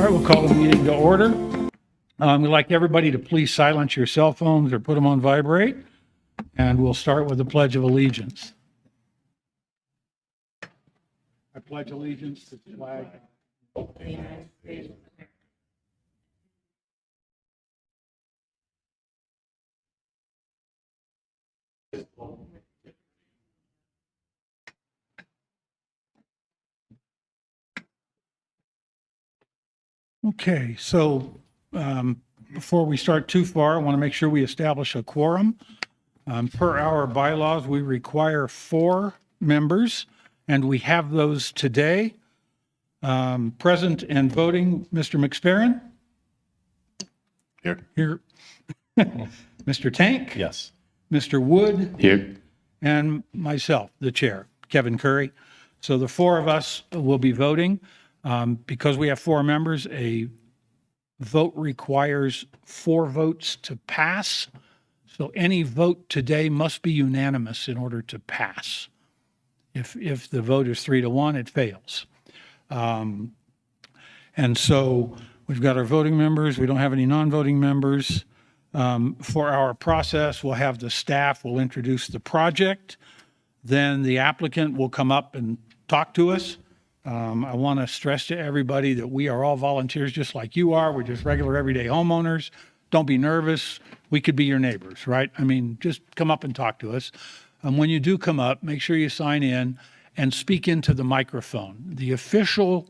All right, we'll call the meeting to order. We'd like everybody to please silence your cell phones or put them on vibrate. And we'll start with the Pledge of Allegiance. I pledge allegiance to the flag of the United States. Okay, so before we start too far, I want to make sure we establish a quorum. Per our bylaws, we require 4 members, and we have those today. Present and voting, Mr. McSparron? Here. Mr. Tank? Yes. Mr. Wood? Here. And myself, the chair, Kevin Curry. So the 4 of us will be voting. Because we have 4 members, a vote requires 4 votes to pass. So any vote today must be unanimous in order to pass. If the vote is 3-1, it fails. And so we've got our voting members. We don't have any non-voting members. For our process, we'll have the staff will introduce the project. Then the applicant will come up and talk to us. I want to stress to everybody that we are all volunteers just like you are. We're just regular everyday homeowners. Don't be nervous. We could be your neighbors, right? I mean, just come up and talk to us. When you do come up, make sure you sign in and speak into the microphone. The official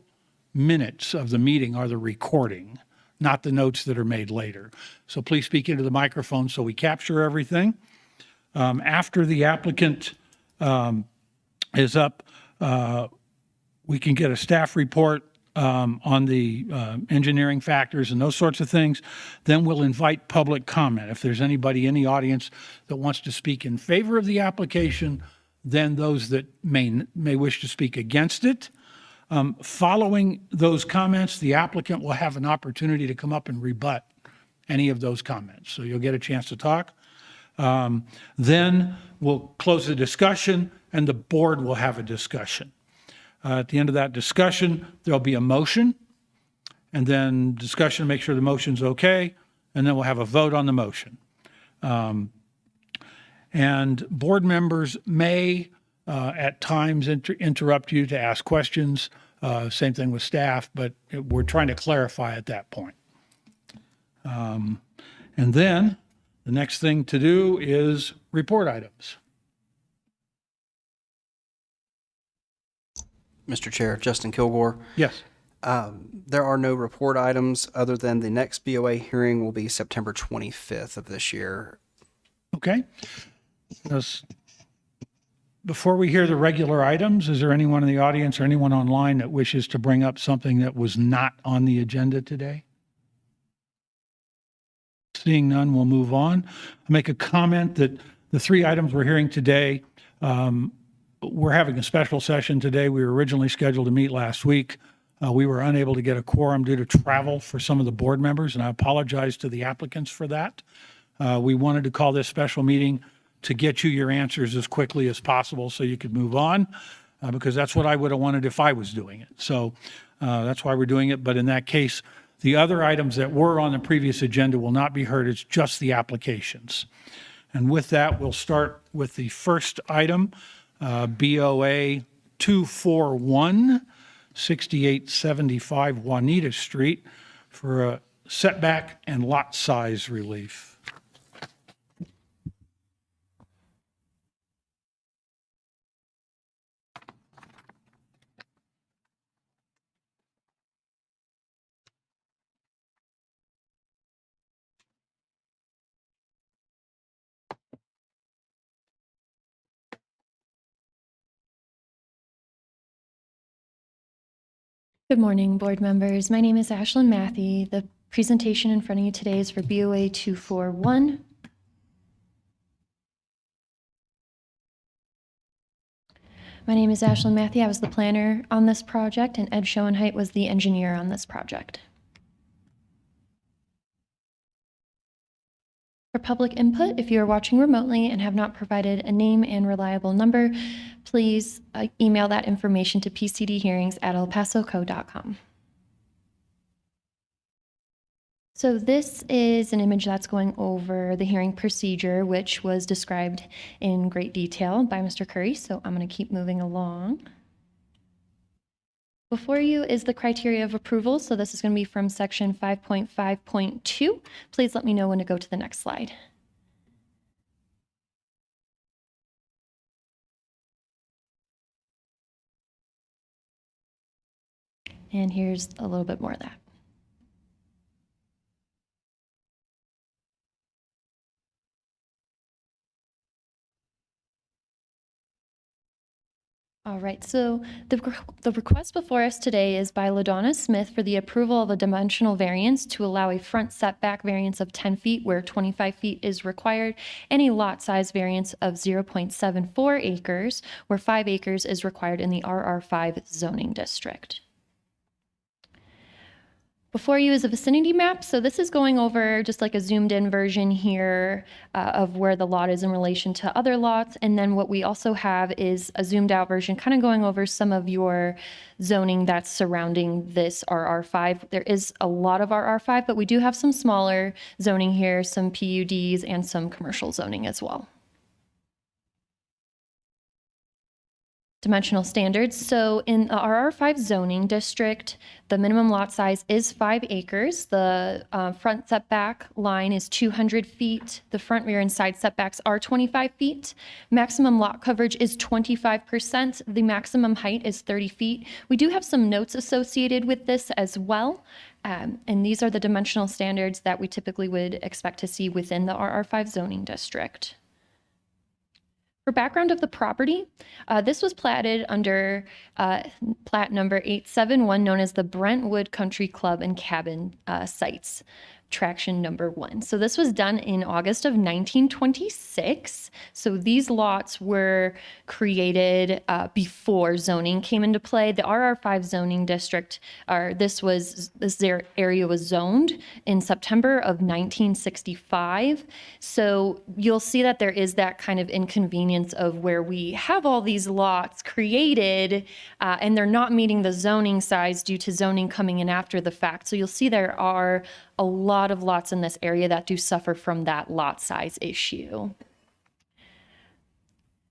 minutes of the meeting are the recording, not the notes that are made later. So please speak into the microphone so we capture everything. After the applicant is up, we can get a staff report on the engineering factors and those sorts of things. Then we'll invite public comment. If there's anybody in the audience that wants to speak in favor of the application, then those that may wish to speak against it. Following those comments, the applicant will have an opportunity to come up and rebut any of those comments. So you'll get a chance to talk. Then we'll close the discussion and the board will have a discussion. At the end of that discussion, there'll be a motion, and then discussion to make sure the motion's okay, and then we'll have a vote on the motion. And board members may, at times, interrupt you to ask questions. Same thing with staff, but we're trying to clarify at that point. And then the next thing to do is report items. Mr. Chair, Justin Kilgore. Yes. There are no report items other than the next BOA hearing will be September 25th of this year. Okay. Before we hear the regular items, is there anyone in the audience or anyone online that wishes to bring up something that was not on the agenda today? Seeing none, we'll move on. I'll make a comment that the 3 items we're hearing today, we're having a special session today. We were originally scheduled to meet last week. We were unable to get a quorum due to travel for some of the board members, and I apologize to the applicants for that. We wanted to call this special meeting to get you your answers as quickly as possible so you could move on, because that's what I would have wanted if I was doing it. So that's why we're doing it. But in that case, the other items that were on the previous agenda will not be heard. It's just the applications. And with that, we'll start with the first item, BOA 241, 6875 Juanita Street, for a setback and lot size relief. Good morning, board members. My name is Ashlyn Matthey. The presentation in front of you today is for BOA 241. My name is Ashlyn Matthey. I was the planner on this project, and Ed Schoenheit was the engineer on this project. For public input, if you are watching remotely and have not provided a name and reliable number, please email that information to pcdhearings@elpasoco.com. So this is an image that's going over the hearing procedure, which was described in great detail by Mr. Curry. So I'm going to keep moving along. Before you is the criteria of approval. So this is going to be from section 5.5.2. Please let me know when to go to the next slide. And here's a little bit more of that. All right, so the request before us today is by LaDonna Smith for the approval of a dimensional variance to allow a front setback variance of 10 feet where 25 feet is required, and a lot size variance of 0.74 acres where 5 acres is required in the RR5 zoning district. Before you is a vicinity map. So this is going over just like a zoomed in version here of where the lot is in relation to other lots. And then what we also have is a zoomed out version kind of going over some of your zoning that's surrounding this RR5. There is a lot of RR5, but we do have some smaller zoning here, some PUDs and some commercial zoning as well. Dimensional standards. So in the RR5 zoning district, the minimum lot size is 5 acres. The front setback line is 200 feet. The front, rear, and side setbacks are 25 feet. Maximum lot coverage is 25%. The maximum height is 30 feet. We do have some notes associated with this as well. And these are the dimensional standards that we typically would expect to see within the RR5 zoning district. For background of the property, this was platted under plat number 871, known as the Brentwood Country Club and Cabin Sites, traction number 1. So this was done in August of 1926. So these lots were created before zoning came into play. The RR5 zoning district, this area was zoned in September of 1965. So you'll see that there is that kind of inconvenience of where we have all these lots created and they're not meeting the zoning size due to zoning coming in after the fact. So you'll see there are a lot of lots in this area that do suffer from that lot size issue.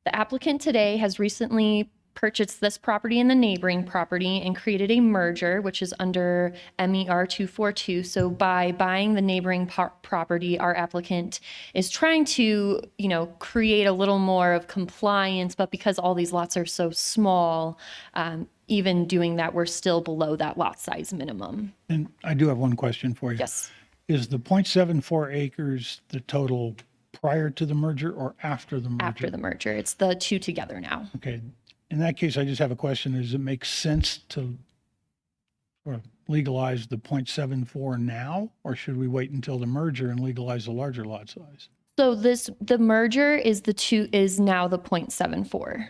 The applicant today has recently purchased this property and the neighboring property and created a merger, which is under MER 242. So by buying the neighboring property, our applicant is trying to, create a little more of compliance, but because all these lots are so small, even doing that, we're still below that lot size minimum. And I do have one question for you. Yes. Is the 0.74 acres the total prior to the merger or after the merger? After the merger. It's the two together now. Okay. In that case, I just have a question. Does it make sense to legalize the 0.74 now, or should we wait until the merger and legalize the larger lot size? So the merger is now the 0.74.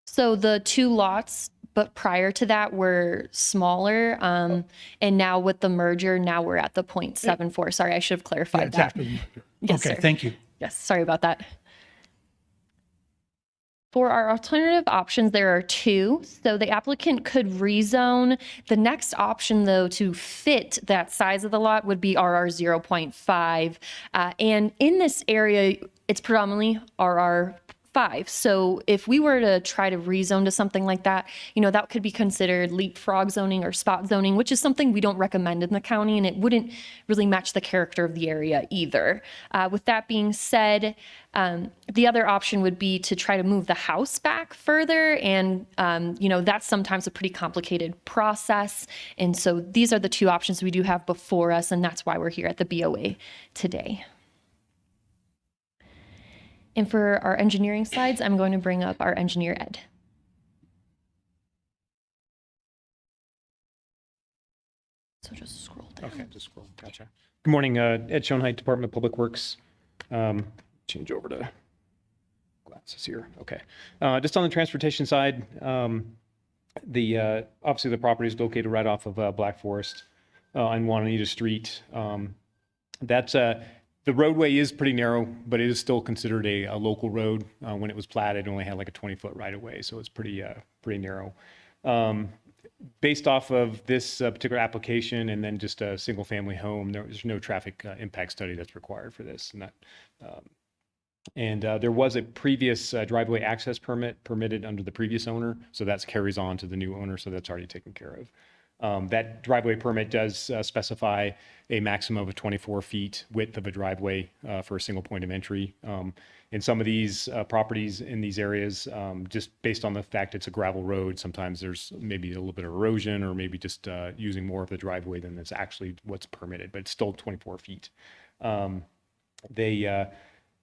So the two lots, but prior to that were smaller. And now with the merger, now we're at the 0.74. Sorry, I should have clarified It's that. after the merger. Yes, Okay, sir. thank you. Yes, sorry about that. For our alternative options, there are 2. So the applicant could rezone. The next option, though, to fit that size of the lot would be RR 0.5. And in this area, it's predominantly RR 5. So if we were to try to rezone to something like that, that could be considered leapfrog zoning or spot zoning, which is something we don't recommend in the county, and it wouldn't really match the character of the area either. With that being said, the other option would be to try to move the house back further. And, that's sometimes a pretty complicated process. And so these are the 2 options we do have before us, and that's why we're here at the BOA today. And for our engineering slides, I'm going to bring up our engineer, Ed. So just scroll down. Okay, just scroll. Gotcha. Good morning, Ed Schoenheit, Department of Public Works. Change over to glasses here. Okay. Just on the transportation side, obviously the property is located right off of Black Forest on Juanita Street. The roadway is pretty narrow, but it is still considered a local road. When it was platted, it only had like a 20-foot right of way, so it's pretty narrow. Based off of this particular application and then just a single family home, there's no traffic impact study that's required for this. And there was a previous driveway access permit permitted under the previous owner, so that carries on to the new owner, so that's already taken care of. That driveway permit does specify a maximum of 24 feet width of a driveway for a single point of entry. In some of these properties in these areas, just based on the fact it's a gravel road, sometimes there's maybe a little bit of erosion or maybe just using more of the driveway than is actually what's permitted, but it's still 24 feet.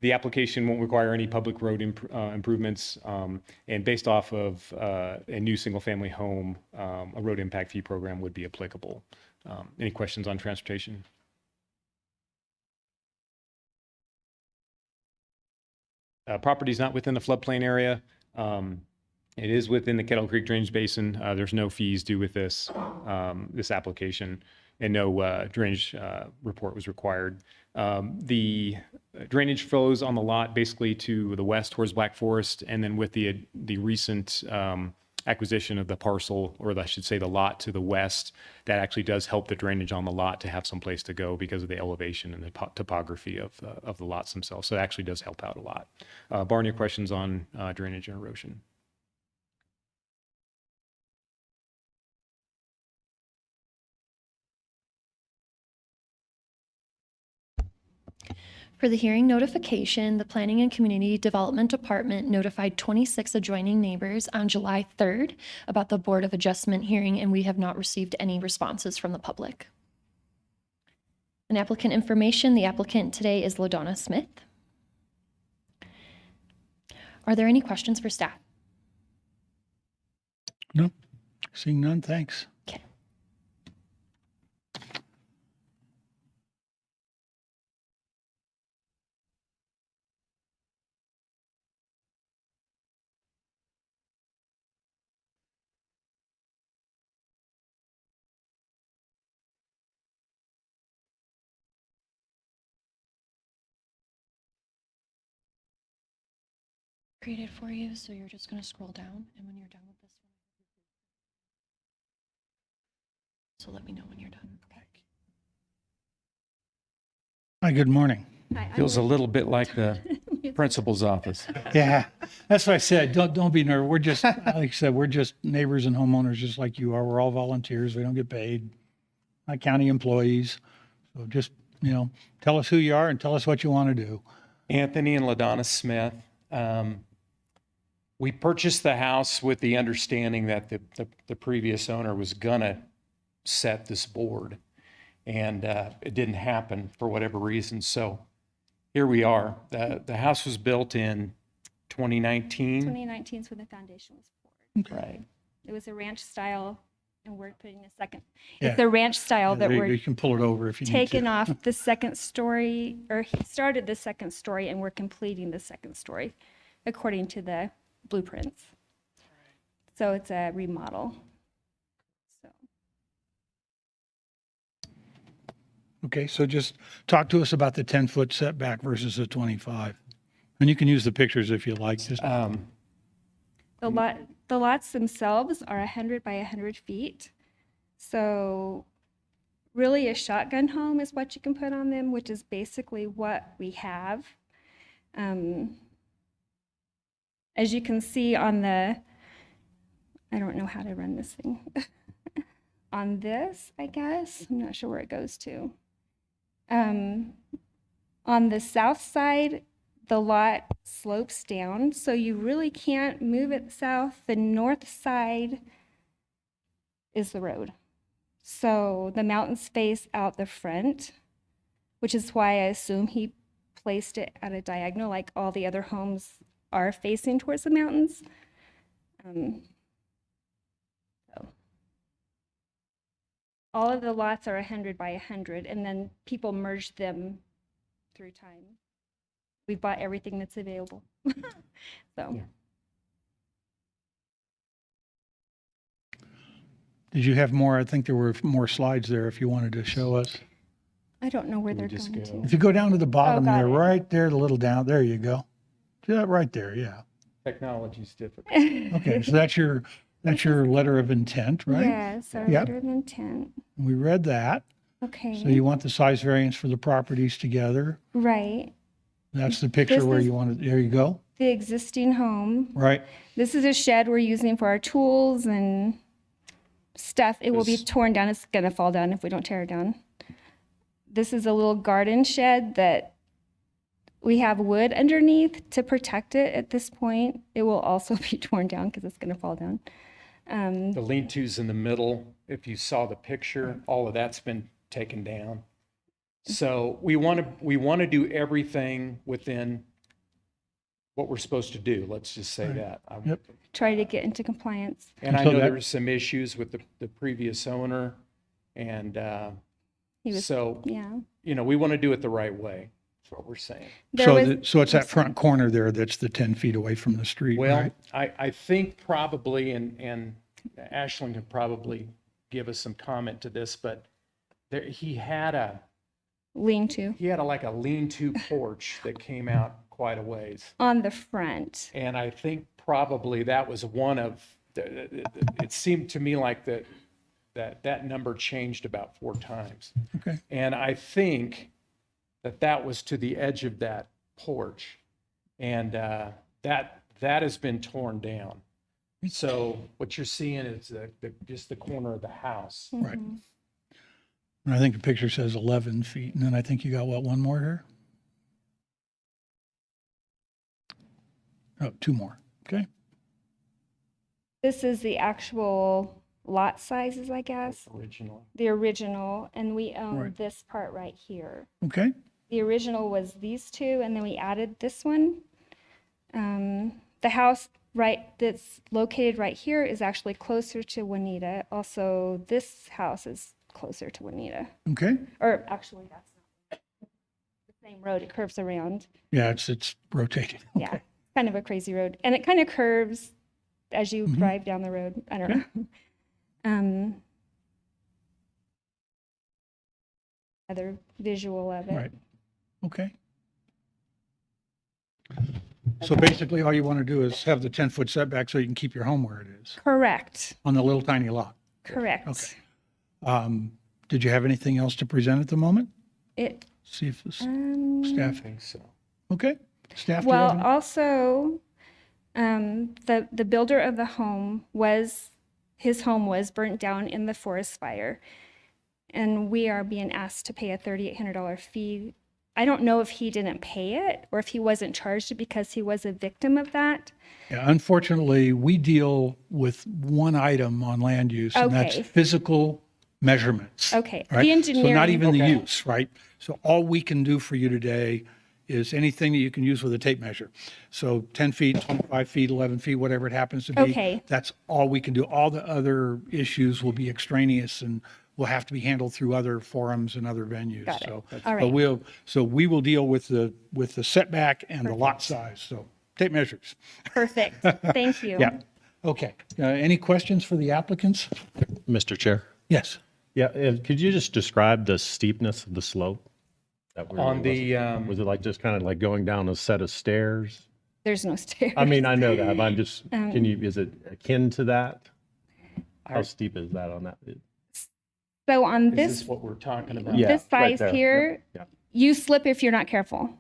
The application won't require any public road improvements, and based off of a new single-family home, a road impact fee program would be applicable. Any questions on transportation? Property is not within the floodplain area. It is within the Kettle Creek Drainage Basin. There's no fees due with this application, and no drainage report was required. The drainage flows on the lot basically to the west towards Black Forest, and then with the recent acquisition of the parcel, or I should say the lot to the west, that actually does help the drainage on the lot to have some place to go because of the elevation and the topography of the lots themselves. So it actually does help out a lot. Barney, questions on drainage and erosion? For the hearing notification, the Planning and Community Development Department notified 26 adjoining neighbors on July 3rd about the Board of Adjustment hearing, and we have not received any responses from the public. An applicant information, the applicant today is LaDonna Smith. Are there any questions for staff? No, seeing none, thanks. Okay. Created for you, so you're just going to scroll down, and when you're done with this one, so let me know when you're done. Okay. Hi, good morning. Feels a little bit like the principal's office. Yeah, that's what I said. Don't be nervous. We're just, like I said, we're just neighbors and homeowners just like you are. We're all volunteers. We don't get paid. Not county employees. So just, tell us who you are and tell us what you want to do. Anthony and LaDonna Smith. We purchased the house with the understanding that the previous owner was gonna set this board, and it didn't happen for whatever reason. So here we are. The house was built in 2019. 2019 is when the foundation was poured. Right. It was a ranch style, and we're putting a second. Yeah. It's the ranch style that You we're can pull it over if you need taking to. off the second story, or he started the second story, and we're completing the second story according to the blueprints. So it's a remodel. So Okay, so just talk to us about the 10-foot setback versus the 25. And you can use the pictures if you like. Just the lots themselves are 100 by 100 feet. So really a shotgun home is what you can put on them, which is basically what we have. As you can see on the, I don't know how to run this thing. On this, I guess, I'm not sure where it goes to. On the south side, the lot slopes down, so you really can't move it south. The north side is the road. So the mountains face out the front, which is why I assume he placed it at a diagonal, like all the other homes are facing towards the mountains. So all of the lots are 100 by 100, and then people merged them through time. We bought everything that's available. So. Yeah. did you have more? I think there were more slides there if you wanted to show us. I don't know where Can we they're just going go? to. If you go down to the bottom got there, it. right there, the little down, there you go. See that right there, yeah. Technology's difficult. Okay, so that's your That's your letter of intent, right? Yes, our Yep. letter of intent. We read that. Okay. So you want the size variance for the properties together. Right. That's the picture This where is- you want it. There you go. The existing home. Right. This is a shed we're using for our tools and stuff. It will be This- torn down. It's going to fall down if we don't tear it down. This is a little garden shed that we have wood underneath to protect it at this point. It will also be torn down because it's going to fall down. The lean-tos in the middle, if you saw the picture, all of that's been taken down. So we want to do everything within what we're supposed to do. Let's just say that. Yep. Try to get into compliance. And I So know that- there were some issues with the previous owner. And He was, so, yeah. we want to do it the right way. That's what we're saying. There So, was- so it's that front corner there that's the 10 feet away from the street, Well, right? I think probably, and Ashland could probably give us some comment to this, but he had lean-to like a lean-to porch that came out quite a ways. on the front. And I think probably that was one of, it seemed to me like that number changed about 4 times. Okay. And I think that was to the edge of that porch. And that has been torn down. So what you're seeing is just the corner of the house. Right. And I think the picture says 11 feet. And then I think you got what, one more here? Oh, 2 more. Okay. This is the actual lot sizes, I guess, Originally. the original, and we own Right. this part right here. Okay. The original was these two, and then we added this one. The house that's located right here is actually closer to Juanita. Also, this house is closer to Juanita. Okay. Or actually, that's not the same road. It curves around. Yeah, it's rotating. Yeah, kind of a crazy road. And it kind of curves as you drive down the road. I don't know. Other visual of it. Right. Okay. So basically, all you want to do is have the 10-foot setback so you can keep your home where it is Correct. on the little tiny lot. Correct. Okay. Did you have anything else to present at the moment? It, See if this um, I staff, think so. okay? Staff, do you have well, any? also, the builder of the home his home was burnt down in the forest fire. And we are being asked to pay a $3,800 fee. I don't know if he didn't pay it or if he wasn't charged it because he was a victim of that. Yeah, unfortunately, we deal with one item on land use, and that's Okay. physical measurements. Okay. Right? The So engineering. not even the use, right? So all we can do for you today is anything that you can use with a tape measure. So 10 feet, 25 feet, 11 feet, whatever it happens to be. Okay. That's all we can do. All the other issues will be extraneous and will have to be handled through other forums and other venues. Got it. So, All right. we will deal with the setback and the lot size. So tape measures. Perfect. Thank you. Yeah. Okay. Any questions for the applicants? Mr. Chair? Yes. Yeah, could you just describe the steepness of the slope? that we're- On the, Was it like just kind of like going down a set of stairs? There's no stairs. I mean, I know that, but I'm just, is it akin to that? How steep is that on that? So on is this this what we're talking about? Yeah, this right size there. here, Yep, you slip if you're not careful.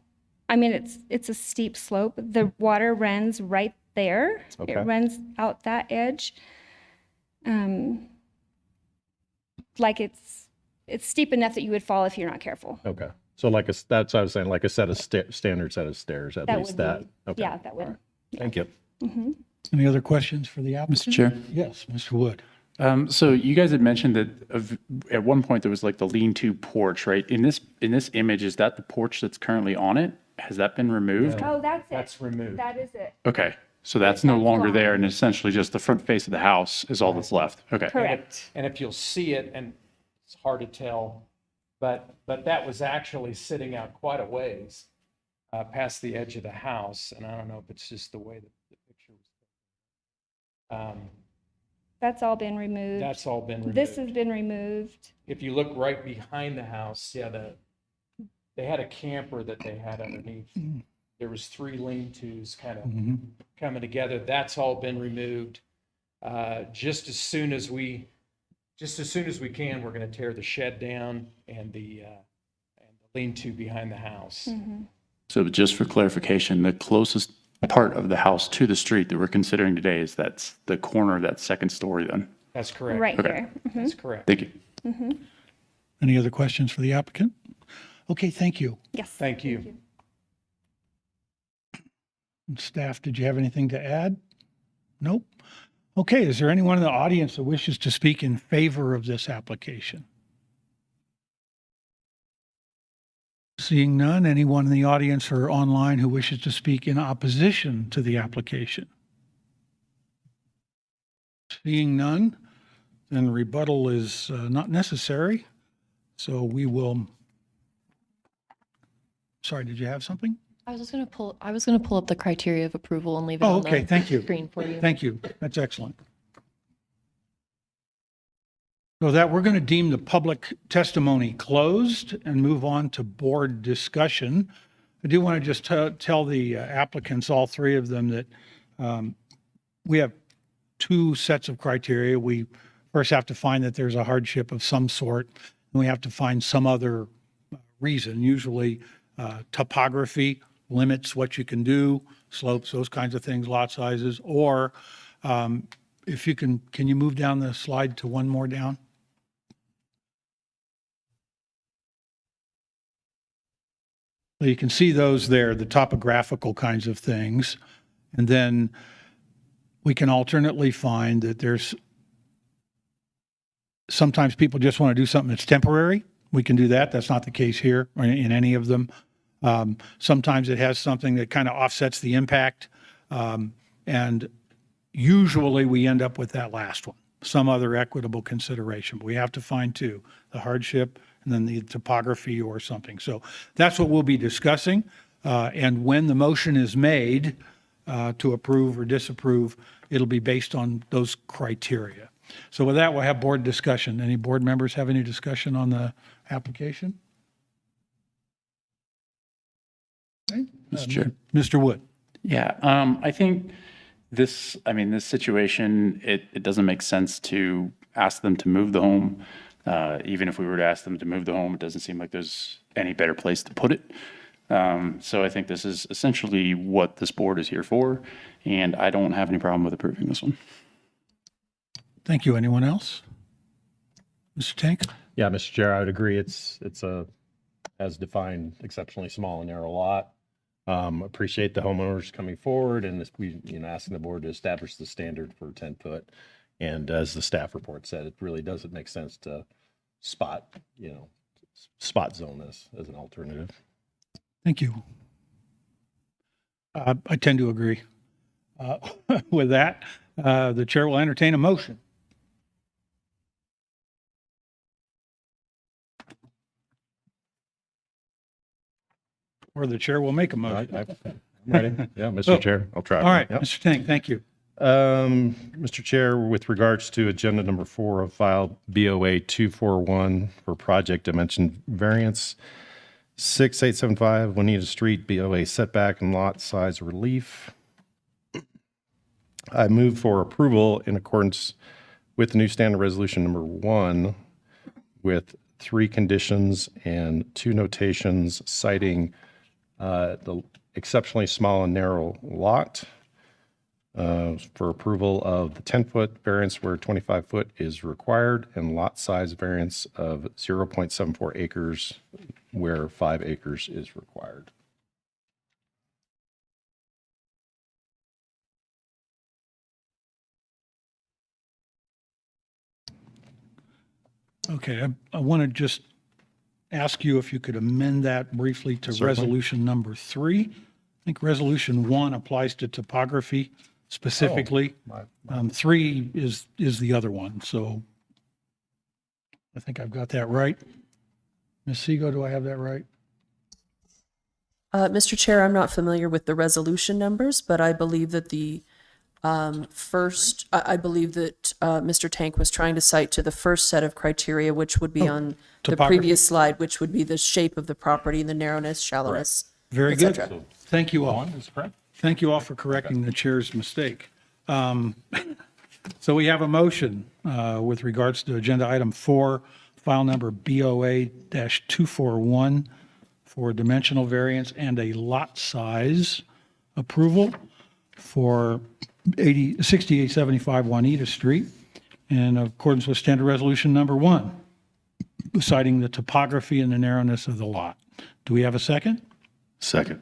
I mean, it's a steep slope. The water runs right there. Okay. It runs out that edge. Like it's steep enough that you would fall if you're not careful. Okay, so like that's what I was saying, like a set of standard set of stairs, at That least would that. be, Okay. yeah, that would. Thank you. Any other questions for the applicant? Mr. Chair. Yes, Mr. Wood. So you guys had mentioned that at one point there was like the lean-to porch, right? In this image, is that the porch that's currently on it? Has that been removed? Oh, that's it. That's removed. That is it. Okay, so that's no That's longer gone. there, and essentially just the front face of the house is all that's left. Okay. Correct. And if you'll see it, and it's hard to tell, but that was actually sitting out quite a ways past the edge of the house, and I don't know if it's just the way that the picture was. That's all been removed. That's all been removed. This has been removed. If you look right behind the house, they had a camper that they had underneath. There was 3 lean-tos kind of coming together. That's all been removed. just as soon as we can, we're going to tear the shed down and the lean-to behind the house. So just for clarification, the closest part of the house to the street that we're considering today is that's the corner of that second story then? That's correct. Right here. That's correct. Thank you. Any other questions for the applicant? Okay, thank you. Yes. Thank you. Staff, did you have anything to add? Nope. Okay, is there anyone in the audience that wishes to speak in favor of this application? Seeing none, anyone in the audience or online who wishes to speak in opposition to the application? Seeing none, then rebuttal is not necessary. So we will, sorry, did you have something? I was going to pull up the criteria of approval and leave it Oh, on okay, the thank you. screen for you. Thank you. That's excellent. So that we're going to deem the public testimony closed and move on to board discussion. I do want to just tell the applicants, all three of them, that we have two sets of criteria. We first have to find that there's a hardship of some sort, and we have to find some other reason. Usually topography limits what you can do, slopes, those kinds of things, lot sizes, or if you can you move down the slide to one more down? So you can see those there, the topographical kinds of things. And then we can alternately find that there's sometimes people just want to do something that's temporary. We can do that. That's not the case here or in any of them. Sometimes it has something that kind of offsets the impact. And usually we end up with that last one, some other equitable consideration. But we have to find two, the hardship and then the topography or something. So that's what we'll be discussing. And when the motion is made to approve or disapprove, it'll be based on those criteria. So with that, we'll have board discussion. Any board members have any discussion on the application? Okay. Mr. Chair. Mr. Wood. Yeah, I think this situation, it doesn't make sense to ask them to move the home. Even if we were to ask them to move the home, it doesn't seem like there's any better place to put it. So I think this is essentially what this board is here for, and I don't have any problem with approving this one. Thank you. Anyone else? Mr. Tank? Yeah, Mr. Chair, I would agree. It's a, as defined, exceptionally small and narrow lot. Appreciate the homeowners coming forward and asking the board to establish the standard for 10 foot. And as the staff report said, it really doesn't make sense to spot zone this as an alternative. Thank you. I tend to agree. With that, the chair will entertain a motion. Or the chair will make a motion. I'm ready. Yeah, Mr. Chair, I'll try. All right, Yep. Mr. Tank, thank you. Mr. Chair, with regards to agenda number 4 of file BOA 241 for project dimension variance, 6875 Juanita Street, BOA setback and lot size relief. I move for approval in accordance with the new standard resolution number 1 with 3 conditions and 2 notations citing the exceptionally small and narrow lot for approval of the 10-foot variance where 25-foot is required and lot size variance of 0.74 acres where 5 acres is required. Okay, I want to just ask you if you could amend that briefly to Certainly. resolution number 3. I think resolution 1 applies to topography specifically. 3 is the other one, so I think I've got that right. Ms. Seego, do I have that right? Mr. Chair, I'm not familiar with the resolution numbers, but I believe that Mr. Tank was trying to cite to the first set of criteria, which would be on the topography. previous slide, which would be the shape of the property, the narrowness, shallowness. Very et good. cetera. Thank you all. Is correct. Thank you all for correcting the chair's mistake. So we have a motion with regards to agenda item 4, file number BOA-241 for dimensional variance and a lot size approval for 6875 Juanita Street in accordance with standard resolution number 1, citing the topography and the narrowness of the lot. Do we have a second? Second.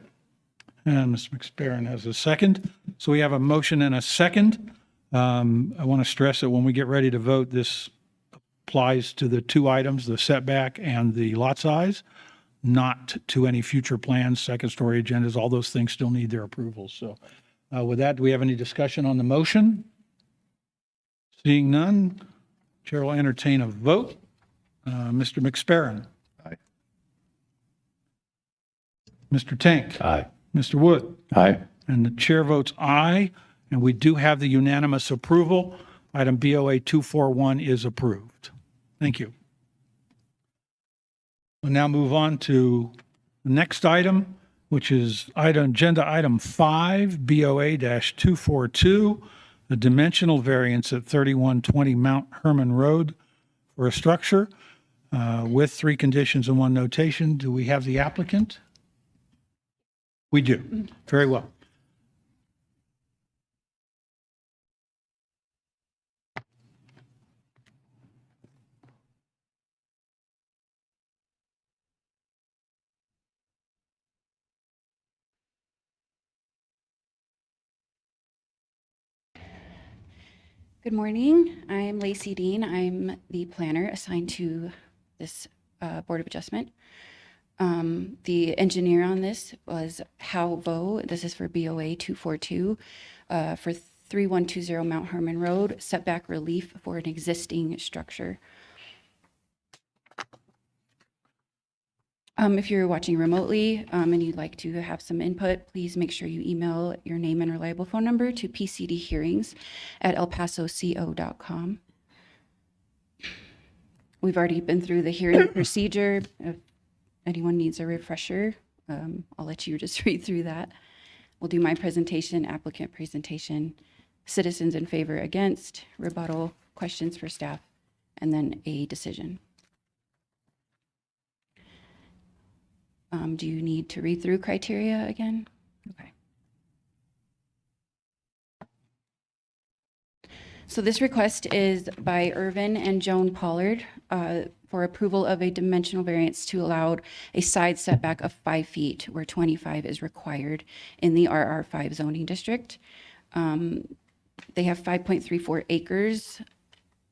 And Ms. McSparron has a second. So we have a motion and a second. I want to stress that when we get ready to vote, this applies to the two items, the setback and the lot size, not to any future plans, second-story agendas. All those things still need their approval. So with that, do we have any discussion on the motion? Seeing none, Chair will entertain a vote. Mr. McSparron. Aye. Mr. Tank. Aye. Mr. Wood. Aye. And the chair votes aye, and we do have the unanimous approval. Item BOA 241 is approved. Thank you. We'll now move on to the next item, which is agenda item 5, BOA-242, the dimensional variance at 3120 Mount Herman Road for a structure with 3 conditions and 1 notation. Do we have the applicant? We do. Very well. Good morning. I'm Lacey Dean. I'm the planner assigned to this Board of Adjustment. The engineer on this was Hao Vo. This is for BOA 242 for 3120 Mount Herman Road, setback relief for an existing structure. If you're watching remotely and you'd like to have some input, please make sure you email your name and reliable phone number to pcdhearings@elpasoco.com. We've already been through the hearing procedure. If anyone needs a refresher, I'll let you just read through that. We'll do my presentation, applicant presentation, citizens in favor, against, rebuttal, questions for staff, and then a decision. Do you need to read through criteria again? Okay. So this request is by Irvin and Joan Pollard for approval of a dimensional variance to allow a side setback of 5 feet where 25 is required in the RR5 zoning district. They have 5.34 acres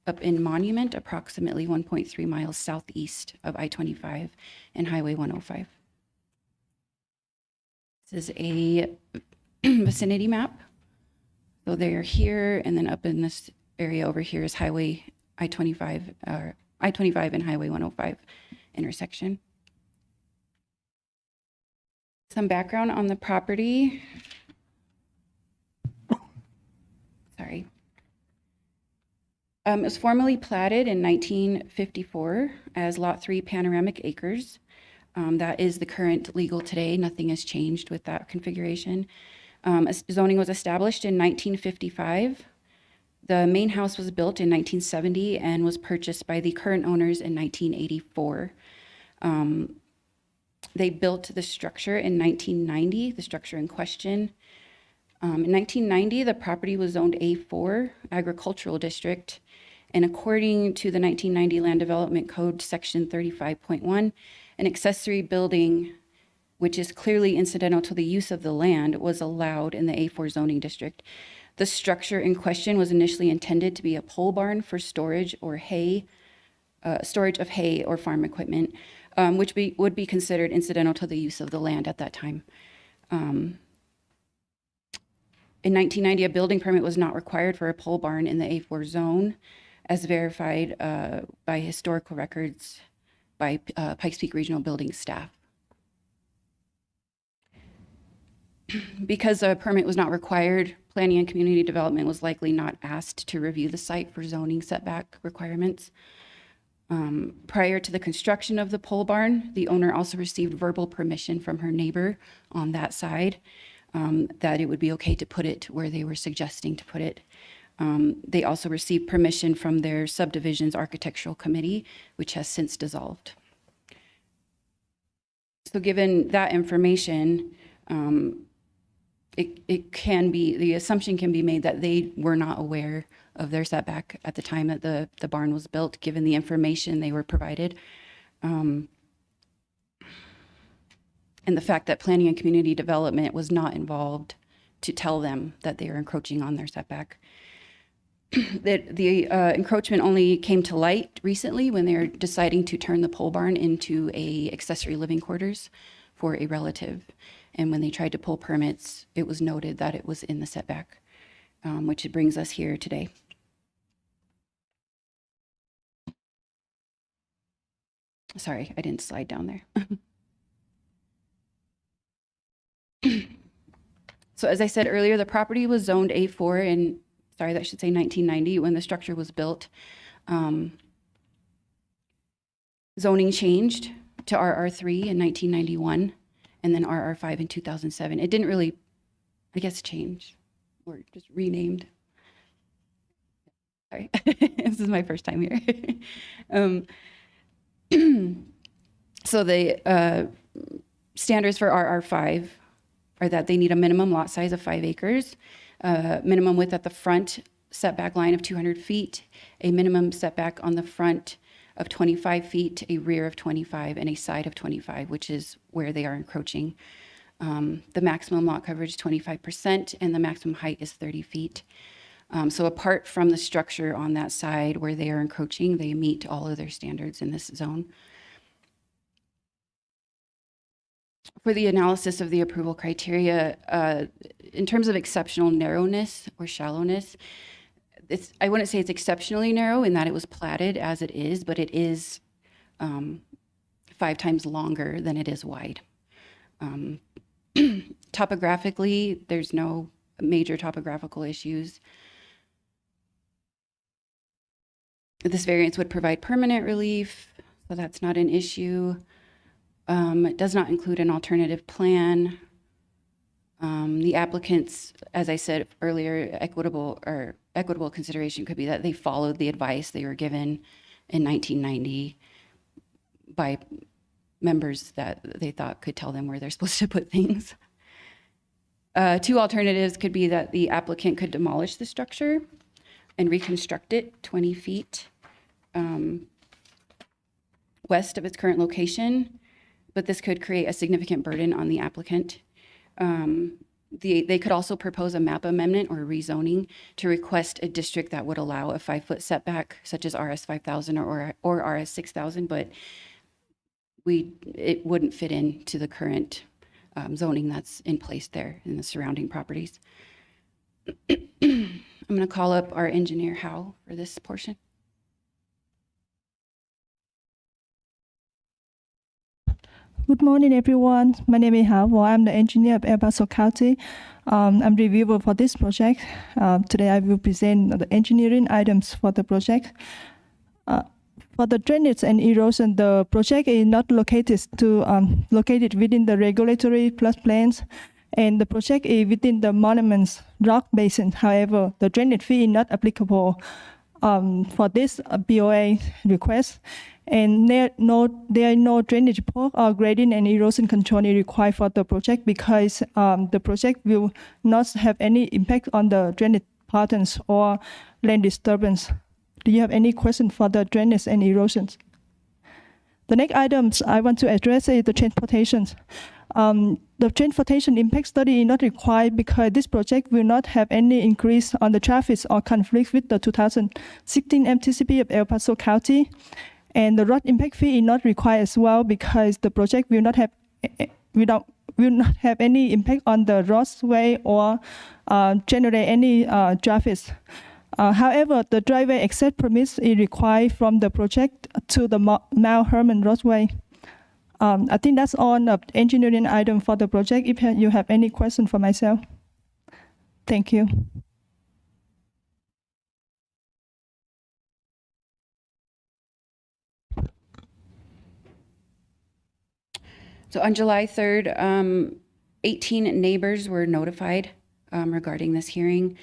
up in Monument, approximately 1.3 miles southeast of I-25 and Highway 105. This is a vicinity map. So they're here, and then up in this area over here is Highway I-25, I-25 and Highway 105 intersection. Some background on the property. Sorry. It was formally platted in 1954 as Lot 3 Panoramic Acres. That is the current legal today. Nothing has changed with that configuration. Zoning was established in 1955. The main house was built in 1970 and was purchased by the current owners in 1984. They built the structure in 1990, the structure in question. In 1990, the property was zoned A4, Agricultural District, and according to the 1990 Land Development Code, Section 35.1, an accessory building which is clearly incidental to the use of the land was allowed in the A4 zoning district. The structure in question was initially intended to be a pole barn for storage or hay, storage of hay or farm equipment, which would be considered incidental to the use of the land at that time. In 1990, a building permit was not required for a pole barn in the A4 zone, as verified by historical records by Pikes Peak Regional Building staff. Because a permit was not required, Planning and Community Development was likely not asked to review the site for zoning setback requirements. Prior to the construction of the pole barn, the owner also received verbal permission from her neighbor on that side that it would be okay to put it where they were suggesting to put it. They also received permission from their subdivision's architectural committee, which has since dissolved. So given that information, the assumption can be made that they were not aware of their setback at the time that the barn was built, given the information they were provided. And the fact that planning and community development was not involved to tell them that they are encroaching on their setback. That the encroachment only came to light recently when they were deciding to turn the pole barn into a accessory living quarters for a relative. And when they tried to pull permits, it was noted that it was in the setback, which brings us here today. Sorry, I didn't slide down there. So as I said earlier, the property was zoned A4 in, sorry, that should say 1990 when the structure was built. Zoning changed to RR3 in 1991 and then RR5 in 2007. It didn't really, I guess, change or just renamed. Sorry, this is my first time here. So the standards for RR5 are that they need a minimum lot size of 5 acres, minimum width at the front setback line of 200 feet, a minimum setback on the front of 25 feet, a rear of 25, and a side of 25, which is where they are encroaching. The maximum lot coverage is 25%, and the maximum height is 30 feet. So apart from the structure on that side where they are encroaching, they meet all of their standards in this zone. For the analysis of the approval criteria, in terms of exceptional narrowness or shallowness, I wouldn't say it's exceptionally narrow in that it was platted as it is, but it is 5 times longer than it is wide. Topographically, there's no major topographical issues. This variance would provide permanent relief, so that's not an issue. It does not include an alternative plan. The applicants, as I said earlier, equitable consideration could be that they followed the advice they were given in 1990 by members that they thought could tell them where they're supposed to put things. 2 alternatives could be that the applicant could demolish the structure and reconstruct it 20 feet west of its current location, but this could create a significant burden on the applicant. They could also propose a map amendment or rezoning to request a district that would allow a 5-foot setback, such as RS 5000 or RS 6000, but it wouldn't fit into the current zoning that's in place there in the surrounding properties. I'm going to call up our engineer, Hal, for this portion. Good morning, everyone. My name is Hao. I'm the engineer of El Paso County. I'm reviewer for this project. Today, I will present the engineering items for the project. For the drainage and erosion, the project is not located within the regulatory floodplains, and the project is within the monument's rock basin. However, the drainage fee is not applicable for this BOA request. And there are no drainage pole or grading and erosion control required for the project because the project will not have any impact on the drainage patterns or land disturbance. Do you have any question for the drainage and erosions? The next items I want to address is the transportation. The transportation impact study is not required because this project will not have any increase on the traffic or conflict with the 2016 MTCP of El Paso County. And the road impact fee is not required as well because the project will not have any impact on the roadway or generate any traffic. However, the driveway access permit is required from the project to the Mount Hermon roadway. I think that's all the engineering item for the project. If you have any question for myself, thank you. So on July 3rd, 18 neighbors were notified regarding this hearing.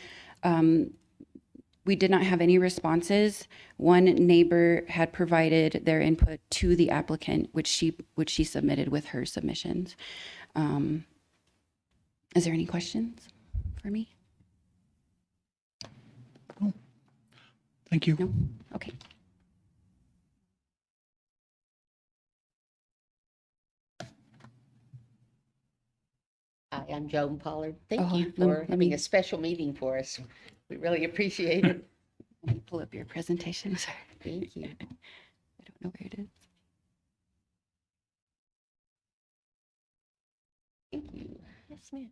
we did not have any responses. One neighbor had provided their input to the applicant, which she submitted with her submissions. Is there any questions for me? Thank you. No? Okay. Hi, I'm Joan Pollard. Thank Oh, you let- for let having me- a special meeting for us. We really appreciate it. Let me pull up your presentation. Sorry. Thank you. I don't know where it is. Thank you. Yes, ma'am.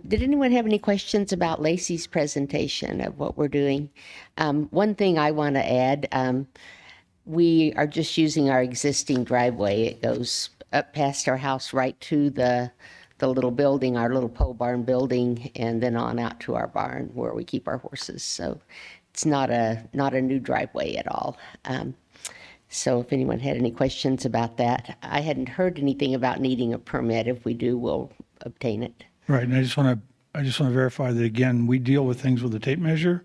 Did anyone have any questions about Lacey's presentation of what we're doing? One thing I want to add, we are just using our existing driveway. It goes up past our house right to the little building, our little pole barn building, and then on out to our barn where we keep our horses. So it's not a new driveway at all. So if anyone had any questions about that, I hadn't heard anything about needing a permit. If we do, we'll obtain it. Right, and I just want to verify that, again, we deal with things with a tape measure,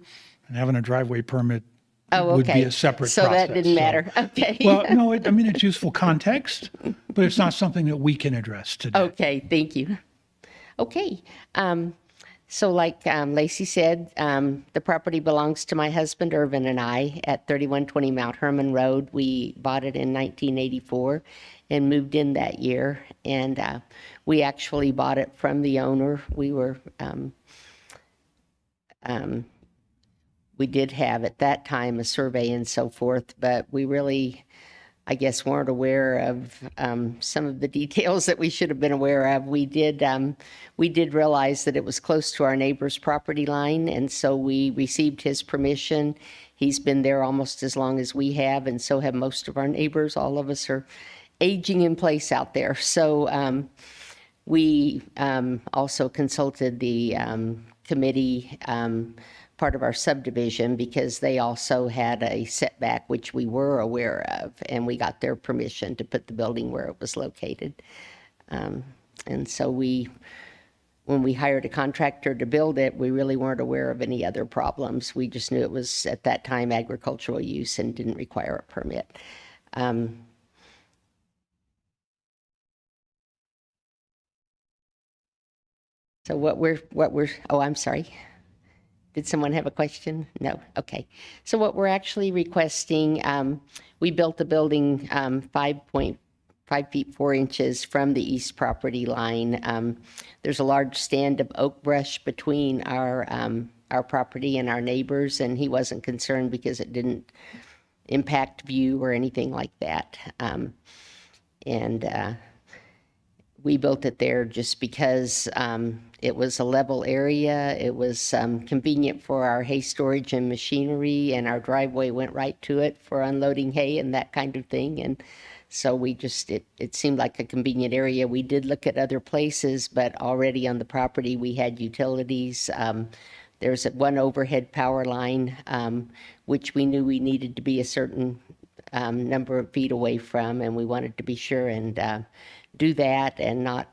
and having a driveway permit Oh, would be okay. a separate So process. that didn't matter. Okay. Well, no, I mean, it's useful context, but it's not something that we can address today. Okay, thank you. Okay. So like Lacey said, the property belongs to my husband, Irvin, and I at 3120 Mount Herman Road. We bought it in 1984 and moved in that year. And we actually bought it from the owner. We did have at that time a survey and so forth, but we really, I guess, weren't aware of some of the details that we should have been aware of. We did realize that it was close to our neighbor's property line, and so we received his permission. He's been there almost as long as we have, and so have most of our neighbors. All of us are aging in place out there. So we also consulted the committee, part of our subdivision, because they also had a setback, which we were aware of, and we got their permission to put the building where it was located. And so when we hired a contractor to build it, we really weren't aware of any other problems. We just knew it was, at that time, agricultural use and didn't require a permit. So oh, I'm sorry. Did someone have a question? No. Okay. So what we're actually requesting, we built the building 5.5 feet 4 inches from the east property line. There's a large stand of oak brush between our property and our neighbors, and he wasn't concerned because it didn't impact view or anything like that. We built it there just because it was a level area. It was convenient for our hay storage and machinery, and our driveway went right to it for unloading hay and that kind of thing. And so we just, it seemed like a convenient area. We did look at other places, but already on the property we had utilities. There's one overhead power line, which we knew we needed to be a certain number of feet away from, and we wanted to be sure and do that and not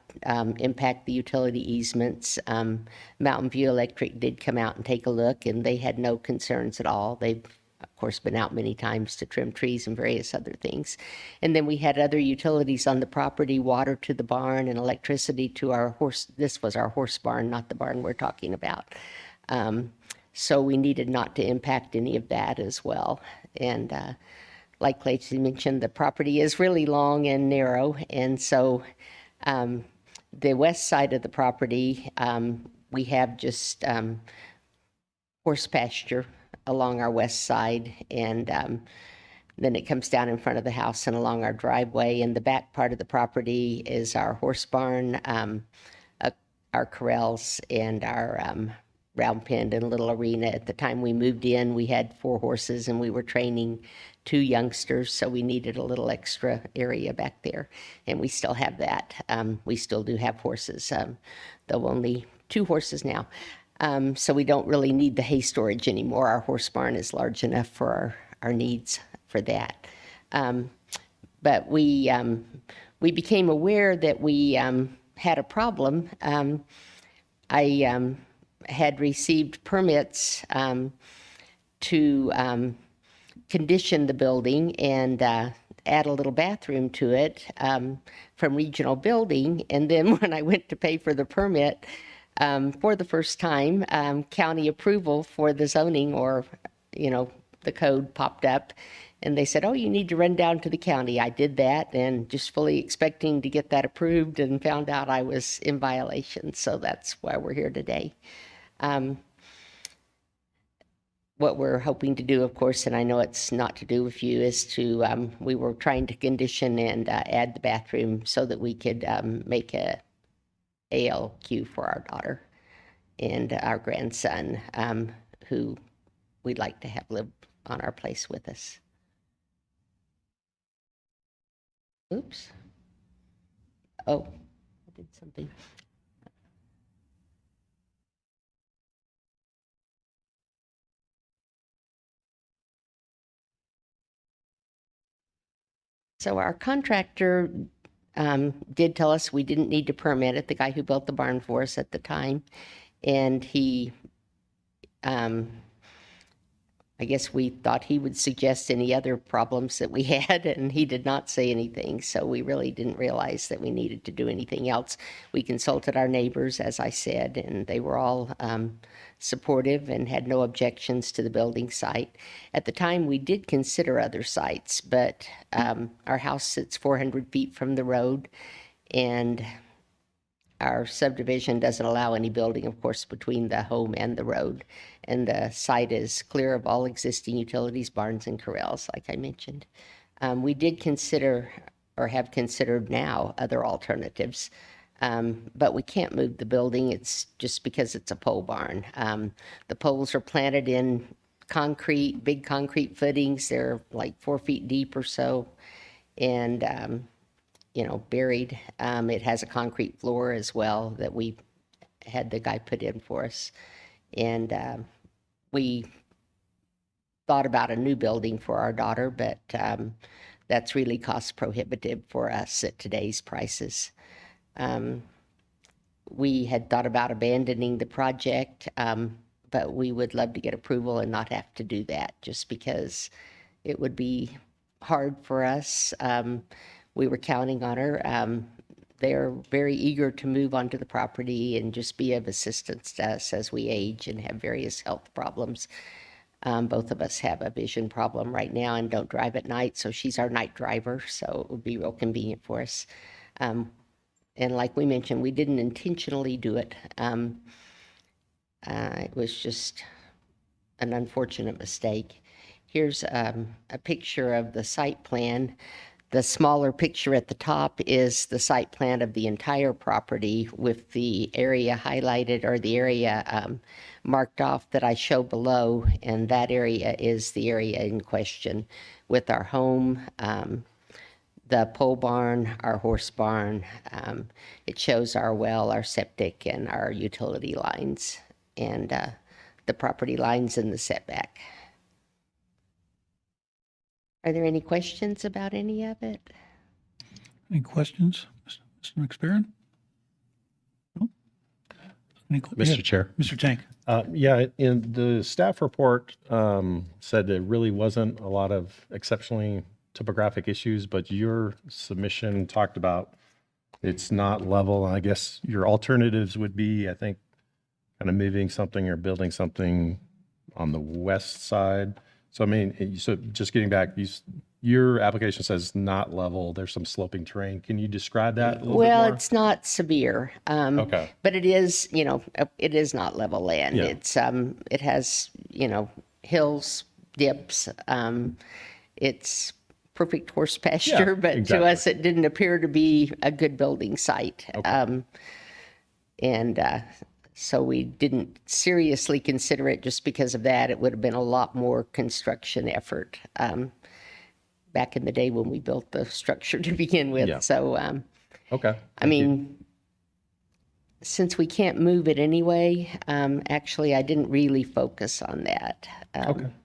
impact the utility easements. Mountain View Electric did come out and take a look, and they had no concerns at all. They've, of course, been out many times to trim trees and various other things. And then we had other utilities on the property, water to the barn and electricity to our horse. This was our horse barn, not the barn we're talking about. So we needed not to impact any of that as well. And like Lacey mentioned, the property is really long and narrow. And so the west side of the property, we have just horse pasture along our west side. And then it comes down in front of the house and along our driveway. And the back part of the property is our horse barn, our corrals, and our round pen and little arena. At the time we moved in, we had 4 horses and we were training 2 youngsters, so we needed a little extra area back there, and we still have that. We still do have horses, though only 2 horses now. So we don't really need the hay storage anymore. Our horse barn is large enough for our needs for that. But we became aware that we had a problem. I had received permits to condition the building and add a little bathroom to it from Regional Building. And then when I went to pay for the permit, for the first time, county approval for the zoning or, the code popped up. And they said, oh, you need to run down to the county. I did that and just fully expecting to get that approved and found out I was in violation. So that's why we're here today. What we're hoping to do, of course, and I know it's not to do with you, is to, we were trying to condition and add the bathroom so that we could make a ALQ for our daughter and our grandson, who we'd like to have live on our place with us. Oops. Oh, I did something. So our contractor did tell us we didn't need to permit it, the guy who built the barn for us at the time. And he, I guess we thought he would suggest any other problems that we had, and he did not say anything. So we really didn't realize that we needed to do anything else. We consulted our neighbors, as I said, and they were all supportive and had no objections to the building site. At the time, we did consider other sites, but our house sits 400 feet from the road, and our subdivision doesn't allow any building, of course, between the home and the road. And the site is clear of all existing utilities, barns, and corrals, like I mentioned. We did consider, or have considered now, other alternatives. But we can't move the building. It's just because it's a pole barn. The poles are planted in concrete, big concrete footings. They're like 4 feet deep or so, and buried. It has a concrete floor as well that we had the guy put in for us. And we thought about a new building for our daughter, but that's really cost prohibitive for us at today's prices. We had thought about abandoning the project, but we would love to get approval and not have to do that, just because it would be hard for us. We were counting on her. They're very eager to move onto the property and just be of assistance to us as we age and have various health problems. Both of us have a vision problem right now and don't drive at night, so she's our night driver, so it would be real convenient for us. And like we mentioned, we didn't intentionally do it. It was just an unfortunate mistake. Here's a picture of the site plan. The smaller picture at the top is the site plan of the entire property with the area highlighted, or the area marked off that I show below, and that area is the area in question with our home, the pole barn, our horse barn. It shows our well, our septic, and our utility lines, and the property lines in the setback. Are there any questions about any of it? Any questions, Mr. McSparron? No? Mr. Chair. Mr. Tank? Yeah, in the staff report said there really wasn't a lot of exceptionally topographic issues, but your submission talked about it's not level. I guess your alternatives would be, I think, kind of moving something or building something on the west side. So, I mean, so just getting back, your application says not level, there's some sloping terrain. Can you describe that a little bit more? It's not severe. Okay. But it is, it is not level land. Yeah. It's, it has, hills, dips. It's perfect horse pasture, but to exactly. us, it didn't appear to be a good building site. Okay. So we didn't seriously consider it just because of that. It would have been a lot more construction effort back in the day when we built the structure to begin with. Yeah. So, Okay. I mean, since we can't move it anyway, actually, I didn't really focus on that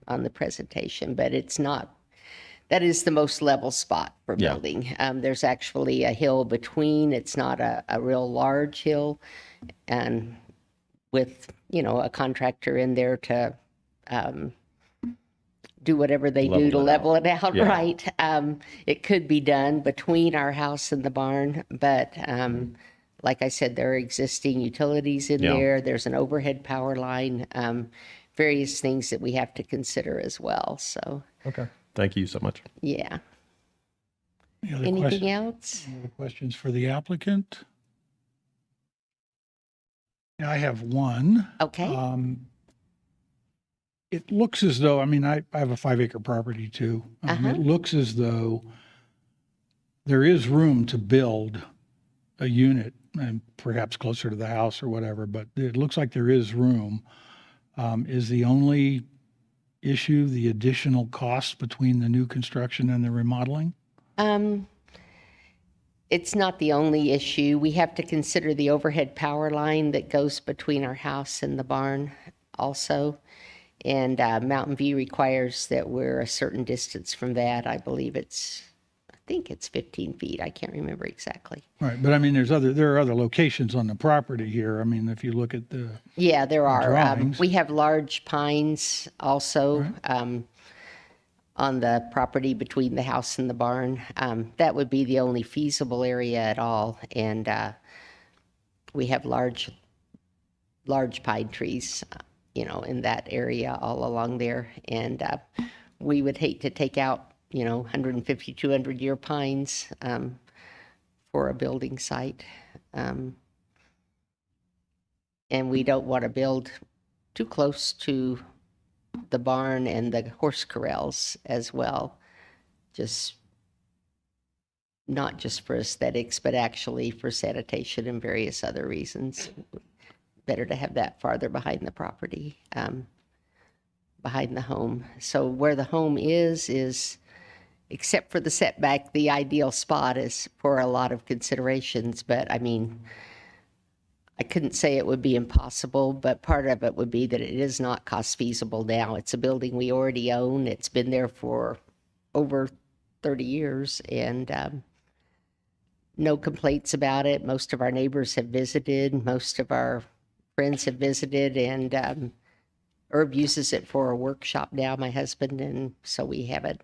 on the presentation, but it's not. That is the most level spot for Yeah. building. There's actually a hill between. It's not a real large hill, and with a contractor in there to do whatever they do to level it out, Yeah. right? It could be done between our house and the barn, but like I said, there are existing utilities in Yeah. there. There's an overhead power line, various things that we have to consider as well. So, Okay. Thank you so much. yeah. Any other Anything questions? else? Any other questions for the applicant? Yeah, I have one. Okay. It looks as though, I mean, I have a 5-acre property too. It looks as though there is room to build a unit and perhaps closer to the house or whatever, but it looks like there is room. Is the only issue the additional cost between the new construction and the remodeling? It's not the only issue. We have to consider the overhead power line that goes between our house and the barn also. And Mountain View requires that we're a certain distance from that. I think it's 15 feet. I can't remember exactly. Right, but I mean, there are other locations on the property here. I mean, if you look at the, Yeah, there are. Drawings. We have large pines also on the property between the house and the barn. That would be the only feasible area at all. And we have large pine trees, in that area all along there. And we would hate to take out, 150, 200-year pines for a building site. And we don't want to build too close to the barn and the horse corrals as well. Not just for aesthetics, but actually for sanitation and various other reasons. Better to have that farther behind the property, behind the home. So where the home is, except for the setback, the ideal spot is for a lot of considerations. But I mean, I couldn't say it would be impossible, but part of it would be that it is not cost feasible now. It's a building we already own. It's been there for over 30 years and no complaints about it. Most of our neighbors have visited. Most of our friends have visited, and Herb uses it for a workshop now, my husband, and so we haven't,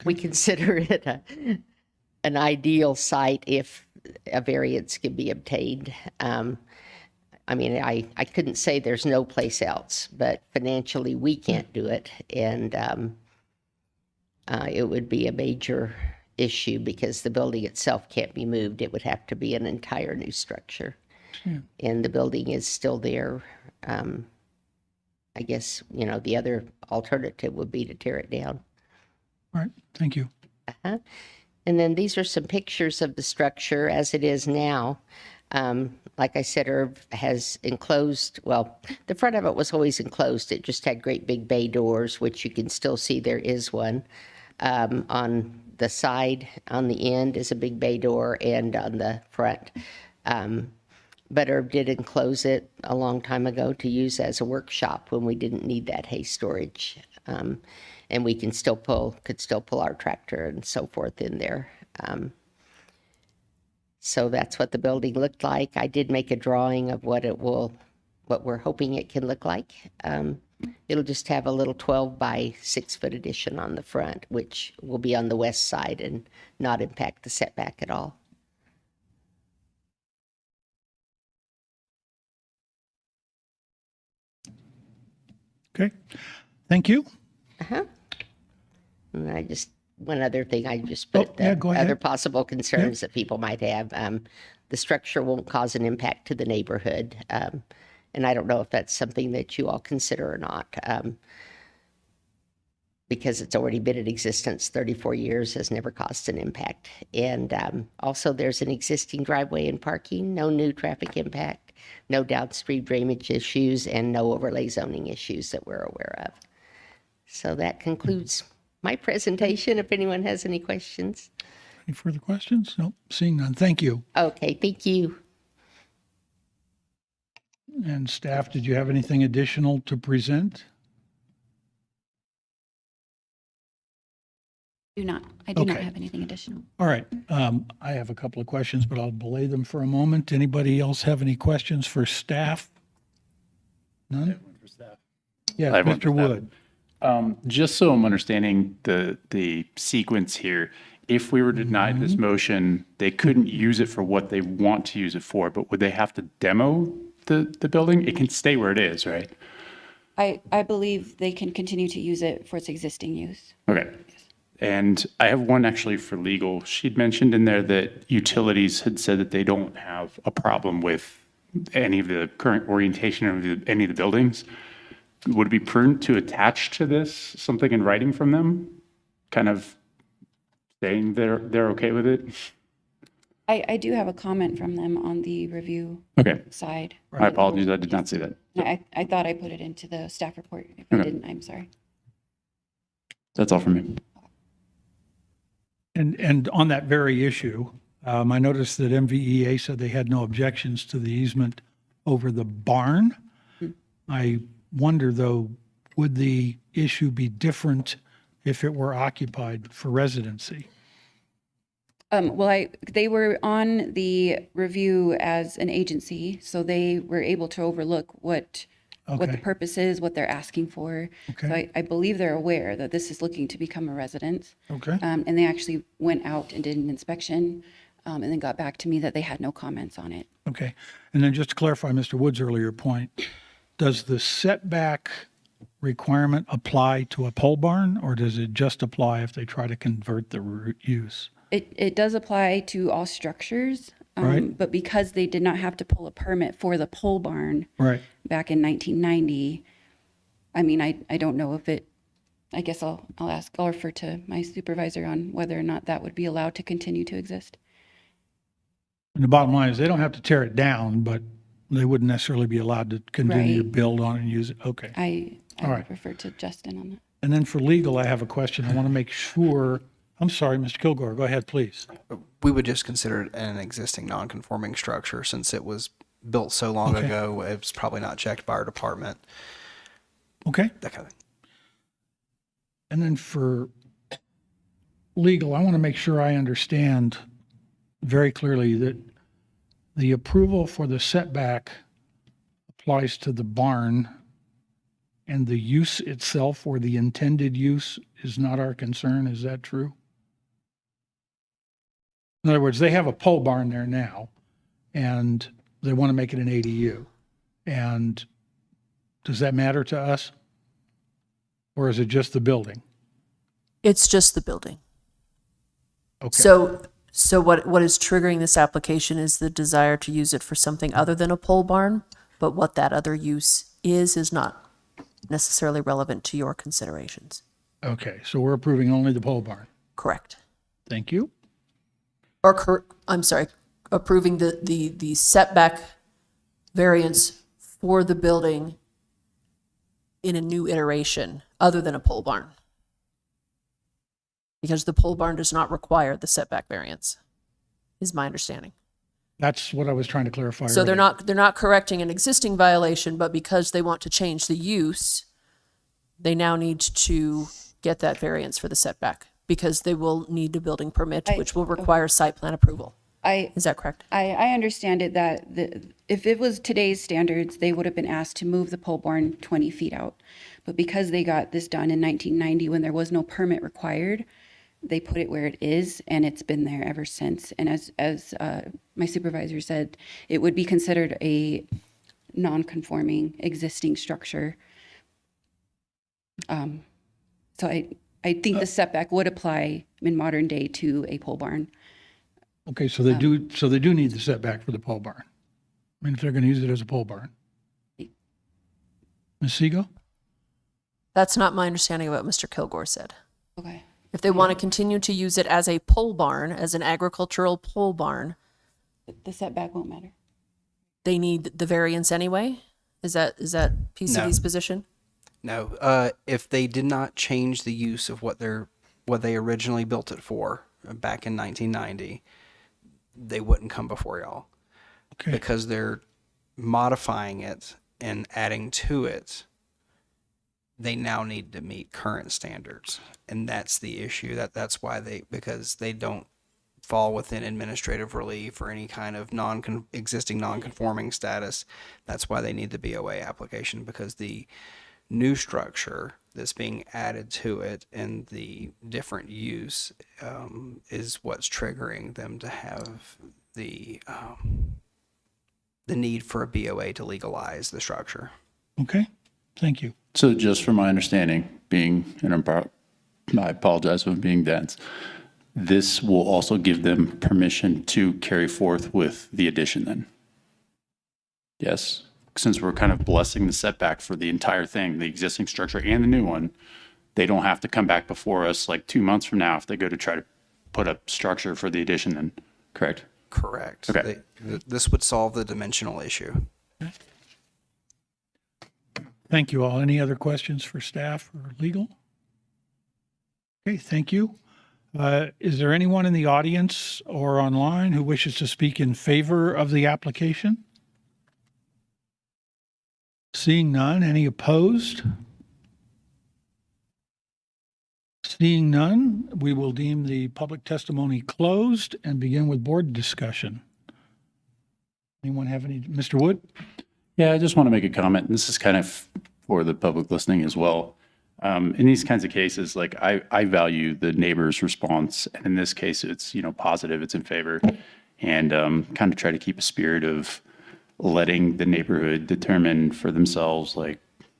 we consider it an ideal site if a variance can be obtained. I mean, I couldn't say there's no place else, but financially we can't do it, and it would be a major issue because the building itself can't be moved. It would have to be an entire new structure. And the building is still there. I guess, the other alternative would be to tear it down. all right, thank you. And then these are some pictures of the structure as it is now. Like I said, Herb has enclosed, well, the front of it was always enclosed. It just had great big bay doors, which you can still see there is one. On the side, on the end is a big bay door, and on the front. But Herb did enclose it a long time ago to use as a workshop when we didn't need that hay storage. And we could still pull our tractor and so forth in there. So that's what the building looked like. I did make a drawing of what we're hoping it can look like. It'll just have a little 12 by 6 foot addition on the front, which will be on the west side and not impact the setback at all. Okay, thank you. And one other thing, I just Oh, put yeah, the go ahead. other possible concerns that people might have. The structure won't cause an impact to the neighborhood. And I don't know if that's something that you all consider or not. because it's already been in existence 34 years, has never caused an impact. And also there's an existing driveway and parking, no new traffic impact, no downstream drainage issues, and no overlay zoning issues that we're aware of. So that concludes my presentation, if anyone has any questions. Any further questions? Nope, seeing none. Thank you. Okay, thank you. And staff, did you have anything additional to present? I do not Okay. have anything additional. All right. I have a couple of questions, but I'll belay them for a moment. Anybody else have any questions for staff? None? Yeah, I have one Mr. for staff. Wood. Just so I'm understanding the sequence here, if we were denied this motion, they couldn't use it for what they want to use it for, but would they have to demo the building? It can stay where it is, right? I believe they can continue to use it for its existing use. Okay. And I have one actually for legal. She'd mentioned in there that utilities had said that they don't have a problem with any of the current orientation of any of the buildings. Would it be prudent to attach to this something in writing from them, kind of saying they're okay with it? I do have a comment from them on the review Okay. side. My apologies, I did not see that. I thought I put it into the staff report. If I Okay. didn't, I'm sorry. That's all from me. And on that very issue, I noticed that MVEA said they had no objections to the easement over the barn. I wonder, though, would the issue be different if it were occupied for residency? Well, they were on the review as an agency, so they were able to overlook what the Okay. purpose is, what they're asking for. So Okay. I believe they're aware that this is looking to become a residence. Okay. And they actually went out and did an inspection, and then got back to me that they had no comments on it. Okay. And then just to clarify Mr. Wood's earlier point, does the setback requirement apply to a pole barn, or does it just apply if they try to convert the use? It does apply to all structures, Right. but because they did not have to pull a permit for the pole barn Right. back in 1990, I mean, I don't know if it, I guess I'll refer to my supervisor on whether or not that would be allowed to continue to exist. And the bottom line is they don't have to tear it down, but they wouldn't necessarily be allowed to continue to Right. build on it and use it. Okay. I All would right. refer to Justin on that. And then for legal, I have a question. I want to make sure, I'm sorry, Mr. Kilgore, go ahead, please. We would just consider it an existing non-conforming structure since it was built so long Okay. ago. It's probably not checked by our department, Okay. that kind of thing. And then for legal, I want to make sure I understand very clearly that the approval for the setback applies to the barn and the use itself or the intended use is not our concern. Is that true? In other words, they have a pole barn there now and they want to make it an ADU. And does that matter to us? Or is it just the building? It's just the building. Okay. So what is triggering this application is the desire to use it for something other than a pole barn, but what that other use is not necessarily relevant to your considerations. Okay, so we're approving only the pole barn. Correct. Thank you. Or I'm sorry, approving the setback variance for the building in a new iteration other than a pole barn. Because the pole barn does not require the setback variance, is my understanding. That's what I was trying to clarify. So they're earlier. not correcting an existing violation, but because they want to change the use, they now need to get that variance for the setback because they will need a building permit, which will require site plan approval. Is that correct? I understand it that if it was today's standards, they would have been asked to move the pole barn 20 feet out. But because they got this done in 1990 when there was no permit required, they put it where it is and it's been there ever since. And as my supervisor said, it would be considered a non-conforming existing structure. So I think the setback would apply in modern day to a pole barn. Okay, so they do need the setback for the pole barn. I mean, if they're going to use it as a pole barn. Ms. Segal? That's not my understanding of what Mr. Kilgore said. Okay. If they want to continue to use it as a pole barn, as an agricultural pole barn, The setback won't matter. they need the variance anyway? Is that PCD's position? No, if they did not change the use of what they originally built it for back in 1990, they wouldn't come before y'all. Okay. Because they're modifying it and adding to it, they now need to meet current standards. And that's the issue. That's why because they don't fall within administrative relief or any kind of existing non-conforming status. That's why they need the BOA application, because the new structure that's being added to it and the different use is what's triggering them to have the need for a BOA to legalize the structure. Okay, thank you. So just from my understanding, I apologize for being dense, this will also give them permission to carry forth with the addition then? Yes, since we're kind of blessing the setback for the entire thing, the existing structure and the new one, they don't have to come back before us like 2 months from now if they go to try to put up structure for the addition then, correct? Correct. Okay. This would solve the dimensional issue. Thank you all. Any other questions for staff or legal? Okay, thank you. Is there anyone in the audience or online who wishes to speak in favor of the application? Seeing none, any opposed? Seeing none, we will deem the public testimony closed and begin with board discussion. Anyone have any? Mr. Wood? Yeah, I just want to make a comment. This is kind of for the public listening as well. In these kinds of cases, like I value the neighbor's response, and in this case, it's positive, it's in favor, and kind of try to keep a spirit of letting the neighborhood determine for themselves, like,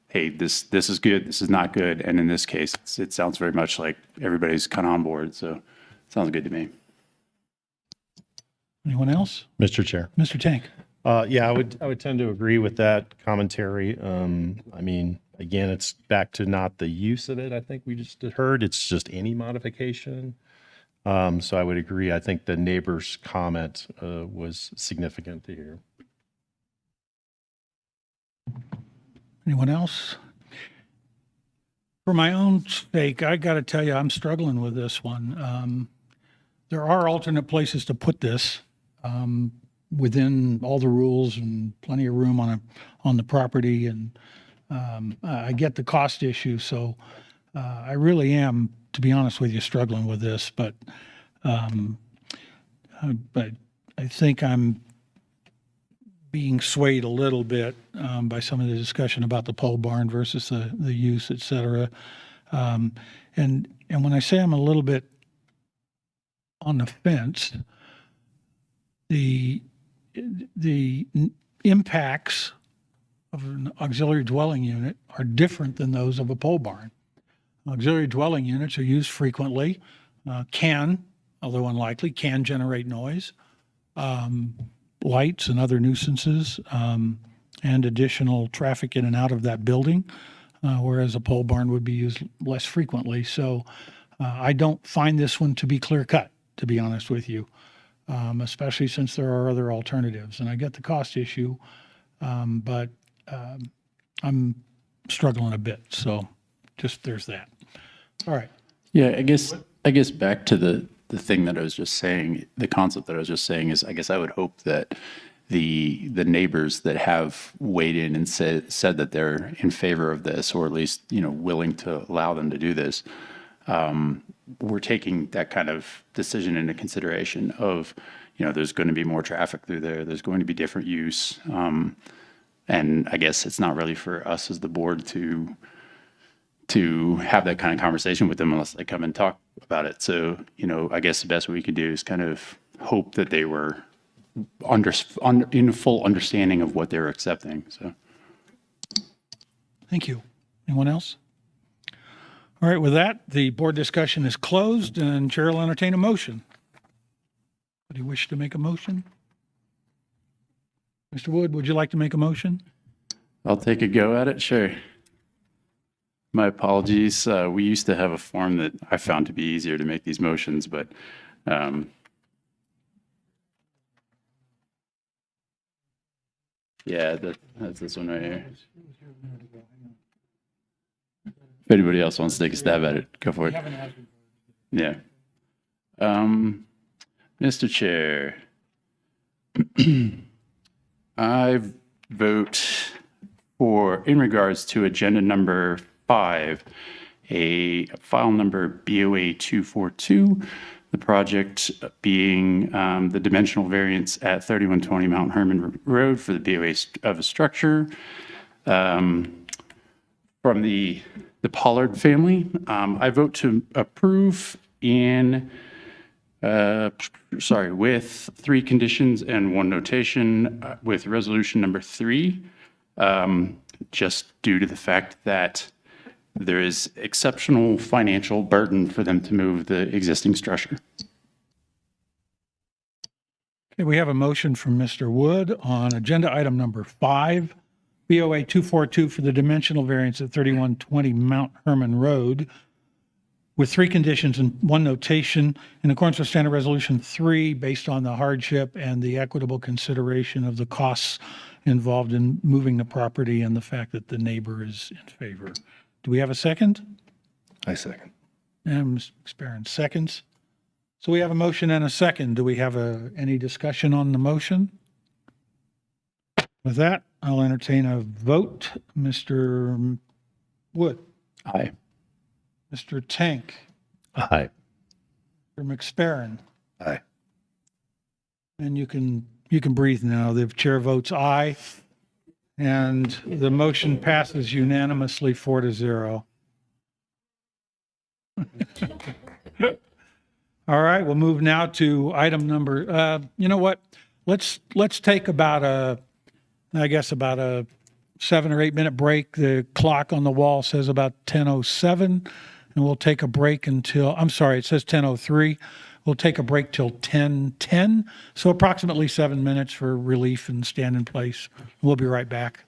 hey, this is good, this is not good, and in this case, it sounds very much like everybody's kind of on board, so it sounds good to me. Anyone else? Mr. Chair. Mr. Tank? Yeah, I would tend to agree with that commentary. I mean, again, it's back to not the use of it. I think we just heard it's just any modification. So I would agree. I think the neighbor's comment was significant to hear. Anyone else? For my own sake, I got to tell you, I'm struggling with this one. There are alternate places to put this within all the rules and plenty of room on the property, and I get the cost issue. So I really am, to be honest with you, struggling with this. But I think I'm being swayed a little bit by some of the discussion about the pole barn versus the use, et cetera. And when I say I'm a little bit on the fence, the impacts of an auxiliary dwelling unit are different than those of a pole barn. Auxiliary dwelling units are used frequently, although unlikely, can generate noise, lights and other nuisances, and additional traffic in and out of that building, whereas a pole barn would be used less frequently. So I don't find this one to be clear cut, to be honest with you, especially since there are other alternatives. And I get the cost issue, but I'm struggling a bit. So just there's that. All right. Yeah, I guess back to the thing that I was just saying, the concept that I was just saying is, I guess I would hope that the neighbors that have weighed in and said that they're in favor of this, or at least, willing to allow them to do this, we're taking that kind of decision into consideration of, there's going to be more traffic through there, there's going to be different use. And I guess it's not really for us as the board to have that kind of conversation with them unless they come and talk about it. So, I guess the best we could do is kind of hope that they were in full understanding of what they were accepting. So, Thank you. Anyone else? All right, with that, the board discussion is closed, and Chair will entertain a motion. Do you wish to make a motion? Mr. Wood, would you like to make a motion? I'll take a go at it, sure. My apologies. We used to have a form that I found to be easier to make these motions, but yeah, that's this one right here. If anybody else wants to take a stab at it, go for it. Yeah. Mr. Chair, I vote for, in regards to agenda number 5, a file number BOA 242, the project being the dimensional variance at 3120 Mount Herman Road for the BOA of a structure from the Pollard family. I vote to approve with 3 conditions and 1 notation with resolution number 3, just due to the fact that there is exceptional financial burden for them to move the existing structure. Okay, we have a motion from Mr. Wood on agenda item number 5, BOA 242 for the dimensional variance at 3120 Mount Herman Road, with 3 conditions and 1 notation in accordance with Standard Resolution 3, based on the hardship and the equitable consideration of the costs involved in moving the property and the fact that the neighbor is in favor. Do we have a second? I second. And Mr. McSparron seconds. So we have a motion and a second. Do we have any discussion on the motion? With that, I'll entertain a vote. Mr. Wood, Aye. Mr. Tank, Aye. Mr. McSparron, Aye. and you can breathe now. The chair votes aye, and the motion passes unanimously 4-0. All right, we'll move now to item number, you know what? Let's take about a 7 or 8 minute break. The clock on the wall says about 10:07, and we'll take a break until, I'm sorry, it says 10:03. We'll take a break till 10:10, so approximately 7 minutes for relief and stand in place. We'll be right back.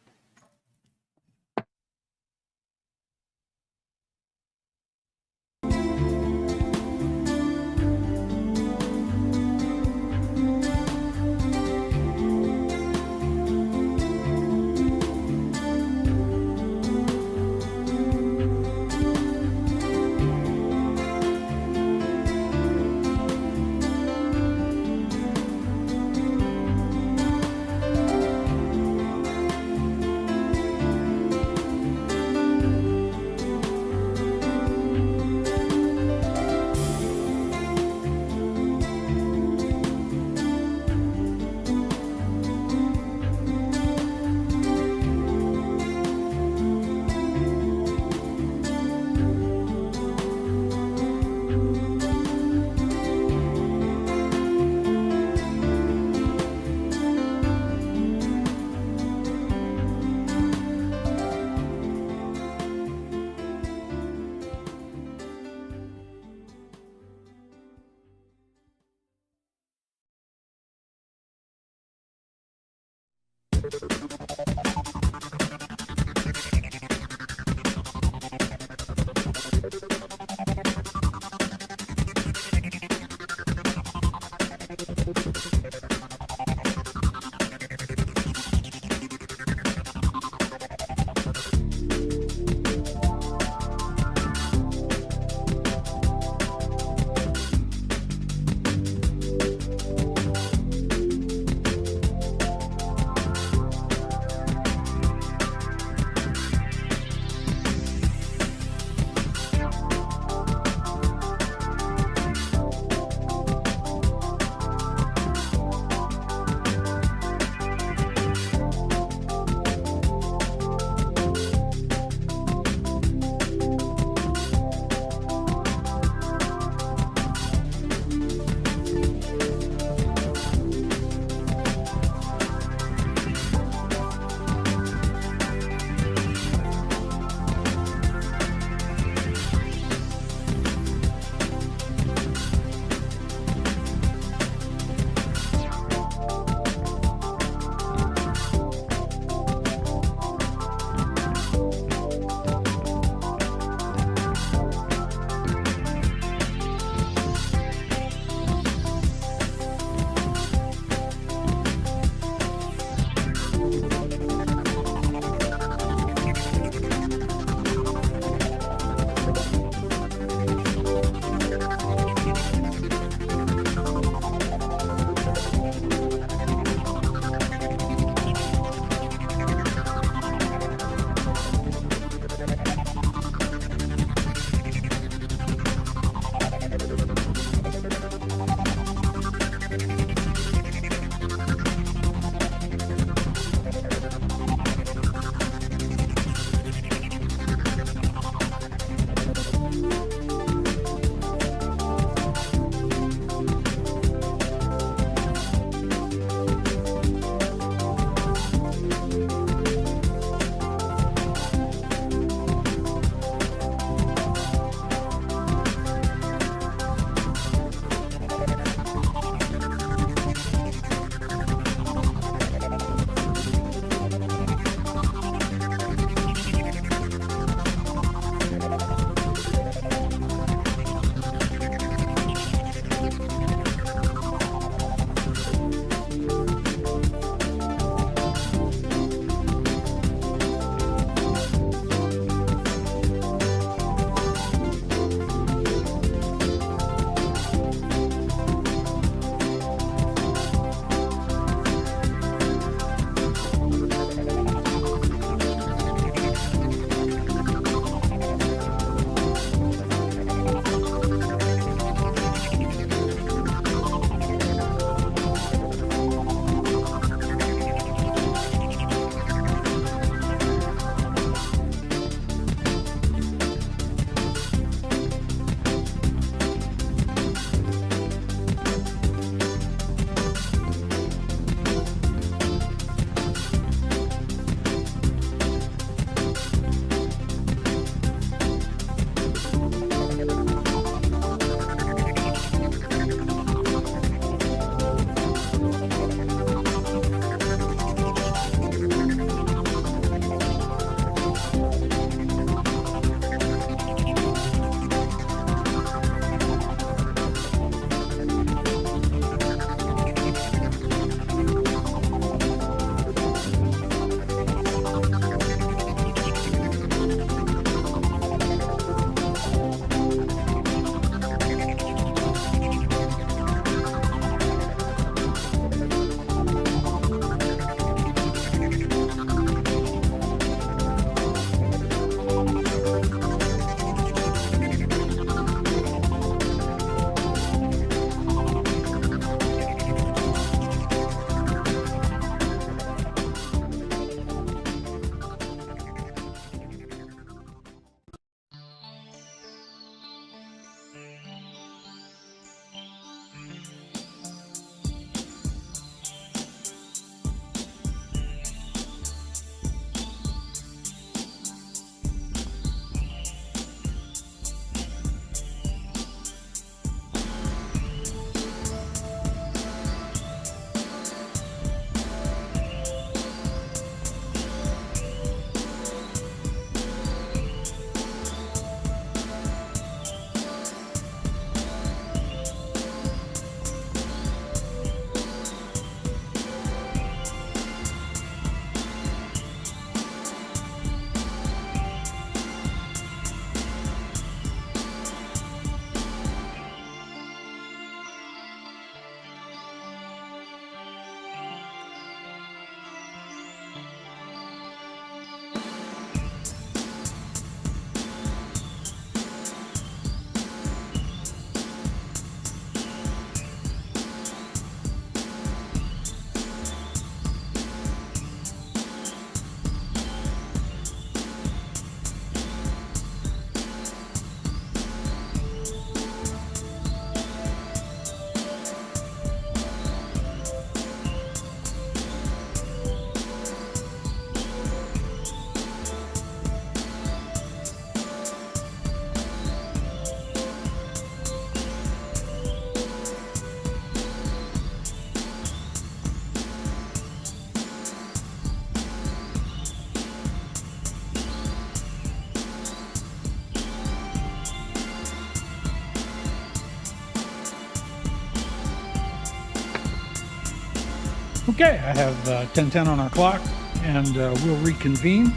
Okay, I have 10:10 on our clock, and we'll reconvene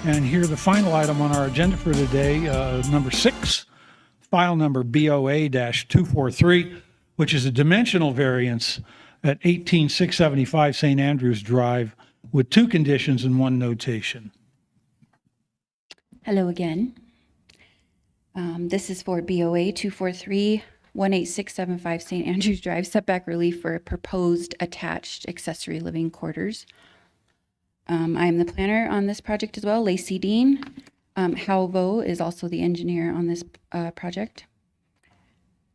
and hear the final item on our agenda for today, number 6, file number BOA-243, which is a dimensional variance at 18675 St. Andrews Drive with 2 conditions and 1 notation. Hello again. This is for BOA 243 18675 St. Andrews Drive, setback relief for a proposed attached accessory living quarters. I am the planner on this project as well, Lacey Dean. Hal Vo is also the engineer on this project.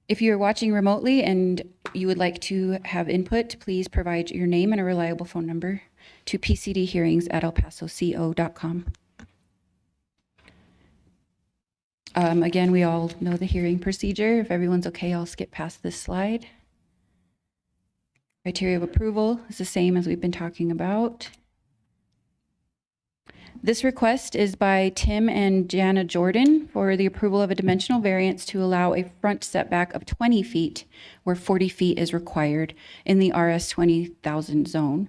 If you're watching remotely and you would like to have input, please provide your name and a reliable phone number to pcdhearings@elpasoco.com. Again, we all know the hearing procedure. If everyone's okay, I'll skip past this slide. Criteria of approval is the same as we've been talking about. This request is by Tim and Jana Jordan for the approval of a dimensional variance to allow a front setback of 20 feet where 40 feet is required in the RS 20,000 zone.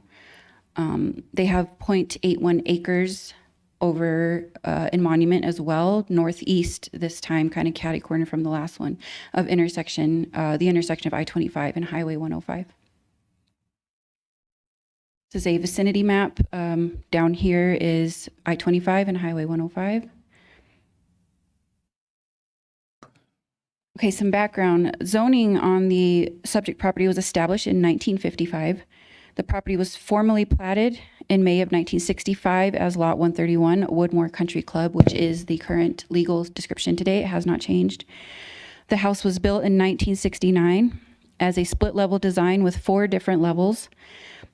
They have 0.81 acres over in Monument as well, northeast this time, kind of catty corner from the last one, of the intersection of I-25 and Highway 105. This is a vicinity map. Down here is I-25 and Highway 105. Okay, some background. Zoning on the subject property was established in 1955. The property was formally platted in May of 1965 as Lot 131, Woodmore Country Club, which is the current legal description today. It has not changed. The house was built in 1969 as a split-level design with 4 different levels.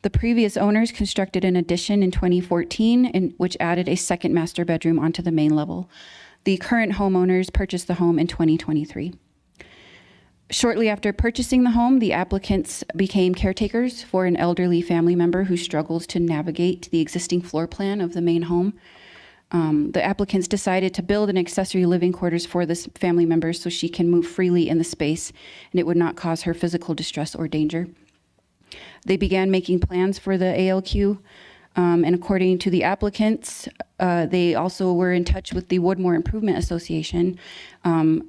The previous owners constructed an addition in 2014, which added a second master bedroom onto the main level. The current homeowners purchased the home in 2023. Shortly after purchasing the home, the applicants became caretakers for an elderly family member who struggles to navigate the existing floor plan of the main home. The applicants decided to build an accessory living quarters for this family member so she can move freely in the space and it would not cause her physical distress or danger. They began making plans for the ALQ, and according to the applicants, they also were in touch with the Woodmore Improvement Association,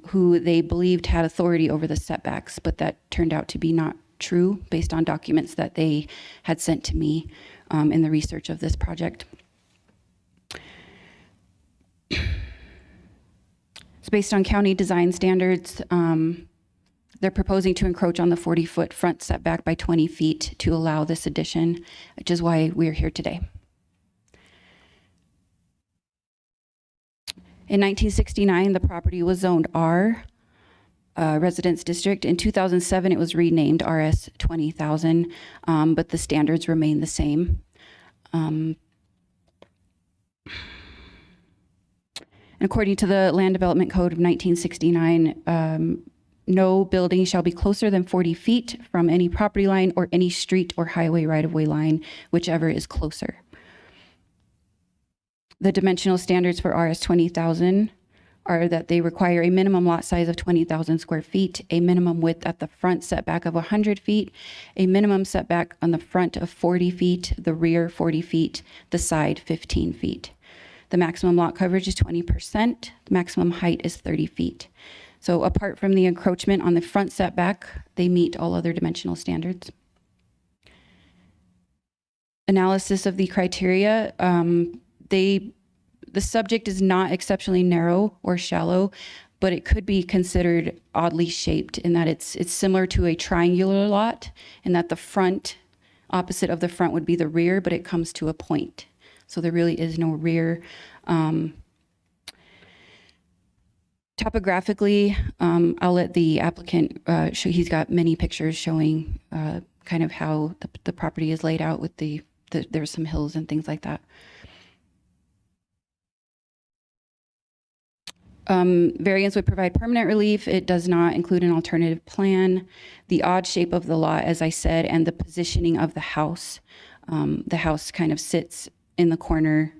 who they believed had authority over the setbacks, but that turned out to be not true based on documents that they had sent to me in the research of this project. It's based on county design standards. They're proposing to encroach on the 40-foot front setback by 20 feet to allow this addition, which is why we're here today. In 1969, the property was zoned R, Residence District. In 2007, it was renamed RS 20,000, but the standards remain the same. And according to the Land Development Code of 1969, no building shall be closer than 40 feet from any property line or any street or highway right-of-way line, whichever is closer. The dimensional standards for RS 20,000 are that they require a minimum lot size of 20,000 square feet, a minimum width at the front setback of 100 feet, a minimum setback on the front of 40 feet, the rear 40 feet, the side 15 feet. The maximum lot coverage is 20%. The maximum height is 30 feet. So apart from the encroachment on the front setback, they meet all other dimensional standards. Analysis of the criteria, the subject is not exceptionally narrow or shallow, but it could be considered oddly shaped in that it's similar to a triangular lot, in that the front, opposite of the front would be the rear, but it comes to a point. So there really is no rear. Topographically, I'll let the applicant show. He's got many pictures showing kind of how the property is laid out with there's some hills and things like that. Variance would provide permanent relief. It does not include an alternative plan. The odd shape of the lot, as I said, and the positioning of the house. The house kind of sits in the corner,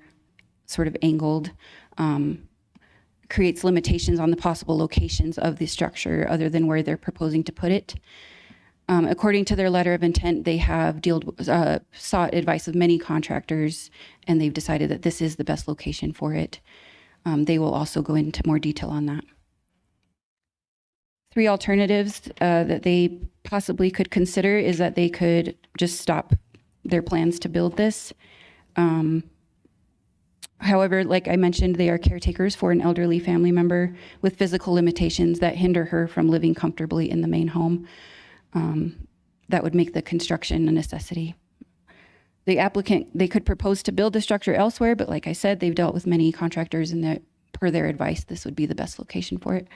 sort of angled. Creates limitations on the possible locations of the structure other than where they're proposing to put it. According to their letter of intent, they have sought advice of many contractors, and they've decided that this is the best location for it. They will also go into more detail on that. 3 alternatives that they possibly could consider is that they could just stop their plans to build this. However, like I mentioned, they are caretakers for an elderly family member with physical limitations that hinder her from living comfortably in the main home. That would make the construction a necessity. The applicant, they could propose to build the structure elsewhere, but like I said, they've dealt with many contractors and per their advice, this would be the best location for it.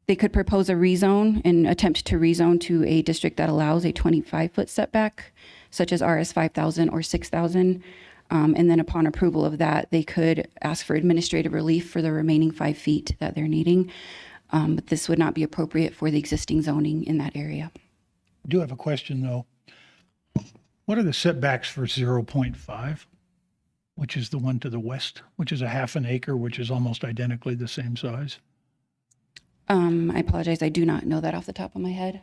They could propose a rezone and attempt to rezone to a district that allows a 25-foot setback, such as RS 5000 or 6000. And then upon approval of that, they could ask for administrative relief for the remaining 5 feet that they're needing. But this would not be appropriate for the existing zoning in that area. I do have a question, though. What are the setbacks for 0.5, which is the one to the west, which is a half an acre, which is almost identically the same size? I apologize, I do not know that off the top of my head.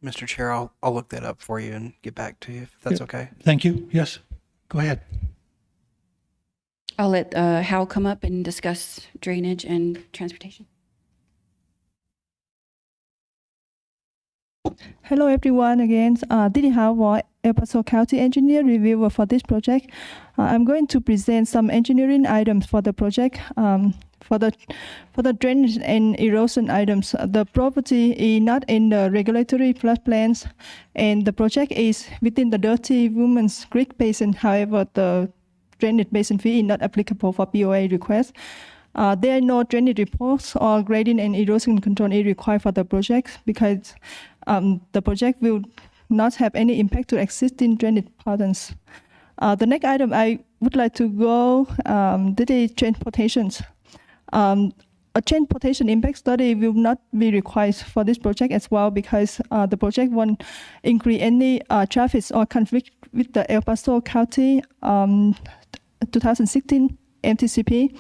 Mr. Chair, I'll look that up for you and get back to you if that's okay. Thank you. Yes, go ahead. I'll let Hal come up and discuss drainage and transportation. Hello everyone again. Didi Hao, El Paso County Engineer Reviewer for this project. I'm going to present some engineering items for the project. For the drainage and erosion items, the property is not in the regulatory floodplains, and the project is within the Dirty Women's Creek Basin. However, the drainage basin fee is not applicable for POA requests. There are no drainage reports or grading and erosion control is required for the project because the project will not have any impact to existing drainage patterns. The next item I would like to go to the transportation. A transportation impact study will not be required for this project as well because the project won't increase any traffic or conflict with the El Paso County 2016 MTCP.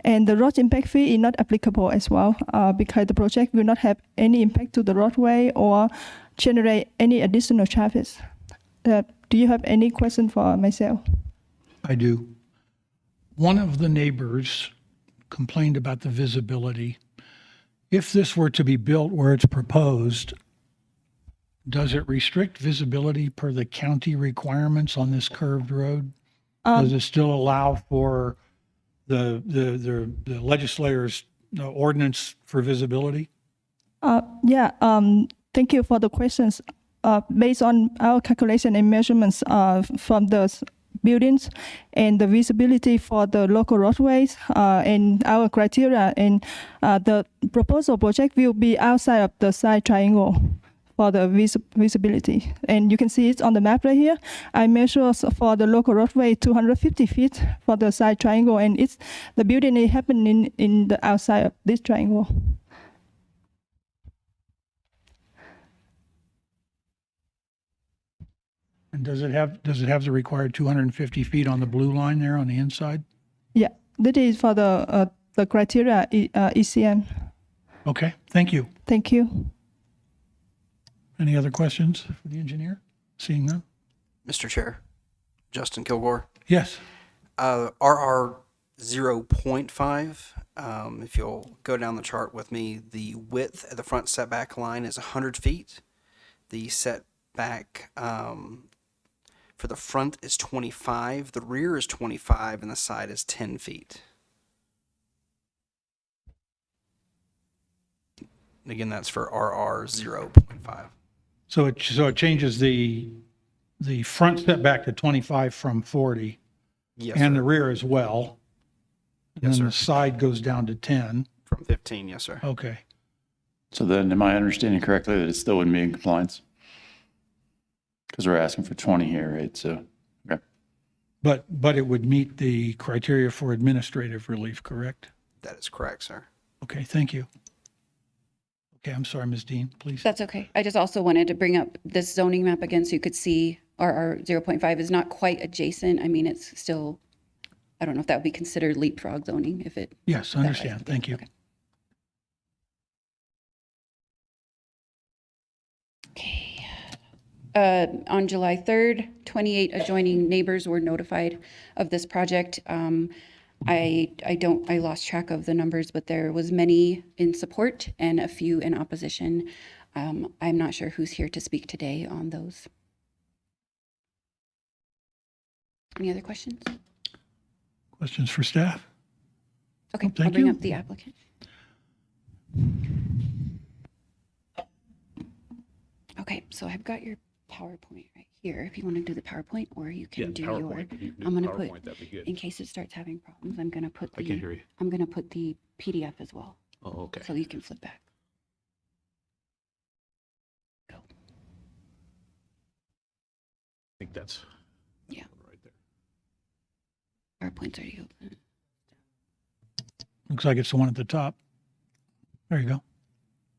And the road impact fee is not applicable as well because the project will not have any impact to the roadway or generate any additional traffic. Do you have any question for myself? I do. One of the neighbors complained about the visibility. If this were to be built where it's proposed, does it restrict visibility per the county requirements on this curved road? Does it still allow for the legislators' ordinance for visibility? Thank you for the questions. Based on our calculation and measurements from the buildings and the visibility for the local roadways and our criteria, and the proposal project will be outside of the side triangle for the visibility. And you can see it on the map right here. I measure for the local roadway 250 feet for the side triangle, and the building is happening in the outside of this triangle. And does it have the required 250 feet on the blue line there on the inside? Yeah, that is for the criteria ECM. Okay, thank you. Thank you. Any other questions for the engineer? Seeing none? Mr. Chair, Justin Kilgore. Yes. RR 0.5, if you'll go down the chart with me, the width at the front setback line is 100 feet. The setback for the front is 25, the rear is 25, and the side is 10 feet. And again, that's for RR 0.5. So it changes the front setback to 25 from 40. Yes, and sir. the rear as well. And Yes, then the sir. side goes down to 10. From 15, yes, sir. Okay. So then, am I understanding correctly that it still wouldn't be in compliance? Because we're asking for 20 here, right? So, okay. But it would meet the criteria for administrative relief, correct? That is correct, sir. Okay, thank you. Okay, I'm sorry, Ms. Dean, please. That's okay. I just also wanted to bring up this zoning map again so you could see RR 0.5 is not quite adjacent. I mean, it's still, I don't know if that would be considered leapfrog zoning if it. Yes, I understand. Thank you. Okay. Okay. On July 3rd, 28 adjoining neighbors were notified of this project. I lost track of the numbers, but there was many in support and a few in opposition. I'm not sure who's here to speak today on those. Any other questions? Questions for staff? Okay, I'll Thank bring you. up the applicant. Okay, so I've got your PowerPoint right here. If you want to do the PowerPoint, or you can do your. I'm going to put, in case it starts having problems, I'm going to put the. I can't hear you. I'm going to put the PDF as well, Oh, okay. so you can flip back. Go. I think that's Yeah. right there. PowerPoint's already open. Looks like it's the one at the top. There you go. I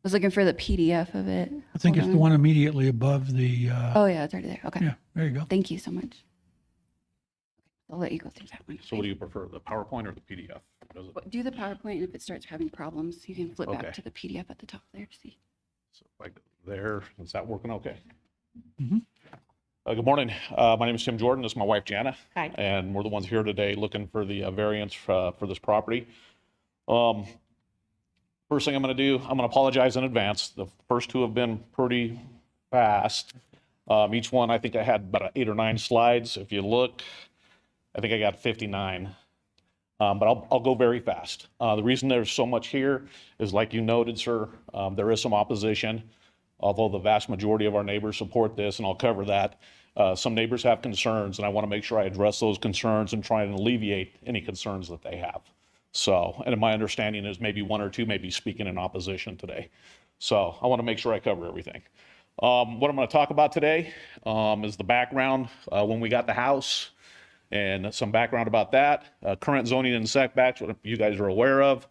was looking for the PDF of it. I think Hold it's the on. one immediately above the, Oh yeah, it's already there. Okay. yeah, there you go. Thank you so much. I'll let you go through that one. So what do you prefer, the PowerPoint or the PDF? Does it, Do the PowerPoint, and if it starts having problems, you can flip Okay. back to the PDF at the top there to see. so like there, is that working okay? Mhm. Good morning. My name is Tim Jordan. This is my wife, Jana. Hi. And we're the ones here today looking for the variance for this property. First thing I'm going to do, I'm going to apologize in advance. The first two have been pretty fast. Each one, I think I had about 8 or 9 slides. If you look, I think I got 59. But I'll go very fast. The reason there's so much here is, like you noted, sir, there is some opposition, although the vast majority of our neighbors support this, and I'll cover that. Some neighbors have concerns, and I want to make sure I address those concerns and try and alleviate any concerns that they have. So, and my understanding is maybe 1 or 2 may be speaking in opposition today. So I want to make sure I cover everything. What I'm going to talk about today is the background when we got the house, and some background about that. Current zoning and setbacks, what you guys are aware of.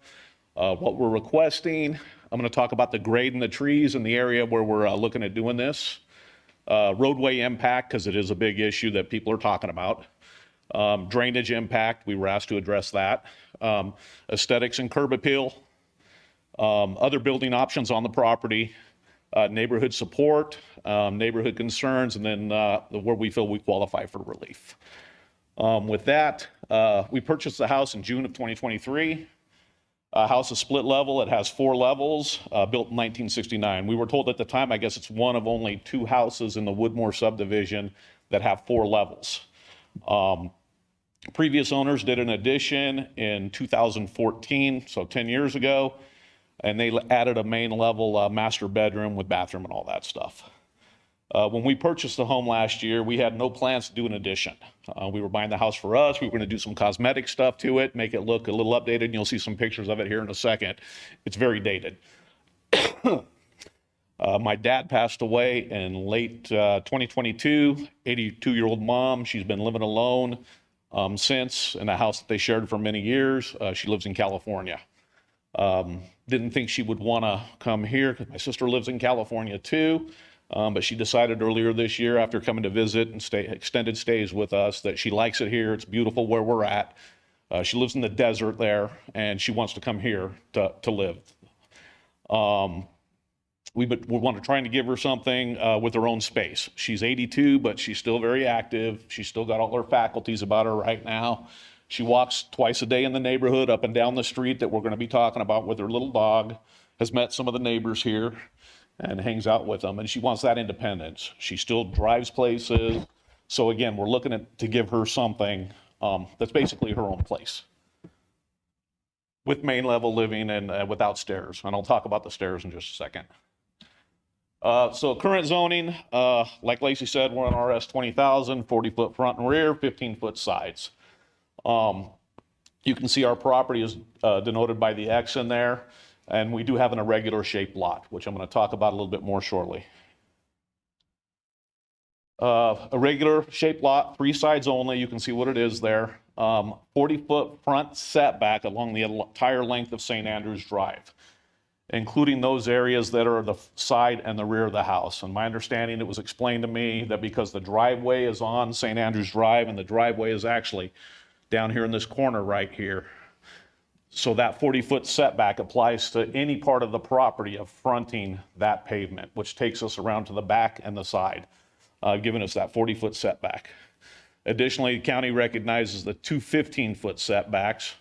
What we're requesting. I'm going to talk about the grade and the trees in the area where we're looking at doing this. Roadway impact, because it is a big issue that people are talking about. Drainage impact, we were asked to address that. Aesthetics and curb appeal. Other building options on the property. Neighborhood support, neighborhood concerns, and then where we feel we qualify for relief. With that, we purchased the house in June of 2023. House is split level. It has 4 levels, built in 1969. We were told at the time, I guess it's one of only 2 houses in the Woodmore subdivision that have 4 levels. Previous owners did an addition in 2014, so 10 years ago, and they added a main level master bedroom with bathroom and all that stuff. When we purchased the home last year, we had no plans to do an addition. We were buying the house for us. We were going to do some cosmetic stuff to it, make it look a little updated, and you'll see some pictures of it here in a second. It's very dated. My dad passed away in late 2022, 82-year-old mom. She's been living alone since in a house that they shared for many years. She lives in California. Didn't think she would want to come here because my sister lives in California too. But she decided earlier this year, after coming to visit and stay extended stays with us, that she likes it here. It's beautiful where we're at. She lives in the desert there, and she wants to come here to live. We want to try to give her something with her own space. She's 82, but she's still very active. She's still got all her faculties about her right now. She walks twice a day in the neighborhood, up and down the street that we're going to be talking about with her little dog, has met some of the neighbors here and hangs out with them, and she wants that independence. She still drives places. So again, we're looking to give her something that's basically her own place with main level living and without stairs. And I'll talk about the stairs in just a second. So current zoning, like Lacey said, we're on RS 20,000, 40-foot front and rear, 15-foot sides. You can see our property is denoted by the X in there. And we do have an irregular shaped lot, which I'm going to talk about a little bit more shortly. Irregular shaped lot, 3 sides only. You can see what it is there. 40-foot front setback along the entire length of St. Andrews Drive, including those areas that are the side and the rear of the house. And my understanding, it was explained to me that because the driveway is on St. Andrews Drive and the driveway is actually down here in this corner right here, So that 40-foot setback applies to any part of the property of fronting that pavement, which takes us around to the back and the side, giving us that 40-foot setback. Additionally, the county recognizes the two 15-foot setbacks,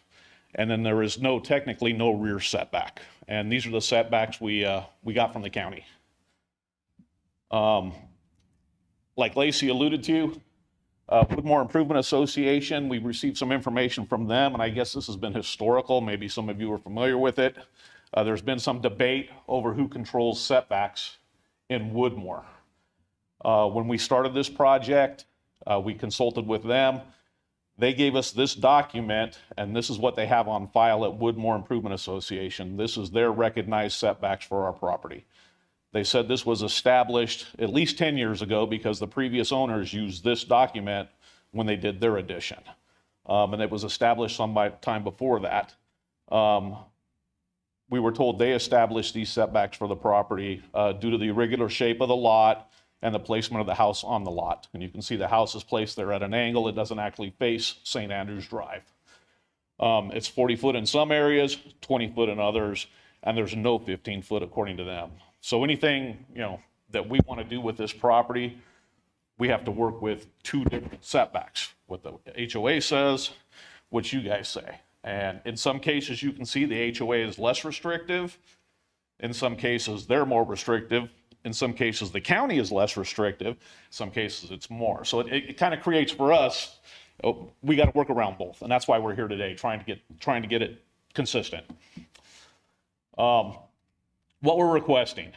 and then there is technically no rear setback. And these are the setbacks we got from the county. Like Lacey alluded to, Woodmore Improvement Association, we received some information from them, and I guess this has been historical. Maybe some of you are familiar with it. There's been some debate over who controls setbacks in Woodmore. When we started this project, we consulted with them. They gave us this document, and this is what they have on file at Woodmore Improvement Association. This is their recognized setbacks for our property. They said this was established at least 10 years ago because the previous owners used this document when they did their addition. And it was established some time before that. We were told they established these setbacks for the property due to the irregular shape of the lot and the placement of the house on the lot. And you can see the house is placed there at an angle. It doesn't actually face St. Andrews Drive. It's 40 foot in some areas, 20 foot in others, and there's no 15 foot according to them. So anything, that we want to do with this property, we have to work with two different setbacks, what the HOA says, what you guys say. And in some cases, you can see the HOA is less restrictive. In some cases, they're more restrictive. In some cases, the county is less restrictive. In some cases, it's more. So it kind of creates for us, we got to work around both. And that's why we're here today, trying to get it consistent. What we're requesting,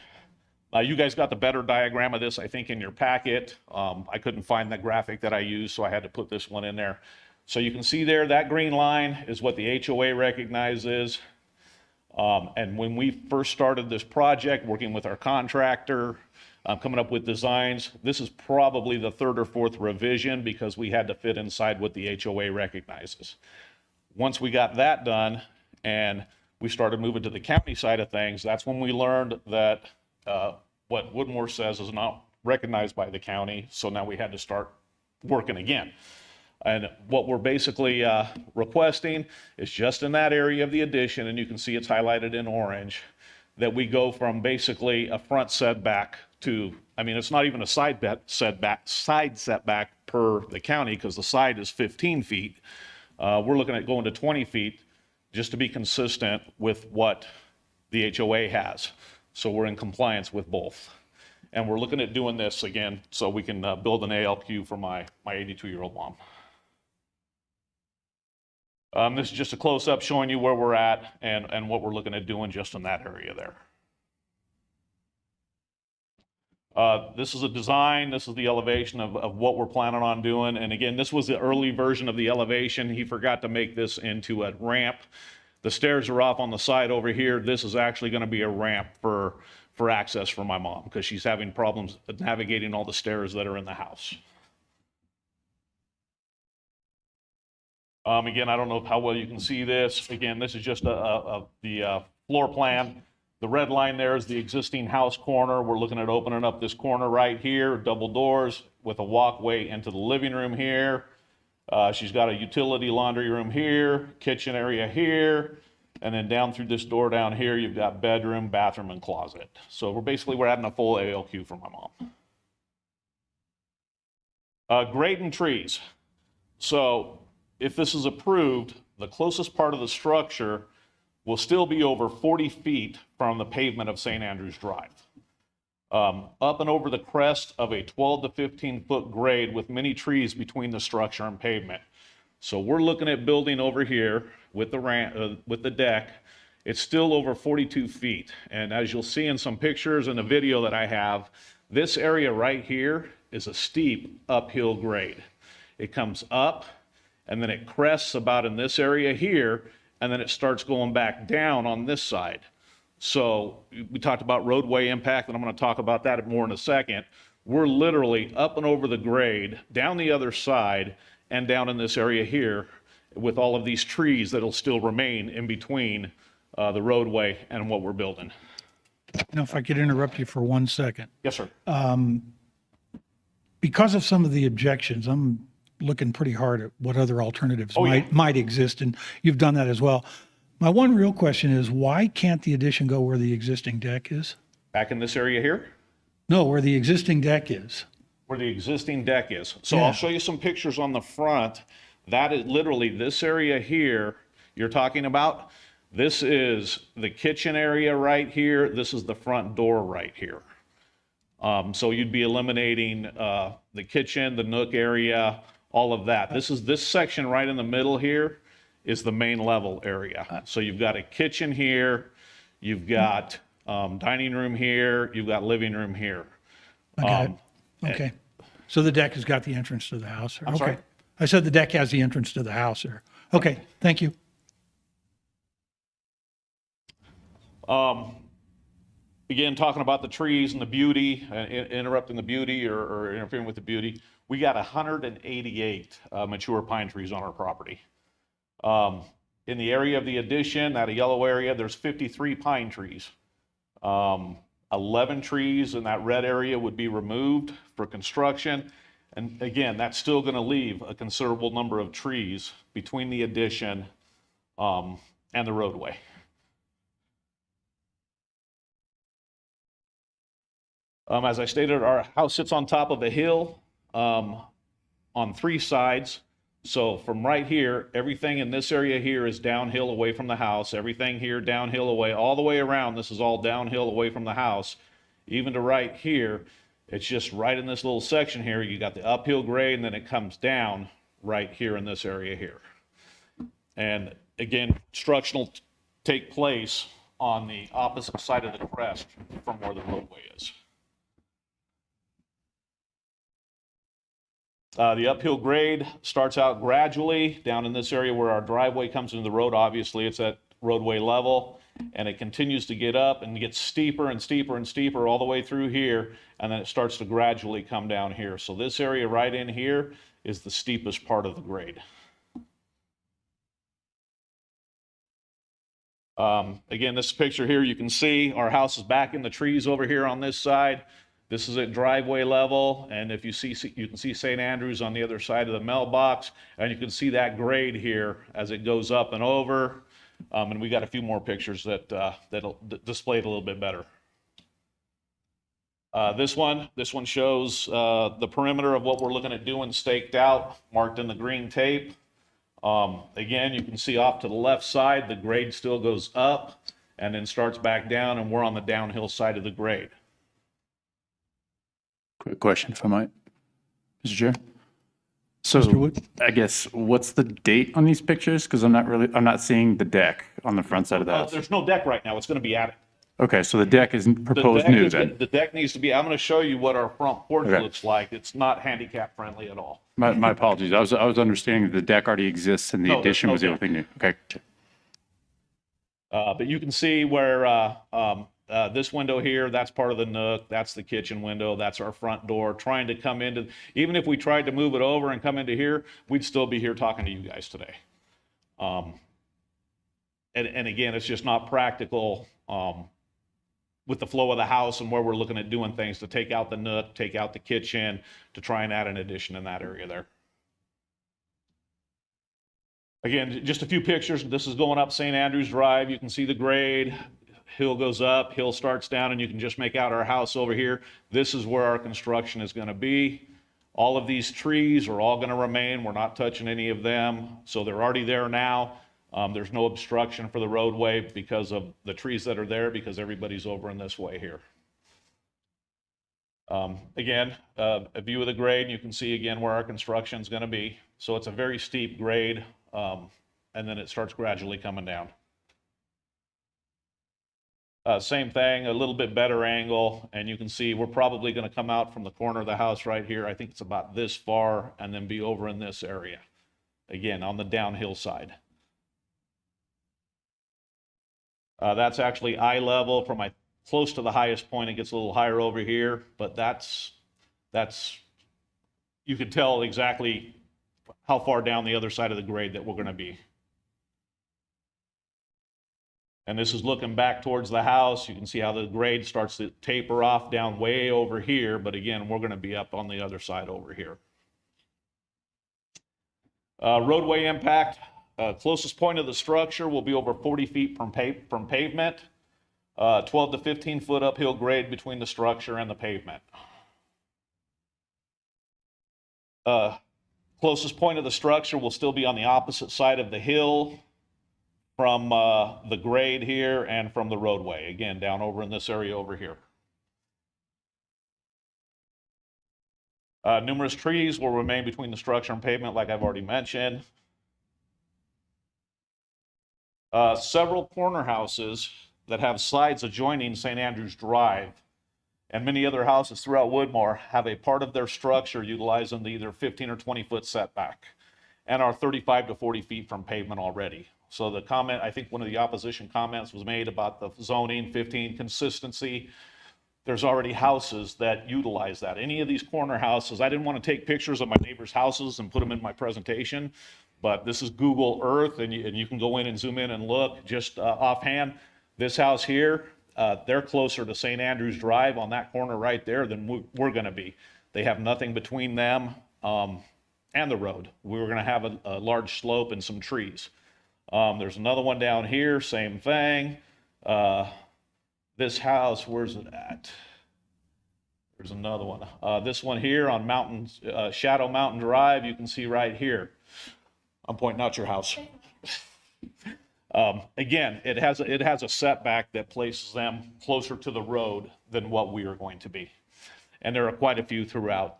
you guys got the better diagram of this, I think, in your packet. I couldn't find the graphic that I used, so I had to put this one in there. So you can see there, that green line is what the HOA recognizes. And when we first started this project, working with our contractor, coming up with designs, this is probably the third or fourth revision because we had to fit inside what the HOA recognizes. Once we got that done and we started moving to the county side of things, that's when we learned that what Woodmore says is not recognized by the county. So now we had to start working again. And what we're basically requesting is just in that area of the addition, and you can see it's highlighted in orange, that we go from basically a front setback to, it's not even a side setback per the county because the side is 15 feet. We're looking at going to 20 feet just to be consistent with what the HOA has. So we're in compliance with both. And we're looking at doing this again so we can build an ALQ for my 82-year-old mom. This is just a close-up showing you where we're at and what we're looking at doing just in that area there. This is a design, this is the elevation of what we're planning on doing. And again, this was the early version of the elevation. He forgot to make this into a ramp. The stairs are off on the side over here. This is actually going to be a ramp for access for my mom because she's having problems navigating all the stairs that are in the house. Again, I don't know how well you can see this. Again, this is just the floor plan. The red line there is the existing house corner. We're looking at opening up this corner right here, double doors with a walkway into the living room here. She's got a utility laundry room here, kitchen area here, and then down through this door down here, you've got bedroom, bathroom, and closet. So we're adding a full ALQ for my mom. Grading trees. So if this is approved, the closest part of the structure will still be over 40 feet from the pavement of St. Andrews Drive. Up and over the crest of a 12 to 15 foot grade with many trees between the structure and pavement. So we're looking at building over here with the deck. It's still over 42 feet. And as you'll see in some pictures and the video that I have, this area right here is a steep uphill grade. It comes up and then it crests about in this area here, and then it starts going back down on this side. So we talked about roadway impact, and I'm going to talk about that more in a second. We're literally up and over the grade, down the other side, and down in this area here with all of these trees that'll still remain in between the roadway and what we're building. Now, if I could interrupt you for 1 second. Yes, sir. Because of some of the objections, I'm looking pretty hard at what other alternatives might exist, and you've done that as well. My one real question is, why can't the addition go where the existing deck is? Back in this area here, No, where the existing deck is. where the existing deck is. So Yeah. I'll show you some pictures on the front. That is literally this area here you're talking about. This is the kitchen area right here. This is the front door right here. So you'd be eliminating the kitchen, the nook area, all of that. This section right in the middle here is the main level area. So you've got a kitchen here, you've got dining room here, you've got living room here. I got it. Okay. So the deck has got the entrance to the house. I'm sorry? Okay. I said the deck has the entrance to the house there. Okay, thank you. Again, talking about the trees and the beauty, interrupting the beauty or interfering with the beauty, we got 188 mature pine trees on our property. In the area of the addition, that yellow area, there's 53 pine trees. 11 trees in that red area would be removed for construction. And again, that's still going to leave a considerable number of trees between the addition and the roadway. As I stated, our house sits on top of a hill on 3 sides. So from right here, everything in this area here is downhill away from the house. Everything here downhill away, all the way around. This is all downhill away from the house. Even to right here, it's just right in this little section here. You got the uphill grade, and then it comes down right here in this area here. And again, construction will take place on the opposite side of the crest from where the roadway is. The uphill grade starts out gradually down in this area where our driveway comes into the road. Obviously, it's at roadway level, and it continues to get up and gets steeper and steeper and steeper all the way through here, and then it starts to gradually come down here. So this area right in here is the steepest part of the grade. Again, this picture here, you can see our house is back in the trees over here on this side. This is at driveway level, and if you see, you can see St. Andrews on the other side of the mailbox, and you can see that grade here as it goes up and over. And we got a few more pictures that'll display it a little bit better. This one shows the perimeter of what we're looking at doing staked out, marked in the green tape. Again, you can see off to the left side, the grade still goes up and then starts back down, and we're on the downhill side of the grade. Quick question, if I might, Mr. Chair. So Mr. Wood? I guess, what's the date on these pictures? Because I'm not seeing the deck on the front side of the house. There's no deck right now. It's going to be added. Okay, so the deck is The proposed deck new is- then? The deck needs to be, I'm going to show you what our front porch Okay. looks like. It's not handicap friendly at all. My apologies. I was understanding the deck already exists and the No, there's addition no was the deck. only thing new. Okay. But you can see where this window here, that's part of the nook, that's the kitchen window, that's our front door, trying to come into, even if we tried to move it over and come into here, we'd still be here talking to you guys today. And again, it's just not practical with the flow of the house and where we're looking at doing things to take out the nook, take out the kitchen, to try and add an addition in that area there. Again, just a few pictures. This is going up St. Andrews Drive. You can see the grade. Hill goes up, hill starts down, and you can just make out our house over here. This is where our construction is going to be. All of these trees are all going to remain. We're not touching any of them. So they're already there now. There's no obstruction for the roadway because of the trees that are there, because everybody's over in this way here. Again, a view of the grade. You can see again where our construction is going to be. So it's a very steep grade, and then it starts gradually coming down. Same thing, a little bit better angle, and you can see we're probably going to come out from the corner of the house right here. I think it's about this far, and then be over in this area. Again, on the downhill side. That's actually eye level from close to the highest point. It gets a little higher over here, but that's you can tell exactly how far down the other side of the grade that we're going to be. And this is looking back towards the house. You can see how the grade starts to taper off down way over here. But again, we're going to be up on the other side over here. Roadway impact. Closest point of the structure will be over 40 feet from pavement. 12 to 15 foot uphill grade between the structure and the pavement. Closest point of the structure will still be on the opposite side of the hill from the grade here and from the roadway. Again, down over in this area over here. Numerous trees will remain between the structure and pavement, like I've already mentioned. Several corner houses that have sides adjoining St. Andrews Drive and many other houses throughout Woodmore have a part of their structure utilizing the either 15 or 20 foot setback and are 35 to 40 feet from pavement already. So the comment, I think one of the opposition comments was made about the zoning 15 consistency. There's already houses that utilize that. Any of these corner houses, I didn't want to take pictures of my neighbors' houses and put them in my presentation, but this is Google Earth, and you can go in and zoom in and look. Just offhand, this house here, they're closer to St. Andrews Drive on that corner right there than we're going to be. They have nothing between them and the road. We were going to have a large slope and some trees. There's another one down here, same thing. This house, where's it at? There's another one. This one here on Shadow Mountain Drive, you can see right here. I'm pointing out your house. Again, it has a setback that places them closer to the road than what we are going to be. And there are quite a few throughout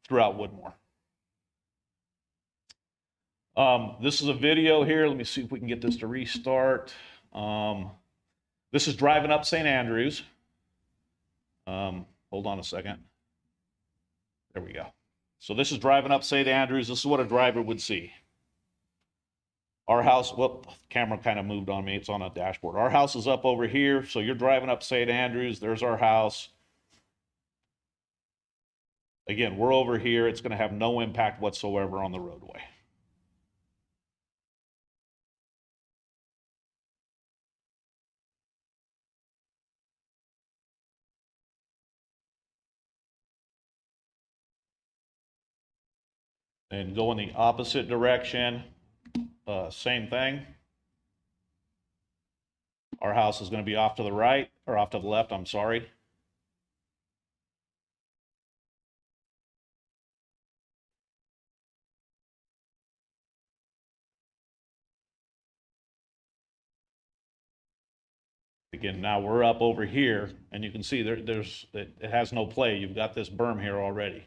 Woodmore. This is a video here. Let me see if we can get this to restart. This is driving up St. Andrews. Hold on a second. There we go. So this is driving up St. Andrews. This is what a driver would see. Our house, whoop, camera kind of moved on me. It's on a dashboard. Our house is up over here. So you're driving up St. Andrews. There's our house. Again, we're over here. It's going to have no impact whatsoever on the roadway. And go in the opposite direction. Same thing. Our house is going to be off to the right, or off to the left, I'm sorry. Again, now we're up over here, and you can see it has no play. You've got this berm here already.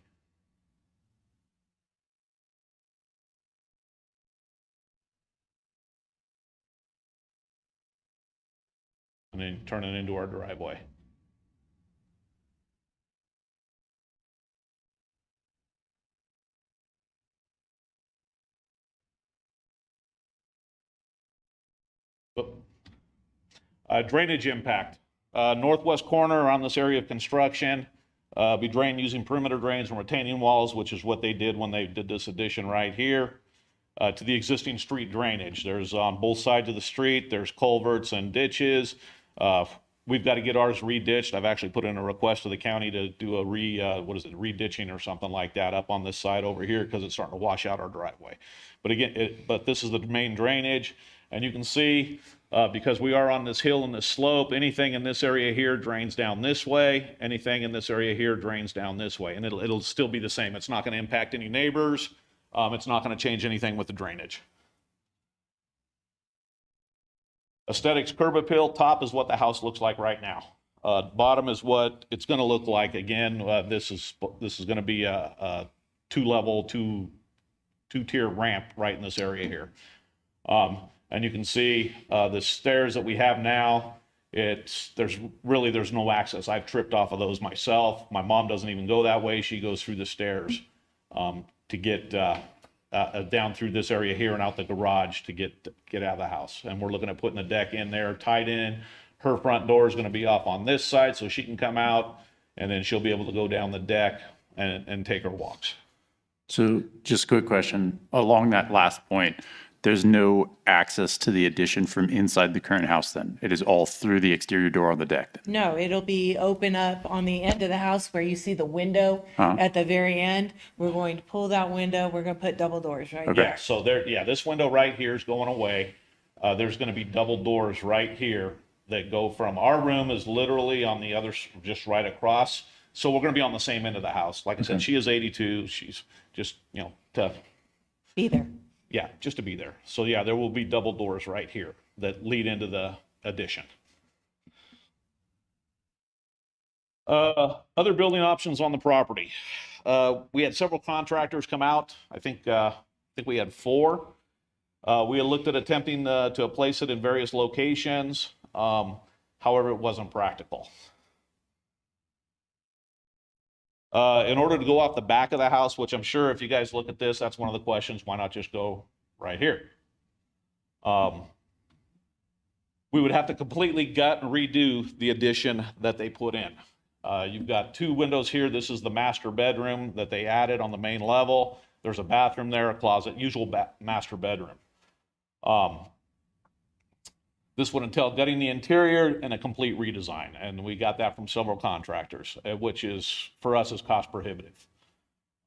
And then turn it into our driveway. Drainage impact. Northwest corner around this area of construction be drained using perimeter drains and retaining walls, which is what they did when they did this addition right here. To the existing street drainage. There's on both sides of the street, there's culverts and ditches. We've got to get ours reditched. I've actually put in a request to the county to do a reditching or something like that up on this side over here because it's starting to wash out our driveway. But again, but this is the main drainage, and you can see because we are on this hill and this slope, anything in this area here drains down this way. Anything in this area here drains down this way, and it'll still be the same. It's not going to impact any neighbors. It's not going to change anything with the drainage. Aesthetics curb appeal. Top is what the house looks like right now. Bottom is what it's going to look like. Again, this is going to be a two-level, two-tier ramp right in this area here. And you can see the stairs that we have now. There's no access. I've tripped off of those myself. My mom doesn't even go that way. She goes through the stairs to get down through this area here and out the garage to get out of the house. And we're looking at putting the deck in there, tied in. Her front door is going to be off on this side so she can come out, and then she'll be able to go down the deck and take her walks. So just a quick question. Along that last point, There's no access to the addition from inside the current house then? It is all through the exterior door on the deck then? No, it'll be open up on the end of the house where you see the window at the very end. We're going to pull that window. We're going to put double doors right Okay. there. Yeah, so there, yeah, this window right here is going away. There's gonna be double doors right here that go from, our room is literally on the other, just right across. So we're gonna be on the same end of the house. Like I said, she is 82. She's just, to, Be there. yeah, just to be there. So yeah, there will be double doors right here that lead into the addition. Other building options on the property. We had several contractors come out. I think we had 4. We had looked at attempting to place it in various locations. However, it wasn't practical. In order to go off the back of the house, which I'm sure if you guys look at this, that's one of the questions, why not just go right here? We would have to completely gut and redo the addition that they put in. You've got 2 windows here. This is the master bedroom that they added on the main level. There's a bathroom there, a closet, usual master bedroom. This would entail gutting the interior and a complete redesign, and we got that from several contractors, which is, for us, is cost prohibitive.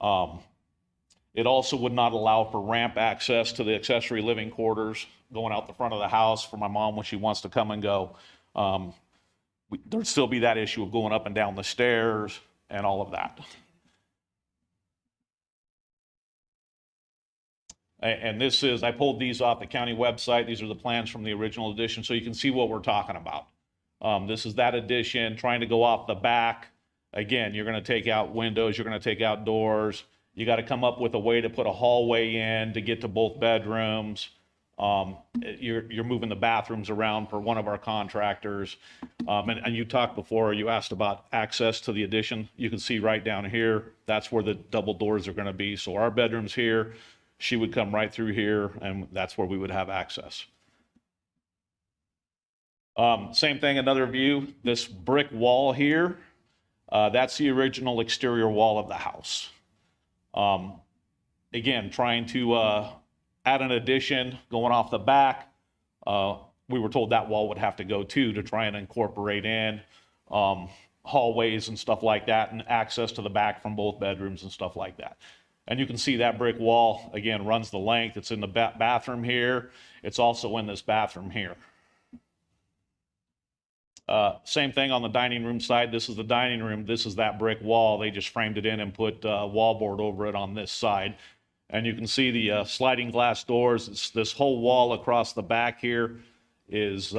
It also would not allow for ramp access to the accessory living quarters going out the front of the house for my mom when she wants to come and go. There'd still be that issue of going up and down the stairs and all of that. And this is, I pulled these off the county website. These are the plans from the original edition, so you can see what we're talking about. This is that addition, trying to go off the back. Again, you're gonna take out windows, you're gonna take out doors. You gotta come up with a way to put a hallway in to get to both bedrooms. You're moving the bathrooms around for one of our contractors. And you talked before, you asked about access to the addition. You can see right down here, that's where the double doors are gonna be. So our bedroom's here. She would come right through here, and that's where we would have access. Same thing, another view, this brick wall here, that's the original exterior wall of the house. Again, trying to add an addition going off the back. We were told that wall would have to go too, to try and incorporate in hallways and stuff like that, and access to the back from both bedrooms and stuff like that. And you can see that brick wall, again, runs the length. It's in the bathroom here. It's also in this bathroom here. Same thing on the dining room side. This is the dining room. This is that brick wall. They just framed it in and put wallboard over it on this side. And you can see the sliding glass doors. This whole wall across the back here is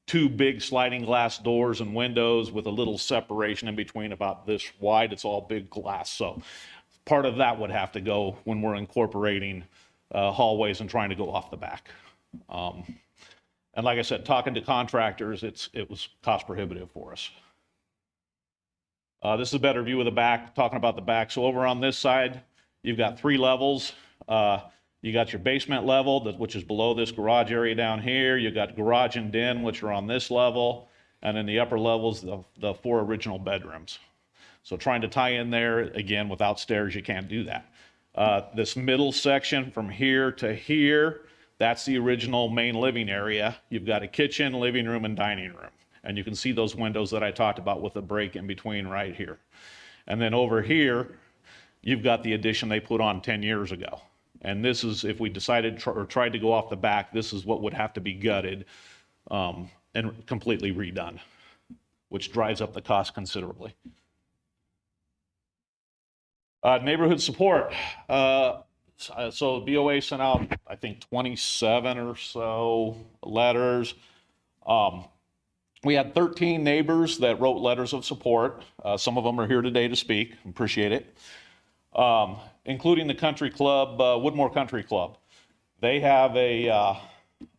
2 big sliding glass doors and windows with a little separation in between about this wide. It's all big glass. So part of that would have to go when we're incorporating hallways and trying to go off the back. And like I said, talking to contractors, it was cost prohibitive for us. This is a better view of the back, talking about the back. So over on this side, you've got 3 levels. You got your basement level, which is below this garage area down here. You got garage and den, which are on this level. And then the upper levels, the 4 original bedrooms. So trying to tie in there, again, without stairs, you can't do that. This middle section from here to here, that's the original main living area. You've got a kitchen, living room, and dining room. And you can see those windows that I talked about with the break in between right here. And then over here, you've got the addition they put on 10 years ago. And this is, if we decided or tried to go off the back, this is what would have to be gutted and completely redone, which drives up the cost considerably. Neighborhood support. So BOA sent out, I think, 27 or so letters. We had 13 neighbors that wrote letters of support. Some of them are here today to speak. Appreciate it. Including the country club, Woodmore Country Club. They have a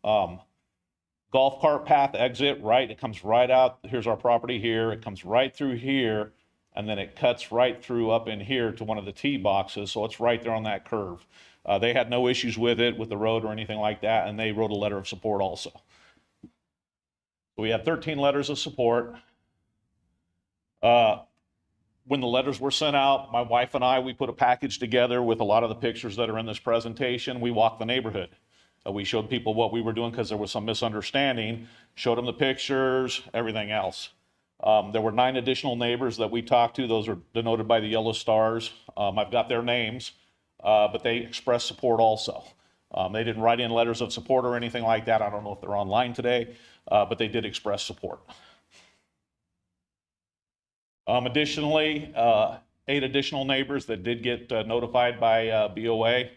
golf cart path exit, right? It comes right out. Here's our property here. It comes right through here, and then it cuts right through up in here to one of the tee boxes. So it's right there on that curve. They had no issues with it, with the road or anything like that, and they wrote a letter of support also. We had 13 letters of support. When the letters were sent out, my wife and I, we put a package together with a lot of the pictures that are in this presentation. We walked the neighborhood. We showed people what we were doing because there was some misunderstanding, showed them the pictures, everything else. There were 9 additional neighbors that we talked to. Those are denoted by the yellow stars. I've got their names, but they expressed support also. They didn't write in letters of support or anything like that. I don't know if they're online today, but they did express support. Additionally, 8 additional neighbors that did get notified by BOA.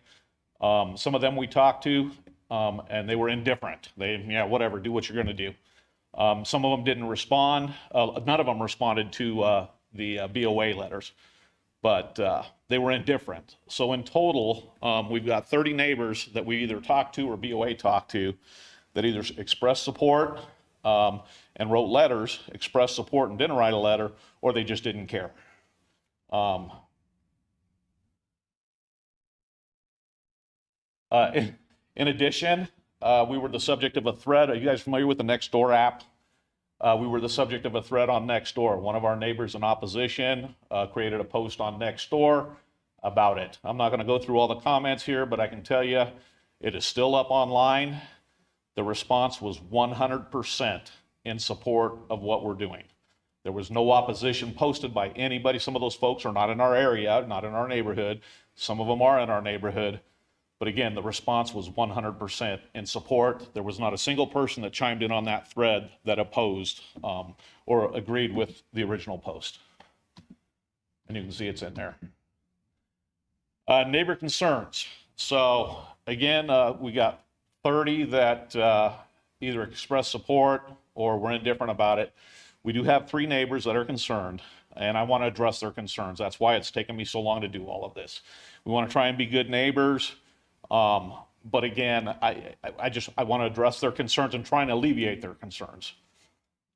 Some of them we talked to, and they were indifferent. They, yeah, whatever, do what you're going to do. Some of them didn't respond. None of them responded to the BOA letters, but they were indifferent. So in total, we've got 30 neighbors that we either talked to or BOA talked to that either expressed support and wrote letters, expressed support and didn't write a letter, or they just didn't care. In addition, we were the subject of a thread. Are you guys familiar with the Nextdoor app? We were the subject of a thread on Nextdoor. One of our neighbors in opposition created a post on Nextdoor about it. I'm not going to go through all the comments here, but I can tell you it is still up online. The response was 100% in support of what we're doing. There was no opposition posted by anybody. Some of those folks are not in our area, not in our neighborhood. Some of them are in our neighborhood. But again, the response was 100% in support. There was not a single person that chimed in on that thread that opposed or agreed with the original post. And you can see it's in there. Neighbor concerns. So again, we got 30 that either expressed support or were indifferent about it. We do have 3 neighbors that are concerned, and I want to address their concerns. That's why it's taken me so long to do all of this. We want to try and be good neighbors. But again, I want to address their concerns and try and alleviate their concerns.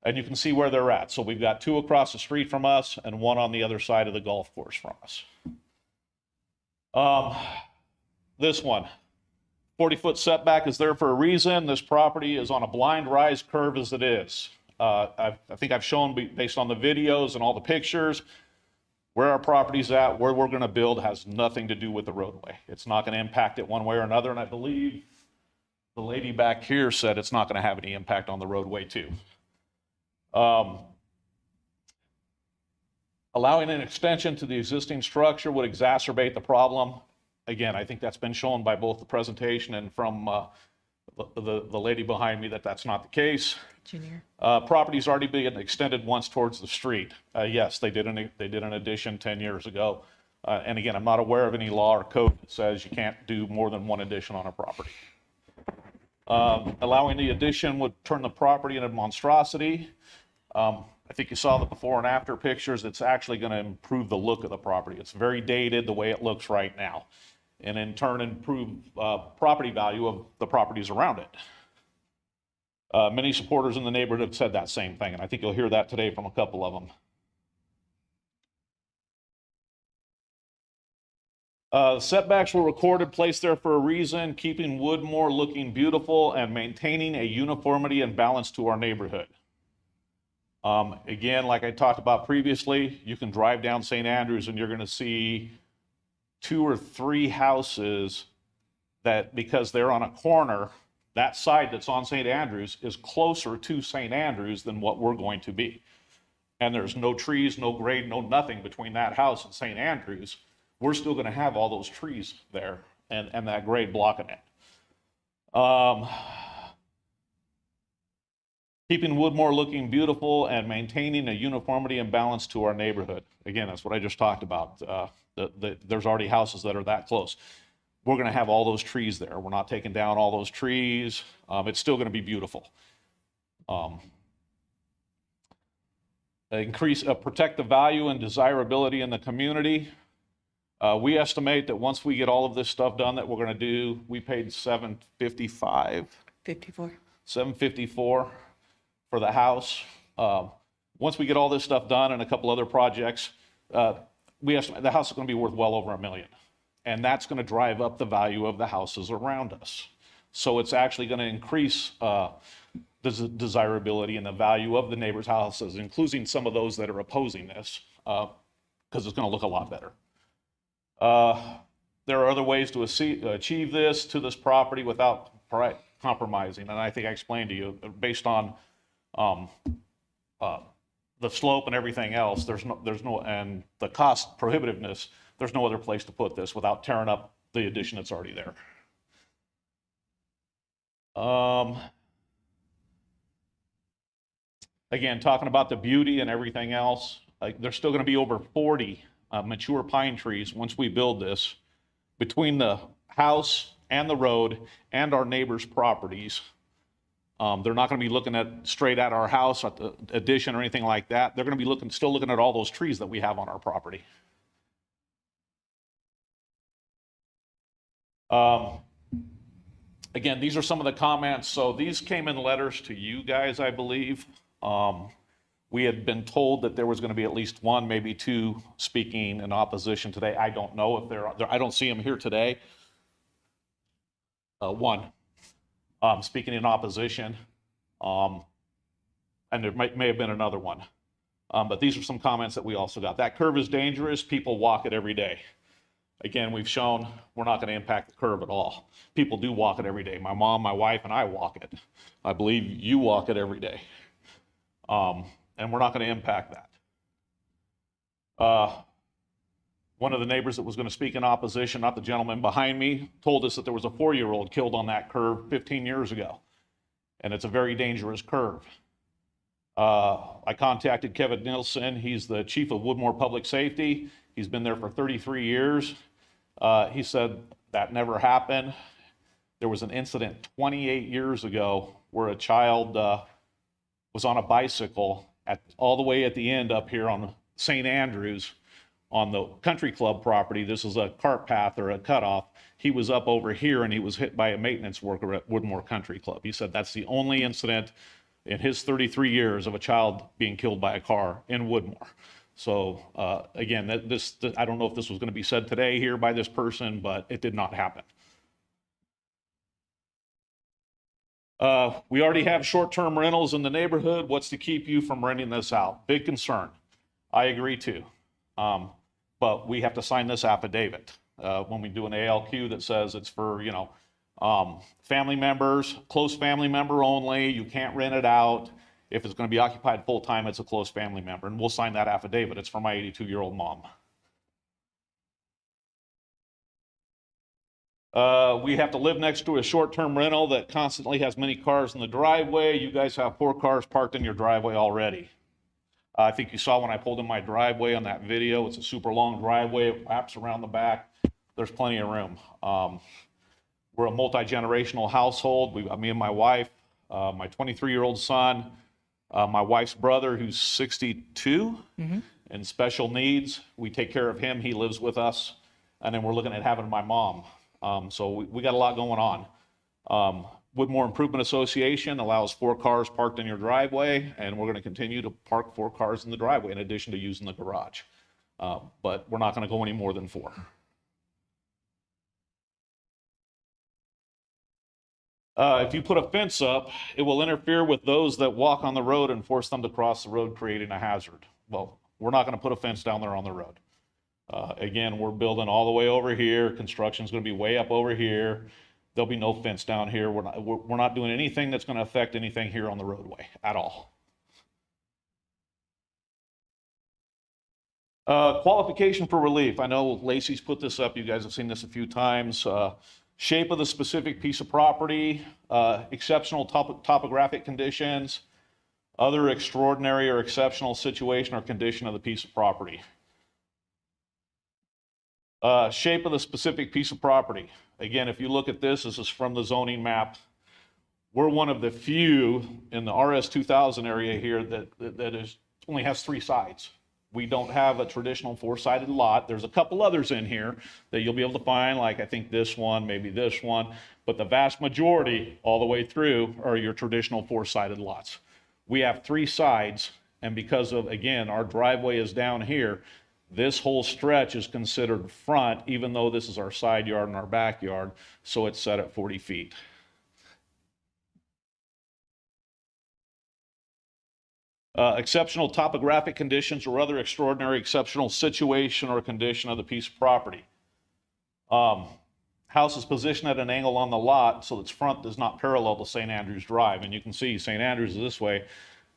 And you can see where they're at. So we've got 2 across the street from us and 1 on the other side of the golf course from us. This one, 40-foot setback is there for a reason. This property is on a blind rise curve as it is. I think I've shown based on the videos and all the pictures, where our property's at, where we're going to build has nothing to do with the roadway. It's not going to impact it one way or another, and I believe the lady back here said it's not going to have any impact on the roadway too. Allowing an extension to the existing structure would exacerbate the problem. Again, I think that's been shown by both the presentation and from the lady behind me that that's not the case. Engineer. Property's already been extended once towards the street. Yes, they did an addition 10 years ago. And again, I'm not aware of any law or code that says you can't do more than 1 addition on a property. Allowing the addition would turn the property into a monstrosity. I think you saw the before and after pictures. It's actually going to improve the look of the property. It's very dated the way it looks right now, and in turn improve property value of the properties around it. Many supporters in the neighborhood have said that same thing, and I think you'll hear that today from a couple of them. Setbacks were recorded, placed there for a reason, keeping Woodmore looking beautiful and maintaining a uniformity and balance to our neighborhood. Again, like I talked about previously, you can drive down St. Andrews and you're going to see 2 or 3 houses that, because they're on a corner, that side that's on St. Andrews is closer to St. Andrews than what we're going to be. And there's no trees, no grade, no nothing between that house and St. Andrews. We're still going to have all those trees there and that grade blocking it. Keeping Woodmore looking beautiful and maintaining a uniformity and balance to our neighborhood. Again, that's what I just talked about. There's already houses that are that close. We're going to have all those trees there. We're not taking down all those trees. It's still going to be beautiful. Protect the value and desirability in the community. We estimate that once we get all of this stuff done that we're going to do, we paid $754 for the house. Once we get all this stuff done and a couple other projects, we estimate the house is going to be worth well over $1 million. And that's going to drive up the value of the houses around us. So it's actually going to increase the desirability and the value of the neighbors' houses, including some of those that are opposing this, because it's going to look a lot better. There are other ways to achieve this to this property without compromising. And I think I explained to you, based on the slope and everything else, there's no, and the cost prohibitiveness, there's no other place to put this without tearing up the addition that's already there. Again, talking about the beauty and everything else, like there's still going to be over 40 mature pine trees once we build this between the house and the road and our neighbors' properties. They're not going to be looking at straight at our house, at the addition or anything like that. They're going to be still looking at all those trees that we have on our property. Again, these are some of the comments. So these came in letters to you guys, I believe. We had been told that there was going to be at least one, maybe two speaking in opposition today. I don't know if they're I don't see them here today. One speaking in opposition, and there may have been another one. But these are some comments that we also got. That curve is dangerous. People walk it every day. Again, we've shown we're not going to impact the curve at all. People do walk it every day. My mom, my wife, and I walk it. I believe you walk it every day. And we're not going to impact that. One of the neighbors that was going to speak in opposition, not the gentleman behind me, told us that there was a 4-year-old killed on that curve 15 years ago. And it's a very dangerous curve. I contacted Kevin Nielsen. He's the chief of Woodmore Public Safety. He's been there for 33 years. He said that never happened. There was an incident 28 years ago where a child was on a bicycle all the way at the end up here on St. Andrews on the country club property. This is a cart path or a cutoff. He was up over here and he was hit by a maintenance worker at Woodmore Country Club. He said that's the only incident in his 33 years of a child being killed by a car in Woodmore. So again, I don't know if this was going to be said today here by this person, but it did not happen. We already have short-term rentals in the neighborhood. What's to keep you from renting this out? Big concern. I agree too. But we have to sign this affidavit when we do an ALQ that says it's for, family members, close family member only. You can't rent it out. If it's going to be occupied full-time, it's a close family member. And we'll sign that affidavit. It's for my 82-year-old mom. We have to live next to a short-term rental that constantly has many cars in the driveway. You guys have 4 cars parked in your driveway already. I think you saw when I pulled in my driveway on that video. It's a super long driveway. It wraps around the back. There's plenty of room. We're a multi-generational household. Me and my wife, my 23-year-old son, my wife's brother, who's 62 and special needs. We take care of him. He lives with us. And then we're looking at having my mom. So we got a lot going on. Woodmore Improvement Association allows 4 cars parked in your driveway, and we're going to continue to park 4 cars in the driveway in addition to using the garage. But we're not going to go any more than 4. If you put a fence up, it will interfere with those that walk on the road and force them to cross the road, creating a hazard. Well, we're not going to put a fence down there on the road. Again, we're building all the way over here. Construction's going to be way up over here. There'll be no fence down here. We're not doing anything that's going to affect anything here on the roadway at all. Qualification for relief. I know Lacey's put this up. You guys have seen this a few times. Shape of the specific piece of property, exceptional topographic conditions, other extraordinary or exceptional situation or condition of the piece of property. Shape of the specific piece of property. Again, if you look at this is from the zoning map. We're one of the few in the RS 2000 area here that only has 3 sides. We don't have a traditional 4-sided lot. There's a couple others in here that you'll be able to find, like I think this one, maybe this one, but the vast majority all the way through are your traditional 4-sided lots. We have 3 sides, and because of, again, our driveway is down here, this whole stretch is considered front, even though this is our side yard and our backyard, so it's set at 40 feet. Exceptional topographic conditions or other extraordinary exceptional situation or condition of the piece of property. How house is positioned at an angle on the lot, so its front is not parallel to St. Andrews Drive. And you can see St. Andrews is this way,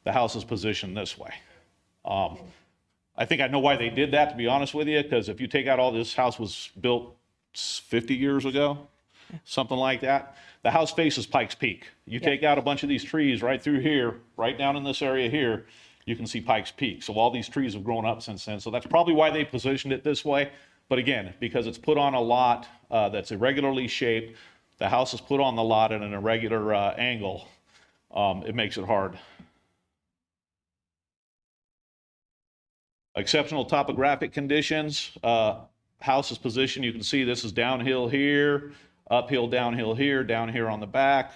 the house is positioned this way. I think I know why they did that, to be honest with you, because if you take out all this house was built 50 years ago, something like that. The house faces Pikes Peak. You take out a bunch of these trees right through here, right down in this area here, you can see Pikes Peak. So all these trees have grown up since then. So that's probably why they positioned it this way. But again, because it's put on a lot that's irregularly shaped, the house is put on the lot at an irregular angle, it makes it hard. Exceptional topographic conditions. House is positioned, you can see this is downhill here, uphill, downhill here, down here on the back.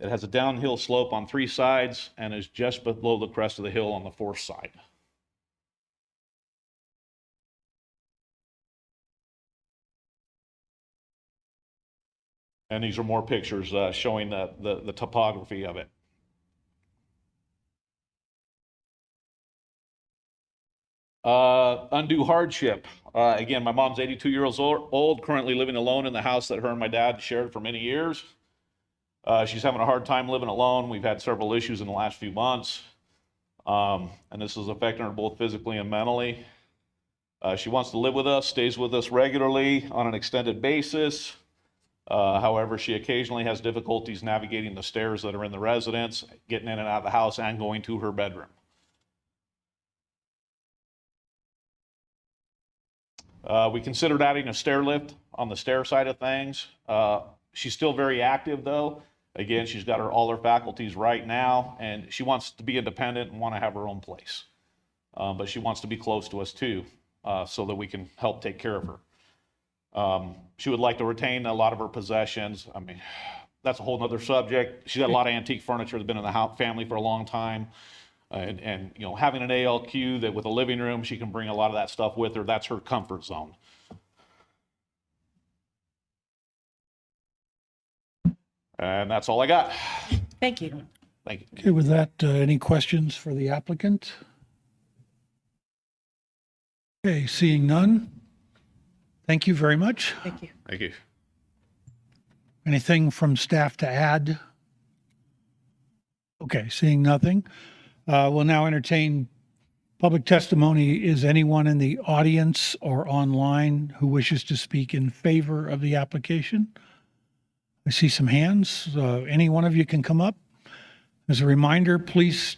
It has a downhill slope on 3 sides and is just below the crest of the hill on the 4th side. And these are more pictures showing the topography of it. Undue hardship. Again, my mom's 82 years old, currently living alone in the house that her and my dad shared for many years. She's having a hard time living alone. We've had several issues in the last few months. And this is affecting her both physically and mentally. She wants to live with us, stays with us regularly on an extended basis. However, she occasionally has difficulties navigating the stairs that are in the residence, getting in and out of the house, and going to her bedroom. We considered adding a stair lift on the stair side of things. She's still very active though. Again, she's got all her faculties right now, and she wants to be independent and want to have her own place. But she wants to be close to us too, so that we can help take care of her. She would like to retain a lot of her possessions. I mean, that's a whole nother subject. She's got a lot of antique furniture that's been in the family for a long time. And you know, having an ALQ that with a living room, she can bring a lot of that stuff with her. That's her comfort zone. And that's all I got. Thank you. Thank you. Okay, with that, any questions for the applicant? Okay, seeing none. Thank you very much. Thank you. Thank you. Anything from staff to add? Okay, seeing nothing. We'll now entertain public testimony. Is anyone in the audience or online who wishes to speak in favor of the application? I see some hands. Any one of you can come up. As a reminder, please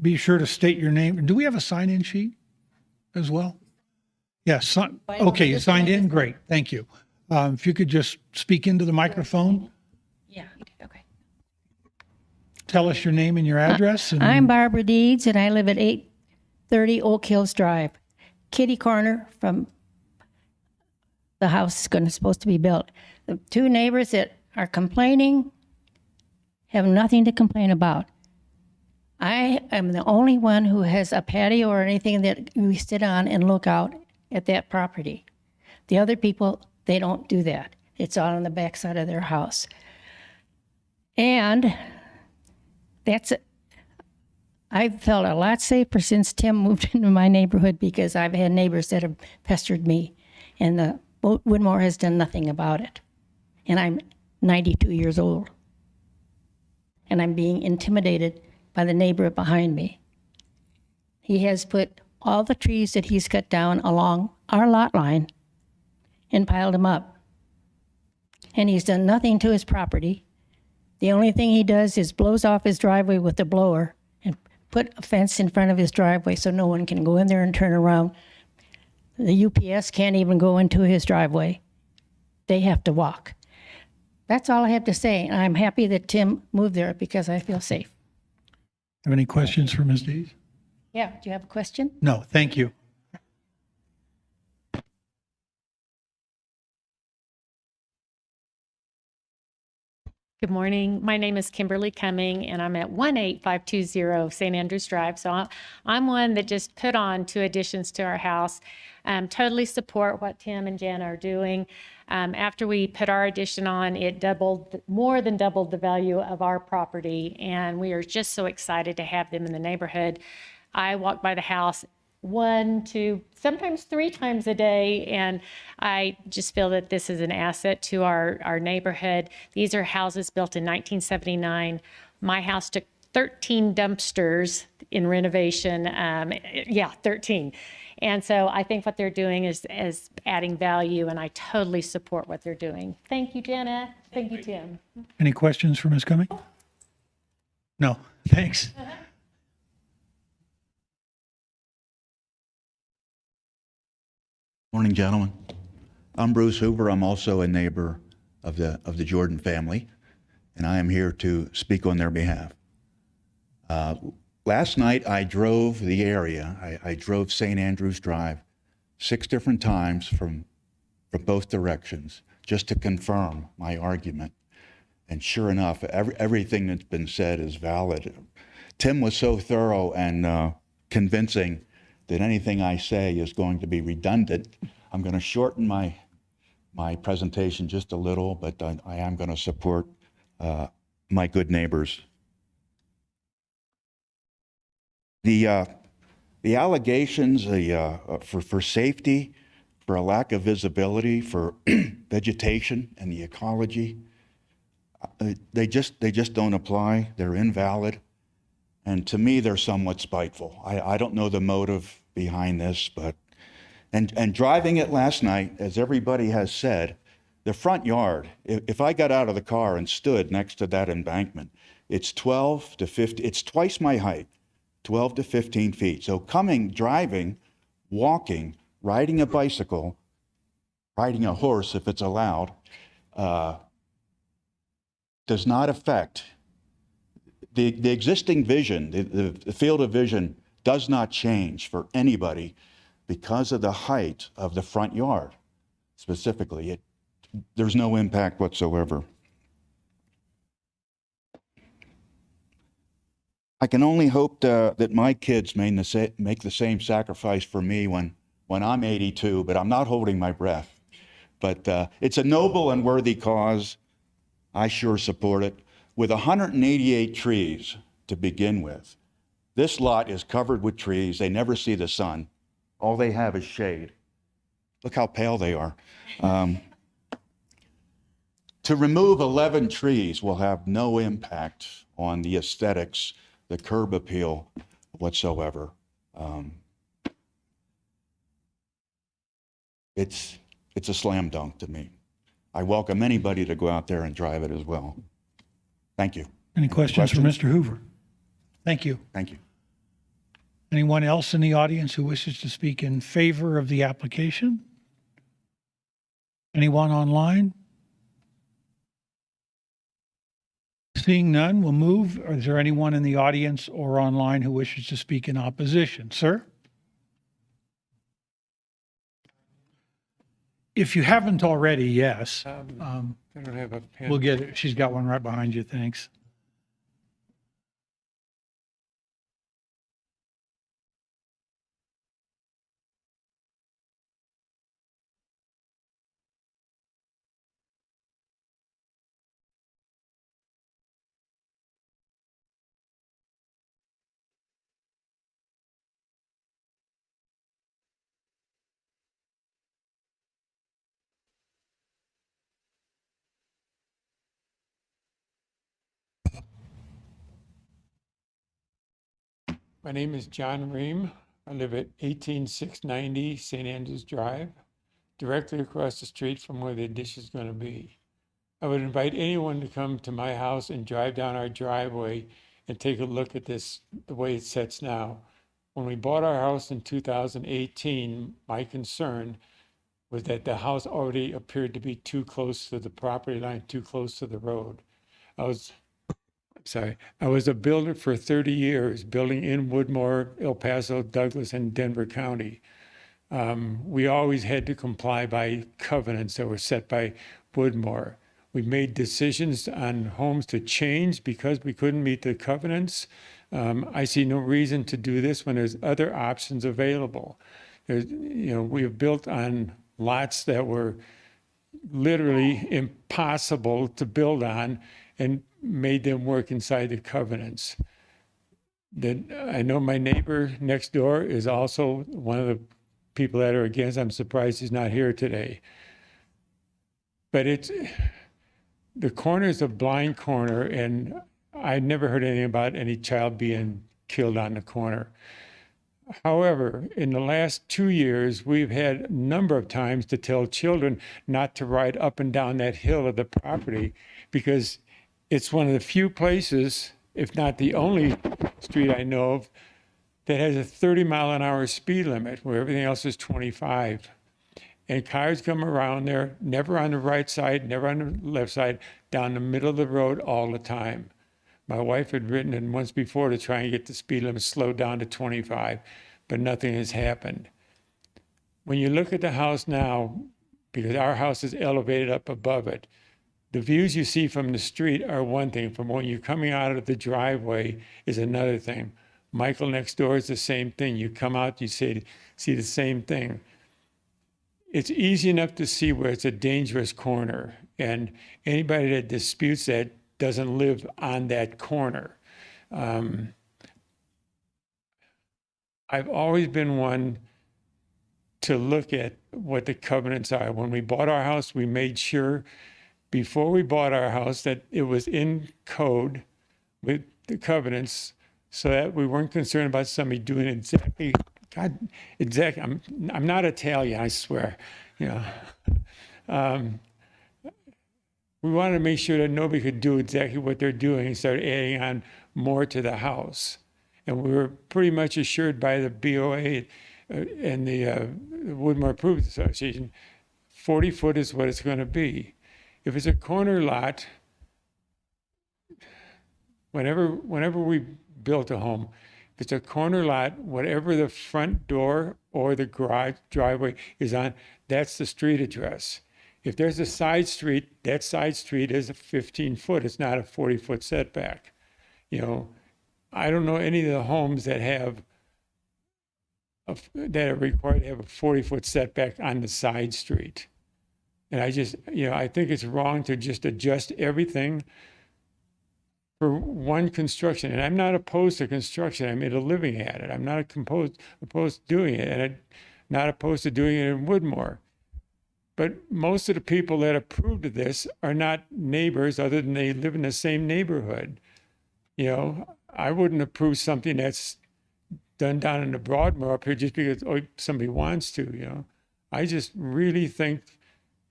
be sure to state your name. Do we have a sign-in sheet as well? Yes. Okay, you signed in? Great. Thank you. If you could just speak into the microphone. Yeah, okay. Tell us your name and your address. And I'm Barbara Deeds, and I live at 830 Oak Hills Drive, kitty corner from the house is supposed to be built. The 2 neighbors that are complaining have nothing to complain about. I am the only one who has a patio or anything that we sit on and look out at that property. The other people, they don't do that. It's all on the backside of their house. And I've felt a lot safer since Tim moved into my neighborhood because I've had neighbors that have pestered me, and the Woodmore has done nothing about it. And I'm 92 years old, and I'm being intimidated by the neighbor behind me. He has put all the trees that he's cut down along our lot line and piled them up. And he's done nothing to his property. The only thing he does is blows off his driveway with the blower and put a fence in front of his driveway so no one can go in there and turn around. The UPS can't even go into his driveway. They have to walk. That's all I have to say. And I'm happy that Tim moved there because I feel safe. have any questions for Ms. Dees? Yeah, do you have a question? No, thank you. Good morning. My name is Kimberly Cumming, and I'm at 18520 St. Andrews Drive. So I'm one that just put on 2 additions to our house. Totally support what Tim and Jen are doing. After we put our addition on, it more than doubled the value of our property, and we are just so excited to have them in the neighborhood. I walk by the house 1 to sometimes 3 times a day. And I just feel that this is an asset to our neighborhood. These are houses built in 1979. My house took 13 dumpsters in renovation. 13. And so I think what they're doing is adding value, and I totally support what they're doing. Thank you, Jenna. Thank you, Tim. Any questions for Ms. Cumming? No, thanks. Morning, gentlemen. I'm Bruce Hoover. I'm also a neighbor of the Jordan family, and I am here to speak on their behalf. Last night, I drove the area. I drove St. Andrews Drive 6 different times from both directions just to confirm my argument. And sure enough, everything that's been said is valid. Tim was so thorough and convincing that anything I say is going to be redundant. I'm going to shorten my presentation just a little, but I am going to support my good neighbors. The allegations for safety, for a lack of visibility, for vegetation and the ecology, they just don't apply. They're invalid. And to me, they're somewhat spiteful. I don't know the motive behind this, but, and driving it last night, as everybody has said, the front yard, if I got out of the car and stood next to that embankment, it's 12 to 15, it's twice my height, 12 to 15 feet. So coming, driving, walking, riding a bicycle, riding a horse if it's allowed, does not affect the existing vision. The field of vision does not change for anybody because of the height of the front yard. Specifically, there's no impact whatsoever. I can only hope that my kids make the same sacrifice for me when I'm 82, but I'm not holding my breath. But it's a noble and worthy cause. I sure support it. With 188 trees to begin with, this lot is covered with trees. They never see the sun. All they have is shade. Look how pale they are. To remove 11 trees will have no impact on the aesthetics, the curb appeal whatsoever. It's a slam dunk to me. I welcome anybody to go out there and drive it as well. Thank you. Any questions for Mr. Hoover? Thank you. Thank you. Anyone else in the audience who wishes to speak in favor of the application? Anyone online? Seeing none, we'll move. Is there anyone in the audience or online who wishes to speak in opposition? Sir? If you haven't already, yes. I don't have a pen. We'll get it. She's got one right behind you. Thanks. My name is John Ream. I live at 18690 St. Andrews Drive, directly across the street from where the dish is going to be. I would invite anyone to come to my house and drive down our driveway and take a look at this, the way it sits now. When we bought our house in 2018, my concern was that the house already appeared to be too close to the property line, too close to the road. I was a builder for 30 years, building in Woodmore, El Paso, Douglas, and Denver County. We always had to comply by covenants that were set by Woodmore. We made decisions on homes to change because we couldn't meet the covenants. I see no reason to do this when there's other options available. We have built on lots that were literally impossible to build on and made them work inside the covenants. I know my neighbor next door is also one of the people that are against. I'm surprised he's not here today. But the corner is a blind corner, and I never heard anything about any child being killed on the corner. However, in the last 2 years, we've had a number of times to tell children not to ride up and down that hill of the property because it's one of the few places, if not the only street I know of, that has a 30-mile-an-hour speed limit where everything else is 25. And cars come around there, never on the right side, never on the left side, down the middle of the road all the time. My wife had written in once before to try and get the speed limit slowed down to 25, but nothing has happened. When you look at the house now, because our house is elevated up above it, the views you see from the street are one thing. From when you're coming out of the driveway is another thing. Michael next door is the same thing. You come out, you see the same thing. It's easy enough to see where it's a dangerous corner, and anybody that disputes that doesn't live on that corner. I've always been one to look at what the covenants are. When we bought our house, we made sure before we bought our house that it was in code with the covenants so that we weren't concerned about somebody doing exactly. I'm not Italian, I swear. We wanted to make sure that nobody could do exactly what they're doing and start adding on more to the house. And we were pretty much assured by the BOA and the Woodmore Improvement Association, 40 foot is what it's going to be. If it's a corner lot, whenever we built a home, if it's a corner lot, whatever the front door or the garage driveway is on, that's the street address. If there's a side street, that side street is a 15 foot. It's not a 40-foot setback. I don't know any of the homes that that are required to have a 40-foot setback on the side street. And I just, I think it's wrong to just adjust everything for one construction. And I'm not opposed to construction. I made a living at it. I'm not opposed to doing it. And I'm not opposed to doing it in Woodmore. But most of the people that approved of this are not neighbors other than they live in the same neighborhood. I wouldn't approve something that's done down in the Broadmoor up here just because somebody wants to, I just really think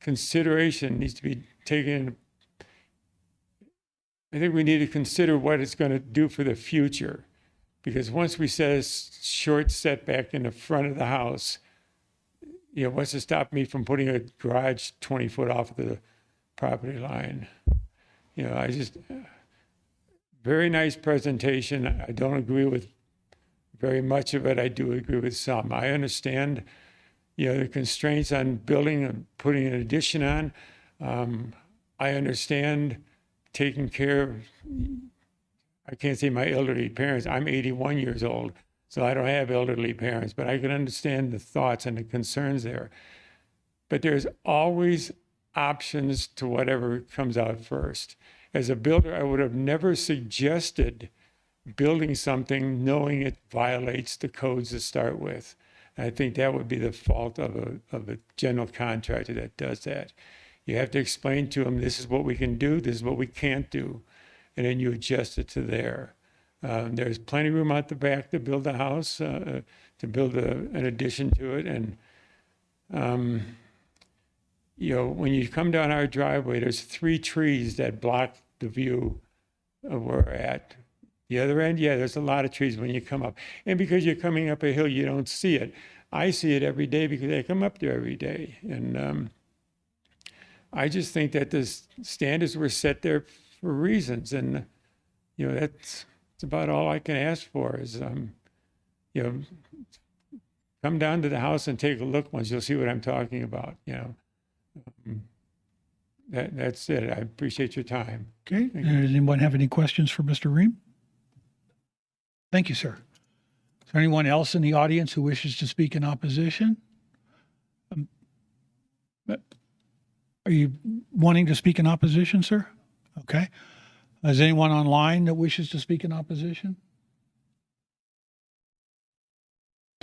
consideration needs to be taken. I think we need to consider what it's going to do for the future. Because once we set a short setback in the front of the house, what's to stop me from putting a garage 20 foot off the property line? Very nice presentation. I don't agree with very much of it. I do agree with some. I understand, the constraints on building and putting an addition on. I understand taking care of, I can't say my elderly parents. I'm 81 years old. So I don't have elderly parents, but I can understand the thoughts and the concerns there. But there's always options to whatever comes out first. As a builder, I would have never suggested building something knowing it violates the codes to start with. And I think that would be the fault of a general contractor that does that. You have to explain to them, this is what we can do, this is what we can't do, and then you adjust it to there. There's plenty of room out the back to build a house, to build an addition to it. And, when you come down our driveway, there's 3 trees that block the view of where we're at. The other end, there's a lot of trees when you come up. And because you're coming up a hill, you don't see it. I see it every day because I come up there every day. And I just think that the standards were set there for reasons. And, that's about all I can ask for is, come down to the house and take a look once. You'll see what I'm talking about, That's it. I appreciate your time. Okay. Does anyone have any questions for Mr. Ream? Thank you, sir. Is there anyone else in the audience who wishes to speak in opposition? Are you wanting to speak in opposition, sir? Okay. Is anyone online that wishes to speak in opposition?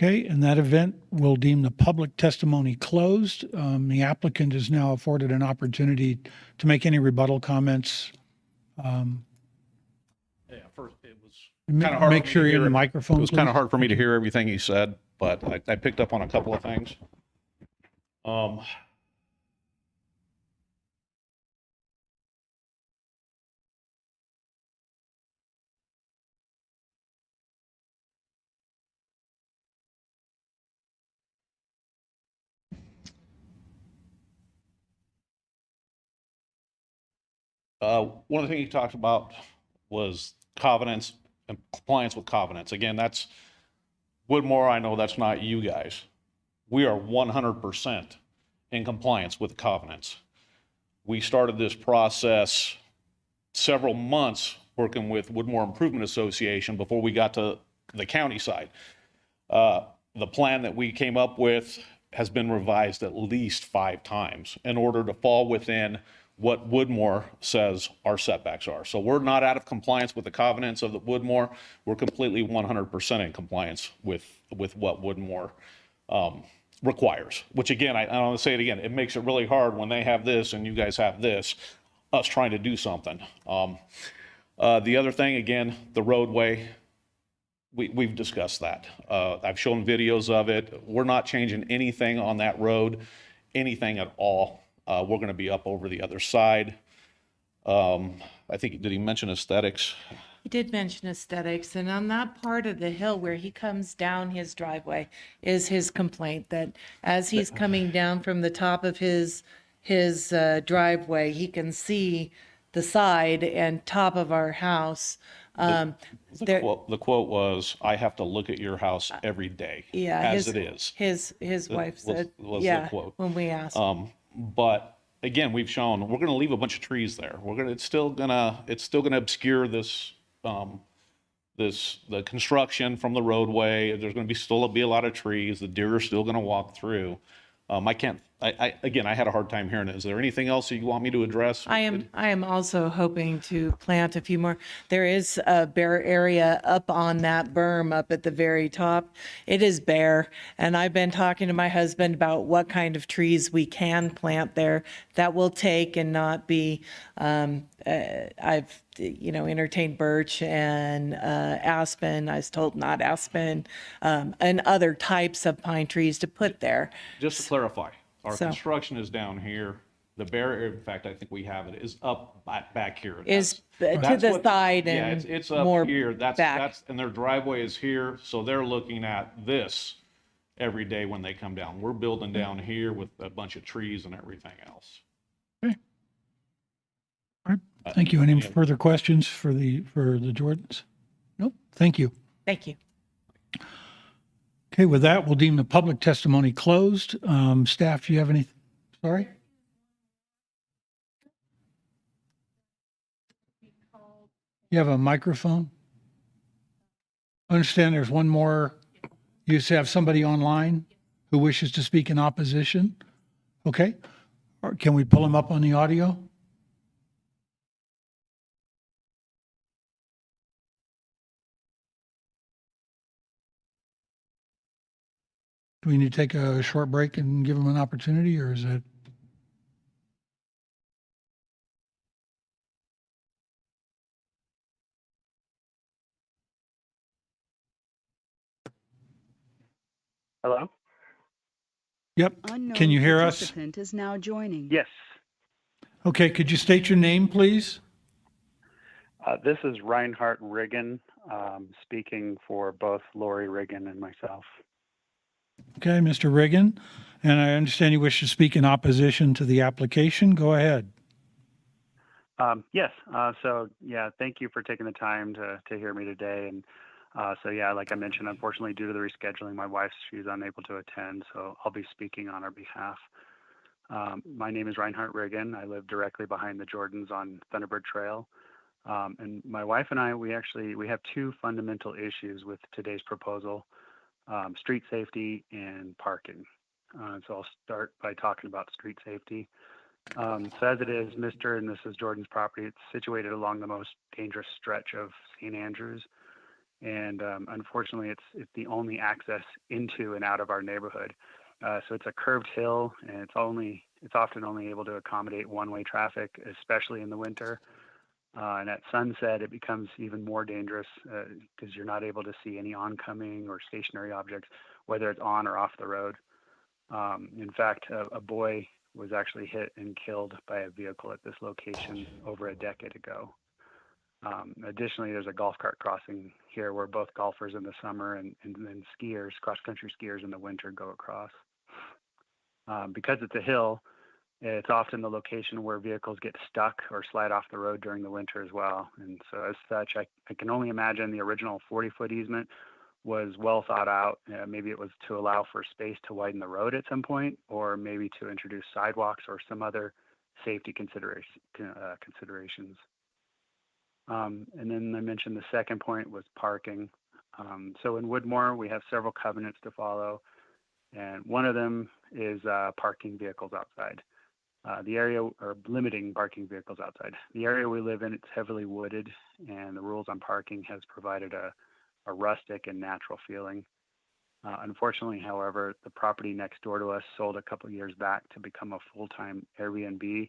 Okay, in that event, we'll deem the public testimony closed. The applicant is now afforded an opportunity to make any rebuttal comments. Yeah, first, it was kind of hard. Make sure you're in the microphone, It was kind please. of hard for me to hear everything he said, but I picked up on a couple of things. One of the things he talked about was covenants and compliance with covenants. Again, that's Woodmore. I know that's not you guys. We are 100% in compliance with the covenants. We started this process several months working with Woodmore Improvement Association before we got to the county side. The plan that we came up with has been revised at least 5 times in order to fall within what Woodmore says our setbacks are. So we're not out of compliance with the covenants of the Woodmore. We're completely 100% in compliance with what Woodmore requires, which again, I want to say it again, it makes it really hard when they have this and you guys have this, us trying to do something. The other thing, again, the roadway, we've discussed that. I've shown videos of it. We're not changing anything on that road, anything at all. We're going to be up over the other side. I think, did he mention aesthetics? He did mention aesthetics, and on that part of the hill where he comes down his driveway is his complaint that as he's coming down from the top of his driveway, he can see the side and top of our house. The quote was, "I have to look at your house every day, as it is." His wife said, was yeah, the quote. when we asked. But again, we've shown we're going to leave a bunch of trees there. It's still going to obscure this the construction from the roadway. There's going to still be a lot of trees. The deer are still going to walk through. Again, I had a hard time hearing it. Is there anything else you want me to address? I am also hoping to plant a few more. There is a bare area up on that berm up at the very top. It is bare, and I've been talking to my husband about what kind of trees we can plant there that will take and not be. I've entertained birch and aspen. I was told not aspen, and other types of pine trees to put there. Just to clarify, our construction is down here. The bare area, in fact, I think we have it, is up back here. Is to the side and yeah, it's up more here. back. And their driveway is here, so they're looking at this every day when they come down. We're building down here with a bunch of trees and everything else. Okay. All right. Thank you. Any further questions for the Jordans? Nope. Thank you. Thank you. Okay, with that, we'll deem the public testimony closed. Staff, do you have any? Sorry? You have a microphone? I understand there's one more. You have somebody online who wishes to speak in opposition? Okay. Or can we pull him up on the audio? Do we need to take a short break and give him an opportunity, or is it? Hello? Yep. Can you hear us? Participant is now joining. Yes. Okay, could you state your name, please? This is Reinhard Riggin, speaking for both Lori Riggin and myself. Okay, Mr. Riggin, and I understand you wish to speak in opposition to the application. Go ahead. Yes. Thank you for taking the time to hear me today. And like I mentioned, unfortunately, due to the rescheduling, my wife, she's unable to attend, so I'll be speaking on her behalf. My name is Reinhard Riggin. I live directly behind the Jordans on Thunderbird Trail. And my wife and I, we have 2 fundamental issues with today's proposal. Street safety and parking. So I'll start by talking about street safety. So as it is, Mr. and Mrs. Jordan's property, it's situated along the most dangerous stretch of St. Andrews. And unfortunately, it's the only access into and out of our neighborhood. So it's a curved hill, and it's often only able to accommodate one-way traffic, especially in the winter. And at sunset, it becomes even more dangerous because you're not able to see any oncoming or stationary objects, whether it's on or off the road. In fact, a boy was actually hit and killed by a vehicle at this location over a decade ago. Additionally, there's a golf cart crossing here where both golfers in the summer and then skiers, cross-country skiers in the winter go across. Because it's a hill, it's often the location where vehicles get stuck or slide off the road during the winter as well. And so as such, I can only imagine the original 40-foot easement was well thought out. Maybe it was to allow for space to widen the road at some point, or maybe to introduce sidewalks or some other safety considerations. And then I mentioned the second point was parking. So in Woodmore, we have several covenants to follow, and one of them is parking vehicles outside. The area, or limiting parking vehicles outside. The area we live in, it's heavily wooded, and the rules on parking has provided a rustic and natural feeling. Unfortunately, however, the property next door to us sold a couple years back to become a full-time Airbnb,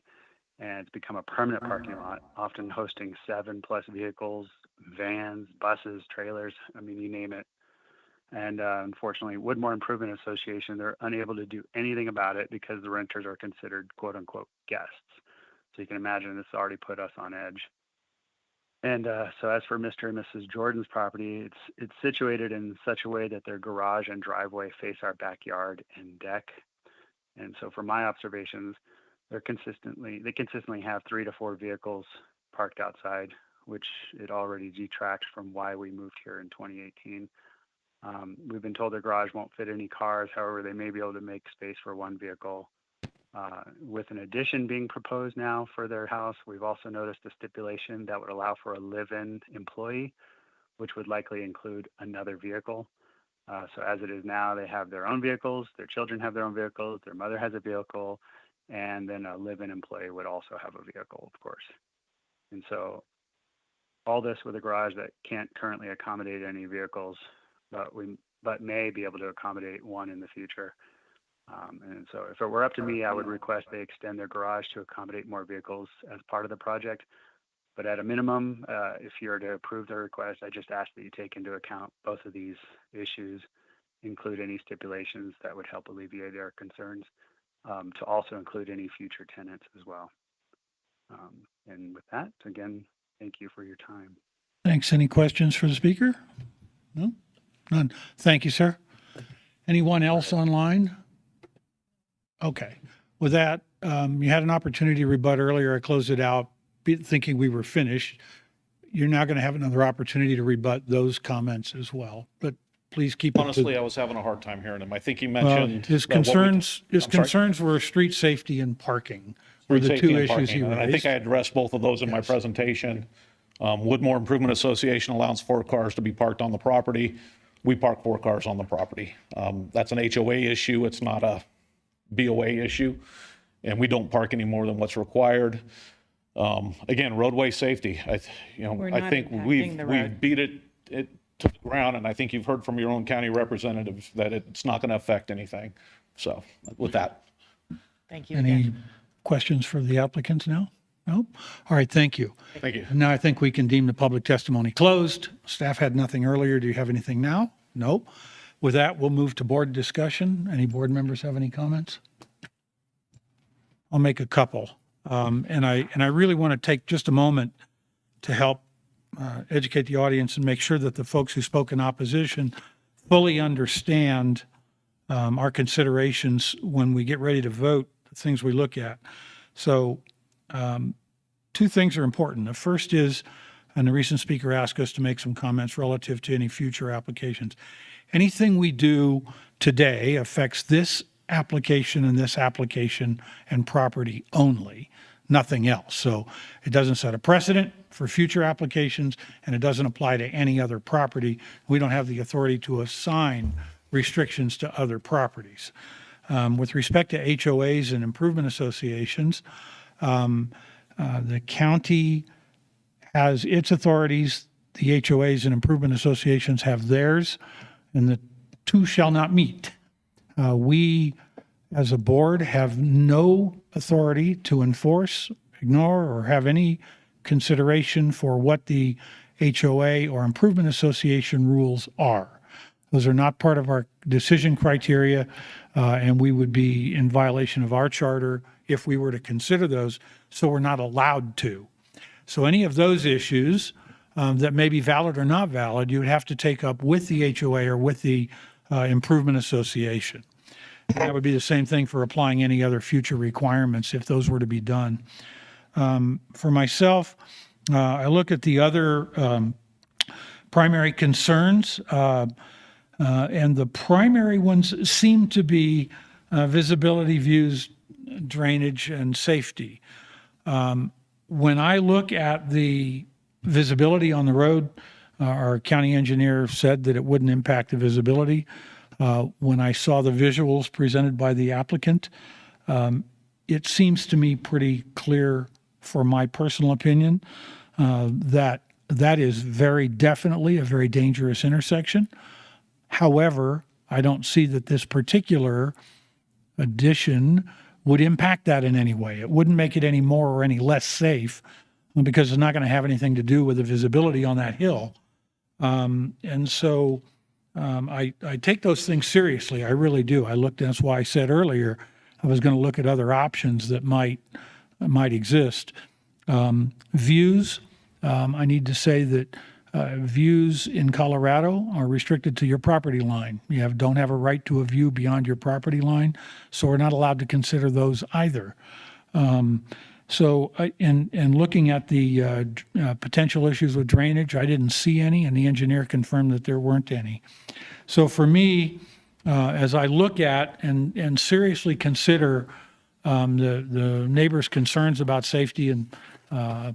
and it's become a permanent parking lot, often hosting 7+ vehicles, vans, buses, trailers, I mean, you name it. And unfortunately, Woodmore Improvement Association, they're unable to do anything about it because the renters are considered quote unquote guests. So you can imagine this already put us on edge. And so as for Mr. and Mrs. Jordan's property, it's situated in such a way that their garage and driveway face our backyard and deck. And so from my observations, they consistently have 3 to 4 vehicles parked outside, which it already detracts from why we moved here in 2018. We've been told their garage won't fit any cars. However, they may be able to make space for 1 vehicle. With an addition being proposed now for their house, we've also noticed a stipulation that would allow for a live-in employee, which would likely include another vehicle. So as it is now, they have their own vehicles, their children have their own vehicles, their mother has a vehicle, and then a live-in employee would also have a vehicle, of course. And so all this with a garage that can't currently accommodate any vehicles, but may be able to accommodate 1 in the future. And so if it were up to me, I would request they extend their garage to accommodate more vehicles as part of the project. But at a minimum, if you were to approve the request, I just ask that you take into account both of these issues, include any stipulations that would help alleviate their concerns, to also include any future tenants as well. And with that, again, thank you for your time. Thanks. Any questions for the speaker? No? None. Thank you, sir. Anyone else online? Okay. With that, you had an opportunity to rebut earlier. I closed it out thinking we were finished. You're now going to have another opportunity to rebut those comments as well. But please keep it Honestly, to, I was having a hard time hearing him. I think he well, mentioned. his that what we- concerns, I'm sorry? were street safety and parking were Street the safety 2 and issues he parking, and I think raised. I addressed both of those in my presentation. Woodmore Improvement Association allows 4 cars to be parked on the property. We park 4 cars on the property. That's an HOA issue. It's not a BOA issue. And we don't park any more than what's required. Again, roadway safety. I think we've beat it to the ground, and I think you've heard from your own county representatives that it's not going to affect anything. So with that. Thank you. Any questions for the applicants now? No? All right, thank you. Thank you. Now I think we can deem the public testimony closed. Staff had nothing earlier. Do you have anything now? No. With that, we'll move to board discussion. Any board members have any comments? I'll make a couple. And I really want to take just a moment to help educate the audience and make sure that the folks who spoke in opposition fully understand our considerations when we get ready to vote, the things we look at. So 2 things are important. The first is, and the recent speaker asked us to make some comments relative to any future applications. Anything we do today affects this application and property only, nothing else. So it doesn't set a precedent for future applications, and it doesn't apply to any other property. We don't have the authority to assign restrictions to other properties. With respect to HOAs and improvement associations, the county has its authorities the HOAs and improvement associations have theirs, and the two shall not meet. We, as a board, have no authority to enforce, ignore, or have any consideration for what the HOA or improvement association rules are. Those are not part of our decision criteria, and we would be in violation of our charter if we were to consider those, so we're not allowed to. So any of those issues that may be valid or not valid, you would have to take up with the HOA or with the improvement association. And that would be the same thing for applying any other future requirements if those were to be done. For myself, I look at the other primary concerns, and the primary ones seem to be visibility, views, drainage, and safety. When I look at the visibility on the road, our county engineer said that it wouldn't impact the visibility. When I saw the visuals presented by the applicant, it seems to me pretty clear, for my personal opinion, that that is very definitely a very dangerous intersection. However, I don't see that this particular addition would impact that in any way. It wouldn't make it any more or any less safe, because it's not going to have anything to do with the visibility on that hill. And so I take those things seriously. I really do. That's why I said earlier I was going to look at other options that might exist. Views, I need to say that views in Colorado are restricted to your property line. You don't have a right to a view beyond your property line, so we're not allowed to consider those either. So in looking at the potential issues with drainage, I didn't see any, and the engineer confirmed that there weren't any. So for me, as I look at and seriously consider the neighbors' concerns about safety, and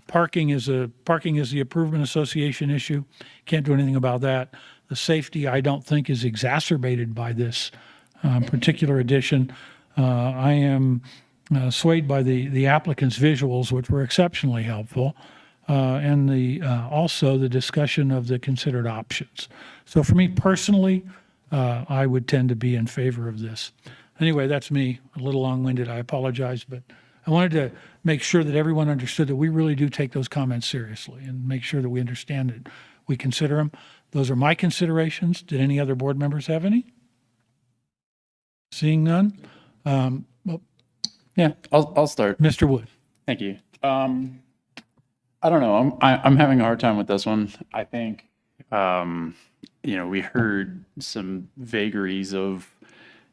parking is the improvement association issue. Can't do anything about that. The safety, I don't think, is exacerbated by this particular addition. I am swayed by the applicant's visuals, which were exceptionally helpful, and also the discussion of the considered options. So for me personally, I would tend to be in favor of this. Anyway, that's me, a little long-winded, I apologize, but I wanted to make sure that everyone understood that we really do take those comments seriously and make sure that we understand it. We consider them. Those are my considerations. Did any other board members have any? Seeing none? Yeah, I'll start. Mr. Wood. Thank you. I don't know. I'm having a hard time with this one. I think, we heard some vagaries of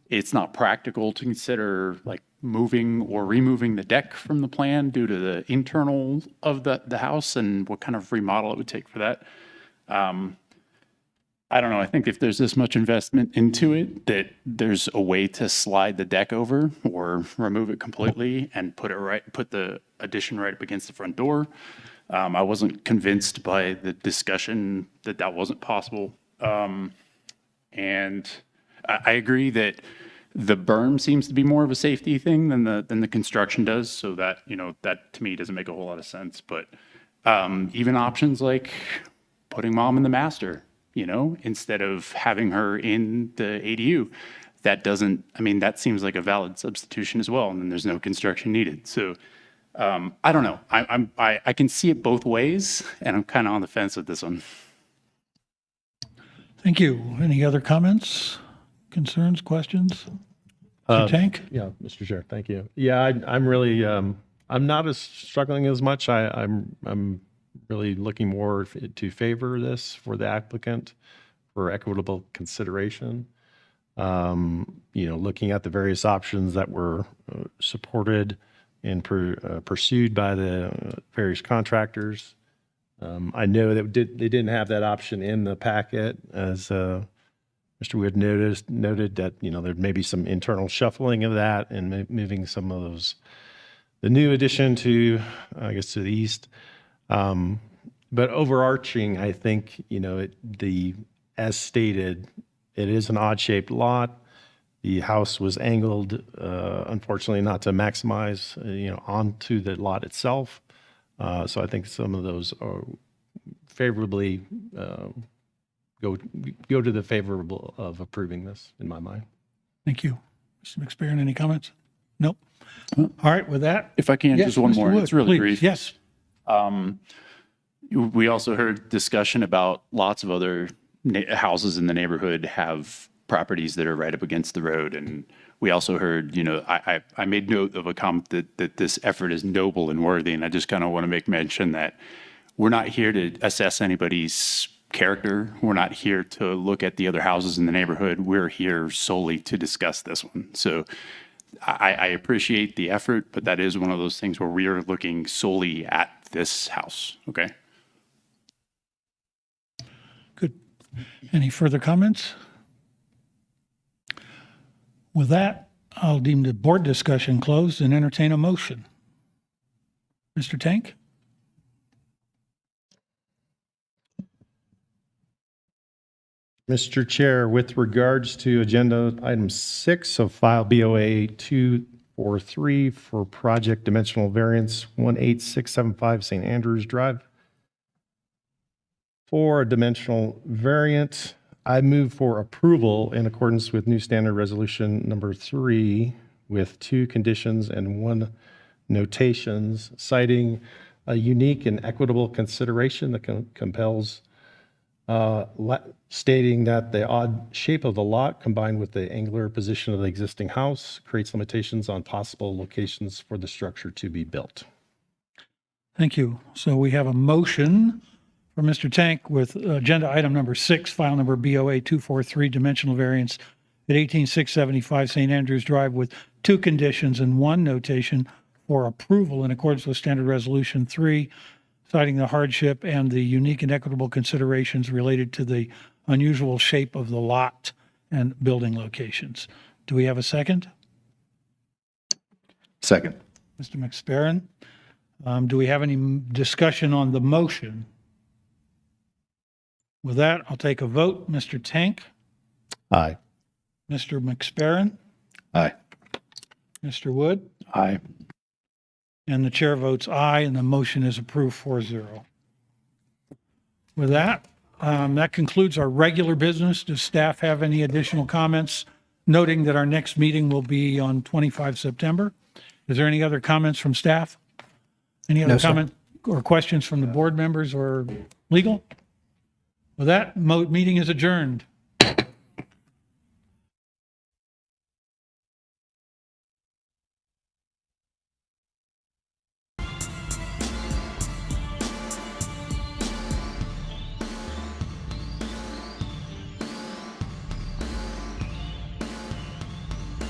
it's not practical to consider like moving or removing the deck from the plan due to the internal of the house and what kind of remodel it would take for that. I don't know. I think if there's this much investment into it, that there's a way to slide the deck over or remove it completely and put the addition right up against the front door. I wasn't convinced by the discussion that wasn't possible. And I agree that the berm seems to be more of a safety thing than the construction does. So that, that to me doesn't make a whole lot of sense. But even options like putting mom in the master, instead of having her in the ADU, that seems like a valid substitution as well. And then there's no construction needed. So I don't know. I can see it both ways, and I'm kind of on the fence with this one. Thank you. Any other comments, concerns, questions? Mr. Tank? Yeah, Mr. Chair, thank you. Yeah, I'm really, I'm not as struggling as much. I'm really looking more to favor this for the applicant for equitable consideration. Looking at the various options that were supported and pursued by the various contractors. I know that they didn't have that option in the packet, as Mr. Wood noted that, there may be some internal shuffling of that and moving some of the new addition to the east. But overarching, I think, as stated, it is an odd-shaped lot. The house was angled, unfortunately, not to maximize, onto the lot itself. So I think some of those favorably go to the favorable of approving this, in my mind. Thank you. Mr. McSparron, any comments? Nope. All right, with that. If I can, Yes, just one Mr. more. Wood, It's really please. brief. Yes. We also heard discussion about lots of other houses in the neighborhood have properties that are right up against the road. And we also heard, I made note of a comment that this effort is noble and worthy. And I just kind of want to make mention that we're not here to assess anybody's character. We're not here to look at the other houses in the neighborhood. We're here solely to discuss this one. So I appreciate the effort, but that is one of those things where we are looking solely at this house. Okay. Good. Any further comments? With that, I'll deem the board discussion closed and entertain a motion. Mr. Tank? Mr. Chair, with regards to agenda item 6 of file BOA 243 for project dimensional variance 18675 St. Andrews Drive. For a dimensional variant, I move for approval in accordance with new standard resolution number 3 with 2 conditions and 1 notations, citing a unique and equitable consideration that compels stating that the odd shape of the lot combined with the angular position of the existing house creates limitations on possible locations for the structure to be built. Thank you. So we have a motion for Mr. Tank with agenda item number 6, file number BOA 243, dimensional variance at 18675 St. Andrews Drive with 2 conditions and 1 notation for approval in accordance with standard resolution 3, citing the hardship and the unique and equitable considerations related to the unusual shape of the lot and building locations. Do we have a second? Second. Mr. McSparron, do we have any discussion on the motion? With that, I'll take a vote. Mr. Tank? Aye. Mr. McSparron? Aye. Mr. Wood? Aye. And the chair votes aye, and the motion is approved 4-0. With that, that concludes our regular business. Does staff have any additional comments, noting that our next meeting will be on 25 September? Is there any other comments from staff? Any other No, sir. comment or questions from the board members or legal? With that, meeting is adjourned.